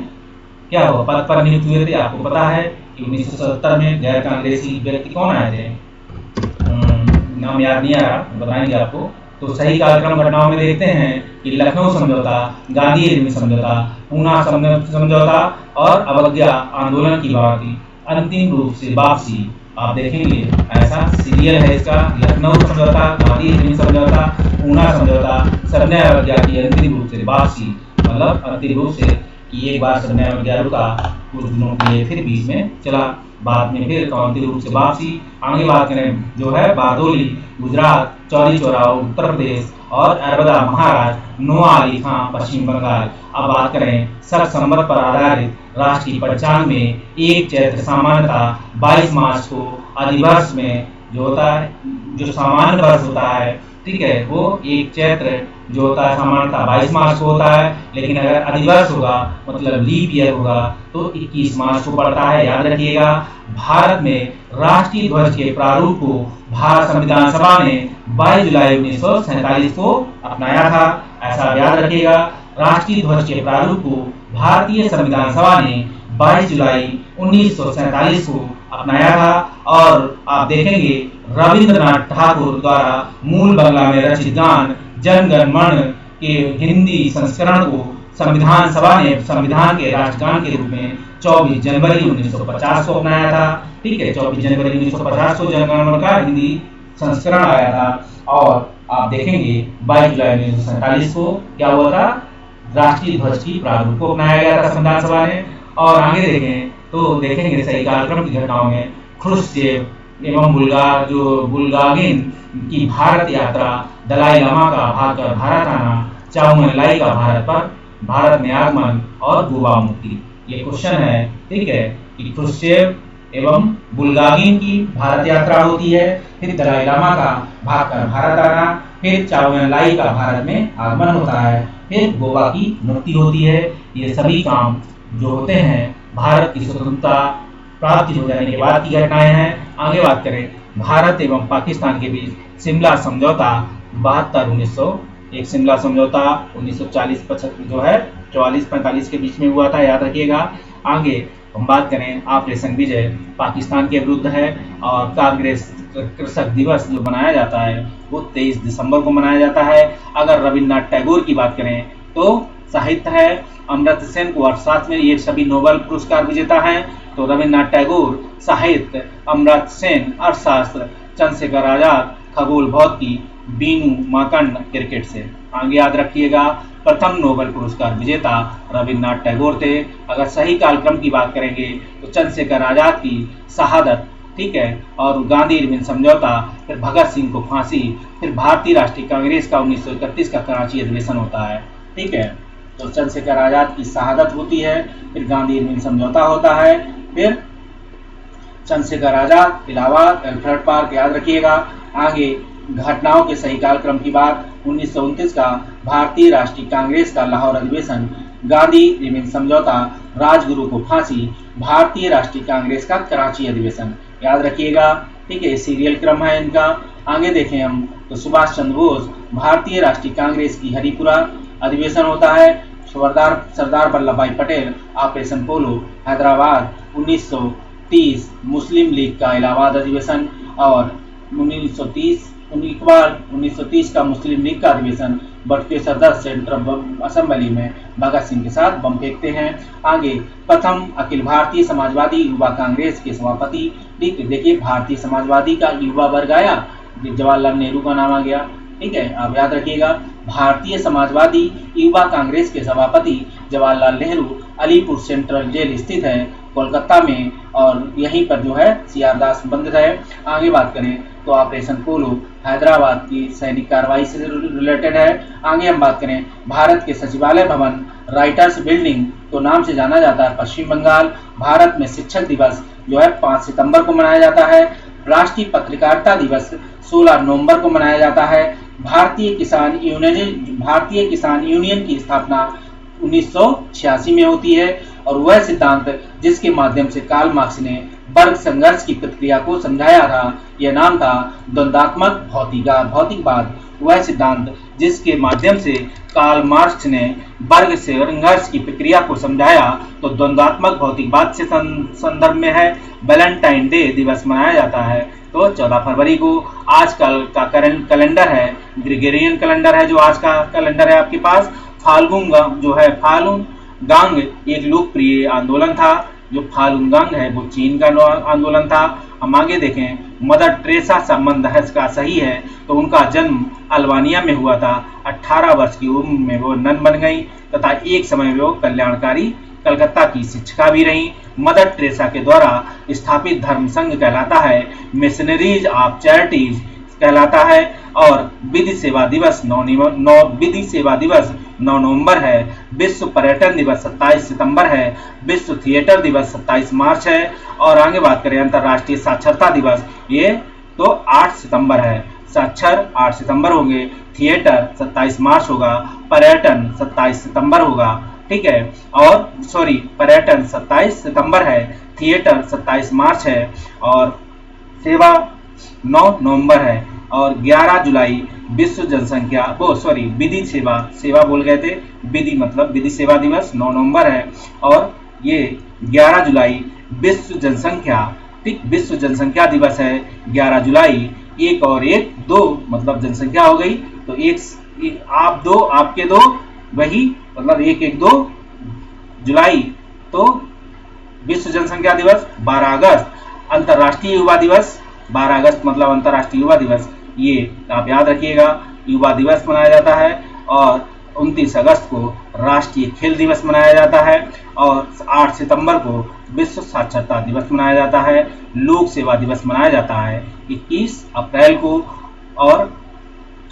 क्या हुआ, पद पर नियुक्त हुए थे। आपको पता है कि 1977 में गैर कांग्रेसी व्यक्ति कौन आए थे, नाम याद नहीं आ रहा, बताएंगे आपको। तो सही कार्यक्रम घटनाओं में देखते हैं कि लखनऊ समझौता, गांधी इरविन समझौता, पूना समझौता और अवज्ञा आंदोलन की बात, अंतिम रूप से वापसी। आप देखेंगे ऐसा सीरियल है इसका, लखनऊ समझौता, गांधी इरविन समझौता, पूना समझौता, सविनय अवज्ञा की अंतिम रूप से वापसी, मतलब अंतिम रूप से कि एक बार सविनय अवज्ञा रुका कुछ दिनों के लिए, फिर बीच में चला, बाद में फिर अंतिम रूप से वापसी। आगे बात करें जो है बारदोली गुजरात, चौरी चौरा उत्तर प्रदेश और अरबदा महाराष्ट्र, नोआ अली खां पश्चिम बंगाल। अब बात करें शक संवत पर आधारित राष्ट्रीय पंचांग में 1 चैत्र सामान्यता 22 मार्च को, अधिवर्ष में जो होता है, जो सामान्य वर्ष होता है, ठीक है, वो 1 चैत्र जो होता है सामान्यता 22 मार्च को होता है, लेकिन अगर अधिवर्ष होगा मतलब लीप ईयर होगा तो 21 मार्च को पड़ता है, याद रखिएगा। भारत में राष्ट्रीय ध्वज के प्रारूप को भारत संविधान सभा ने 22 जुलाई 1947 को अपनाया था, ऐसा याद रखिएगा। राष्ट्रीय ध्वज के प्रारूप को भारतीय संविधान सभा ने 22 जुलाई 1947 को अपनाया था। और आप देखेंगे रविंद्रनाथ ठाकुर द्वारा मूल बंगला में रचित गान जन गण मन के हिंदी संस्करण को संविधान सभा ने संविधान के राष्ट्रगान के रूप में 24 जनवरी 1950 को अपनाया था। ठीक है, 24 जनवरी 1950 को जनगणमन का हिंदी संस्करण आया था। और आप देखेंगे 22 जुलाई 1947 को क्या हुआ था, राष्ट्रीय ध्वज की प्रारूप को अपनाया गया था संविधान सभा ने। और आगे देखें तो देखेंगे सही कालक्रम की घटनाओं में ख्रुश्चेव एवं बुल्गागिन की भारत यात्रा, दलाई लामा का भागकर भारत आना, चाउ एन लाई का भारत में आगमन और गोवा मुक्ति। ये क्वेश्चन है, ठीक है, कि ख्रुश्चेव एवं बुल्गागिन की भारत यात्रा होती है, फिर दलाई लामा का भागकर भारत आना, फिर चाउ एन लाई का भारत में आगमन होता है, फिर गोवा की मुक्ति होती है। ये सभी काम जो होते हैं भारत की स्वतंत्रता प्राप्ति हो जाने के बाद की घटनाएं हैं। आगे बात करें भारत एवं पाकिस्तान के बीच शिमला समझौता 1942-1901 शिमला समझौता 1940-45 जो है 44-45 के बीच में हुआ था, याद रखिएगा। आगे हम बात करें ऑपरेशन विजय पाकिस्तान के विरुद्ध है, और कांग्रेस कृषक दिवस जो मनाया जाता है वो 23 दिसंबर को मनाया जाता है। अगर रविन्द्रनाथ टैगोर की बात करें तो साहित्य है, अमर्त्य सेन को अर्थशास्त्र में, ये सभी नोबेल पुरस्कार विजेता हैं। तो रविन्द्रनाथ टैगोर साहित्य, अमर्त्य सेन अर्थशास्त्र, चंद्रशेखर आजाद खगोल भौतिकी, बीनू माकंड क्रिकेट से। आगे याद रखिएगा प्रथम नोबेल पुरस्कार विजेता रविन्द्रनाथ टैगोर थे। अगर सही कालक्रम की बात करेंगे तो चंद्रशेखर आजाद की शहादत, ठीक है, और गांधी इरविन समझौता, फिर भगत सिंह को फांसी, फिर भारतीय राष्ट्रीय कांग्रेस का 1931 का कराची अधिवेशन होता है। ठीक है, तो चंद्रशेखर आजाद की शहादत होती है, फिर गांधी इरविन समझौता होता है, फिर चंद्रशेखर आजाद, इलाहाबाद, एल्फ्रेड पार्क, याद रखिएगा। आगे घटनाओं के सही कालक्रम की बात, 1929 का भारतीय राष्ट्रीय कांग्रेस का लाहौर अधिवेशन, गांधी इरविन समझौता, राजगुरु को फांसी, भारतीय राष्ट्रीय कांग्रेस का कराची अधिवेशन, याद रखिएगा। ठीक है, सीरियल क्रम है इनका। आगे देखें हम तो सुभाष चंद्र बोस, भारतीय राष्ट्रीय कांग्रेस की हरिपुरा अधिवेशन होता है, सरदार वल्लभ भाई पटेल, ऑपरेशन पोलो हैदराबाद 1930, मुस्लिम लीग का इलाहाबाद अधिवेशन, और 1930 का मुस्लिम लीग का अधिवेशन, बटुकेश्वर दत्त सेंट्रल असेंबली में भगत सिंह के साथ बम फेंकते हैं। आगे प्रथम अखिल भारतीय समाजवादी युवा कांग्रेस के सभापति, देखिए भारतीय समाजवादी का युवा वर्ग आया, जवाहरलाल नेहरू का नाम आ गया। ठीक है, आप याद रखिएगा भारतीय समाजवादी युवा कांग्रेस के सभापति जवाहरलाल नेहरू अलीपुर सेंट्रल जेल स्थित है कोलकाता में, और यहीं पर जो है सीआर दास बंदित है। आगे बात करें तो ऑपरेशन पोलो हैदराबाद की सैनिक कार्रवाई से रिलेटेड है। आगे हम बात करें भारत के सचिवालय भवन राइटर्स बिल्डिंग तो नाम से जाना जाता है पश्चिम बंगाल। भारत में शिक्षक दिवस जो है 5 सितंबर को मनाया जाता है। राष्ट्रीय पत्रकारिता दिवस 16 नवंबर को मनाया जाता है। भारतीय किसान यूनियन की स्थापना 1986 में होती है, और वह सिद्धांत जिसके माध्यम से कार्ल मार्क्स ने वर्ग संघर्ष की प्रक्रिया को समझाया था, यह नाम था द्वंद्वात्मक भौतिकवाद। वह सिद्धांत जिसके माध्यम से कार्ल मार्क्स ने वर्ग संघर्ष की प्रक्रिया को समझाया तो द्वंद्वात्मक भौतिकवाद से संदर्भ में है। वैलेंटाइन डे दिवस मनाया जाता है तो 14 फरवरी को। आजकल का कैलेंडर है ग्रेगोरियन कैलेंडर है, जो आज का कैलेंडर है आपके पास। फाल्गुन गांग एक लोकप्रिय आंदोलन था। जो फाल्गुन गांग है वो चीन का आंदोलन था। हम आगे देखें मदर टेरेसा संबंध का सही है तो उनका जन्म अल्बानिया में हुआ था। 18 वर्ष की उम्र में वो नन बन गई तथा एक समय में वो कल्याणकारी कलकत्ता की शिक्षिका भी रही। मदर टेरेसा के द्वारा स्थापित धर्म संघ कहलाता है मिशनरीज ऑफ चैरिटीज कहलाता है। और विधि सेवा दिवस 9 नवंबर है। विश्व पर्यटन दिवस 27 सितंबर है। विश्व थिएटर दिवस 27 मार्च है। और आगे बात करें अंतर्राष्ट्रीय साक्षरता दिवस, ये तो 8 सितंबर है। साक्षर 8 सितंबर होंगे, थिएटर 27 मार्च होगा, पर्यटन 27 सितंबर होगा। ठीक है, और पर्यटन 27 सितंबर है, थिएटर 27 मार्च है, और सेवा 9 नवंबर है। और 11 जुलाई विश्व जनसंख्या विधि सेवा बोल गए थे, विधि मतलब विधि सेवा दिवस 9 नवंबर है। और ये 11 जुलाई विश्व जनसंख्या दिवस है। 11 जुलाई 1 और 1 2 मतलब जनसंख्या हो गई, तो 1 आप दो आपके दो, वही मतलब 1-1-2 जुलाई। तो विश्व जनसंख्या दिवस 12 अगस्त, अंतर्राष्ट्रीय युवा दिवस 12 अगस्त मतलब अंतर्राष्ट्रीय युवा दिवस, ये आप याद रखिएगा। युवा दिवस मनाया जाता है। और 29 अगस्त को राष्ट्रीय खेल दिवस मनाया जाता है। और 8 सितंबर को विश्व साक्षरता दिवस मनाया जाता है। लोक सेवा दिवस मनाया जाता है 21 अप्रैल को। और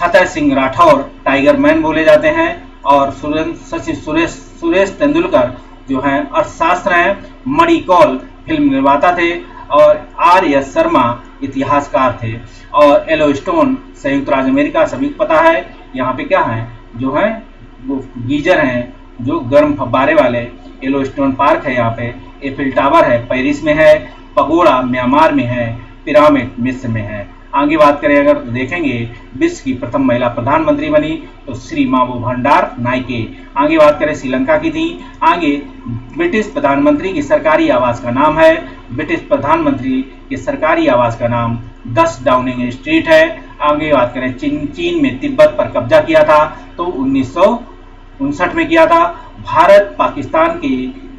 फतेह सिंह राठौर टाइगर मैन बोले जाते हैं। और सुरेश तेंदुलकर जो हैं अर्थशास्त्र हैं। मणिकौल फिल्म निर्माता थे। और आर.एस. शर्मा इतिहासकार थे। और एलो स्टोन संयुक्त राज्य अमेरिका, सभी को पता है। यहाँ पे क्या है जो है वो गीजर हैं जो गर्म फव्वारे वाले। येलो स्टोन पार्क है यहाँ पे। एफिल टावर है पेरिस में है। पगोड़ा म्यांमार में है। पिरामिड मिस्र में है। आगे बात करें अगर तो देखेंगे विश्व की प्रथम महिला प्रधानमंत्री बनी तो श्री मावो भंडार नाइके। आगे बात करें श्रीलंका की थी। आगे ब्रिटिश प्रधानमंत्री की सरकारी आवास का नाम है। ब्रिटिश प्रधानमंत्री के सरकारी आवास का नाम 10 डाउनिंग स्ट्रीट है। आगे बात करें चीन में तिब्बत पर कब्जा किया था तो 1959 में किया था। भारत पाकिस्तान के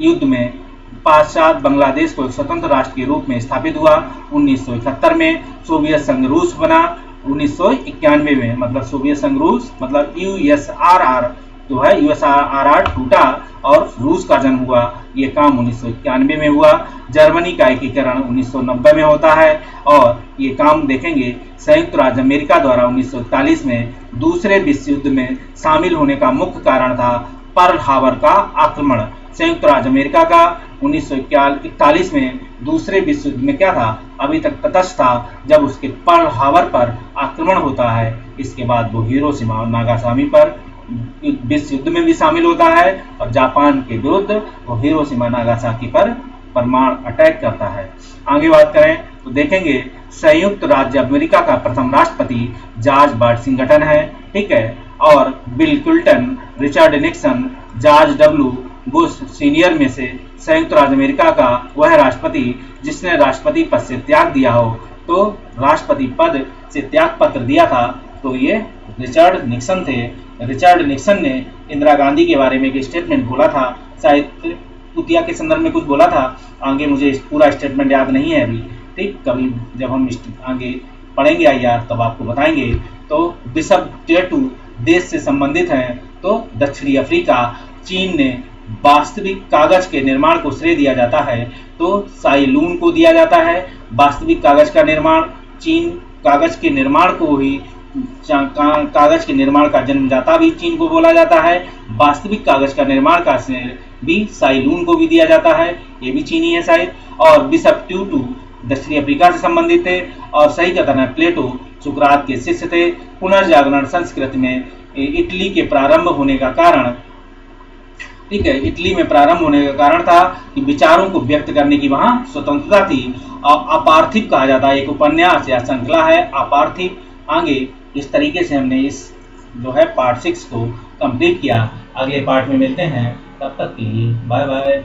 युद्ध में पश्चात बांग्लादेश को एक स्वतंत्र राष्ट्र के रूप में स्थापित हुआ 1971 में। सोवियत संघ रूस बना 1991 में, मतलब सोवियत संघ रूस मतलब यूएसआरआर जो है यूएसआरआर टूटा और रूस का जन्म हुआ। ये काम 1991 में हुआ। जर्मनी का एकीकरण 1990 में होता है। और ये काम देखेंगे संयुक्त राज्य अमेरिका द्वारा 1941 में दूसरे विश्व युद्ध में शामिल होने का मुख्य कारण था पर्ल हार्बर का आक्रमण। संयुक्त राज्य अमेरिका का 1941 में दूसरे विश्व युद्ध में क्या था, अभी तक तटस्थ था जब उसके पर्ल हार्बर पर आक्रमण होता है। इसके बाद वो हिरोशिमा और नागासाकी पर विश्व युद्ध में भी शामिल होता है। और जापान के विरुद्ध वो हिरोशिमा नागासाकी पर परमाणु अटैक करता है। आगे बात करें तो देखेंगे संयुक्त राज्य अमेरिका का प्रथम राष्ट्रपति जॉर्ज वाशिंगटन है, ठीक है। और bill Clinton, Richard Nixon, George W Bush senior में से संयुक्त राज्य अमेरिका का वह राष्ट्रपति जिसने राष्ट्रपति पद से त्याग दिया हो। तो राष्ट्रपति पद से त्याग पत्र दिया था तो ये रिचर्ड निक्सन थे। रिचर्ड निक्सन ने इंदिरा गांधी के बारे में एक स्टेटमेंट बोला था, शायद कुतिया के संदर्भ में कुछ बोला था। आगे मुझे पूरा स्टेटमेंट याद नहीं है अभी, ठीक, कभी जब हम आगे पढ़ेंगे आईआर तब आपको बताएंगे। तो बिशप टेटू देश से संबंधित हैं तो दक्षिणी अफ्रीका। चीन ने वास्तविक कागज के निर्माण को श्रेय दिया जाता है तो साई लून को दिया जाता है। वास्तविक कागज का निर्माण चीन, कागज के निर्माण को ही कागज के निर्माण का जन्मदाता भी चीन को बोला जाता है। वास्तविक कागज का निर्माण का श्रेय भी साई लून को भी दिया जाता है, ये भी चीनी है शायद। और बिशप ट्यूटू दक्षिणी अफ्रीका से संबंधित थे। और सही कथन है प्लेटो सुकरात के शिष्य थे। पुनर्जागरण संस्कृति में इटली के प्रारंभ होने का कारण, ठीक है, इटली में प्रारंभ होने का कारण था कि विचारों को व्यक्त करने की वहां स्वतंत्रता थी। अपार्थिव कहा जाता है, एक उपन्यास या श्रृंखला है अपार्थिव। आगे इस तरीके से हमने इस जो है पार्ट 6 को कंप्लीट किया। अगले पार्ट में मिलते हैं, तब तक के लिए बाय बाय।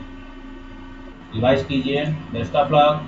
रिवाइज कीजिए, बेस्ट ऑफ लक।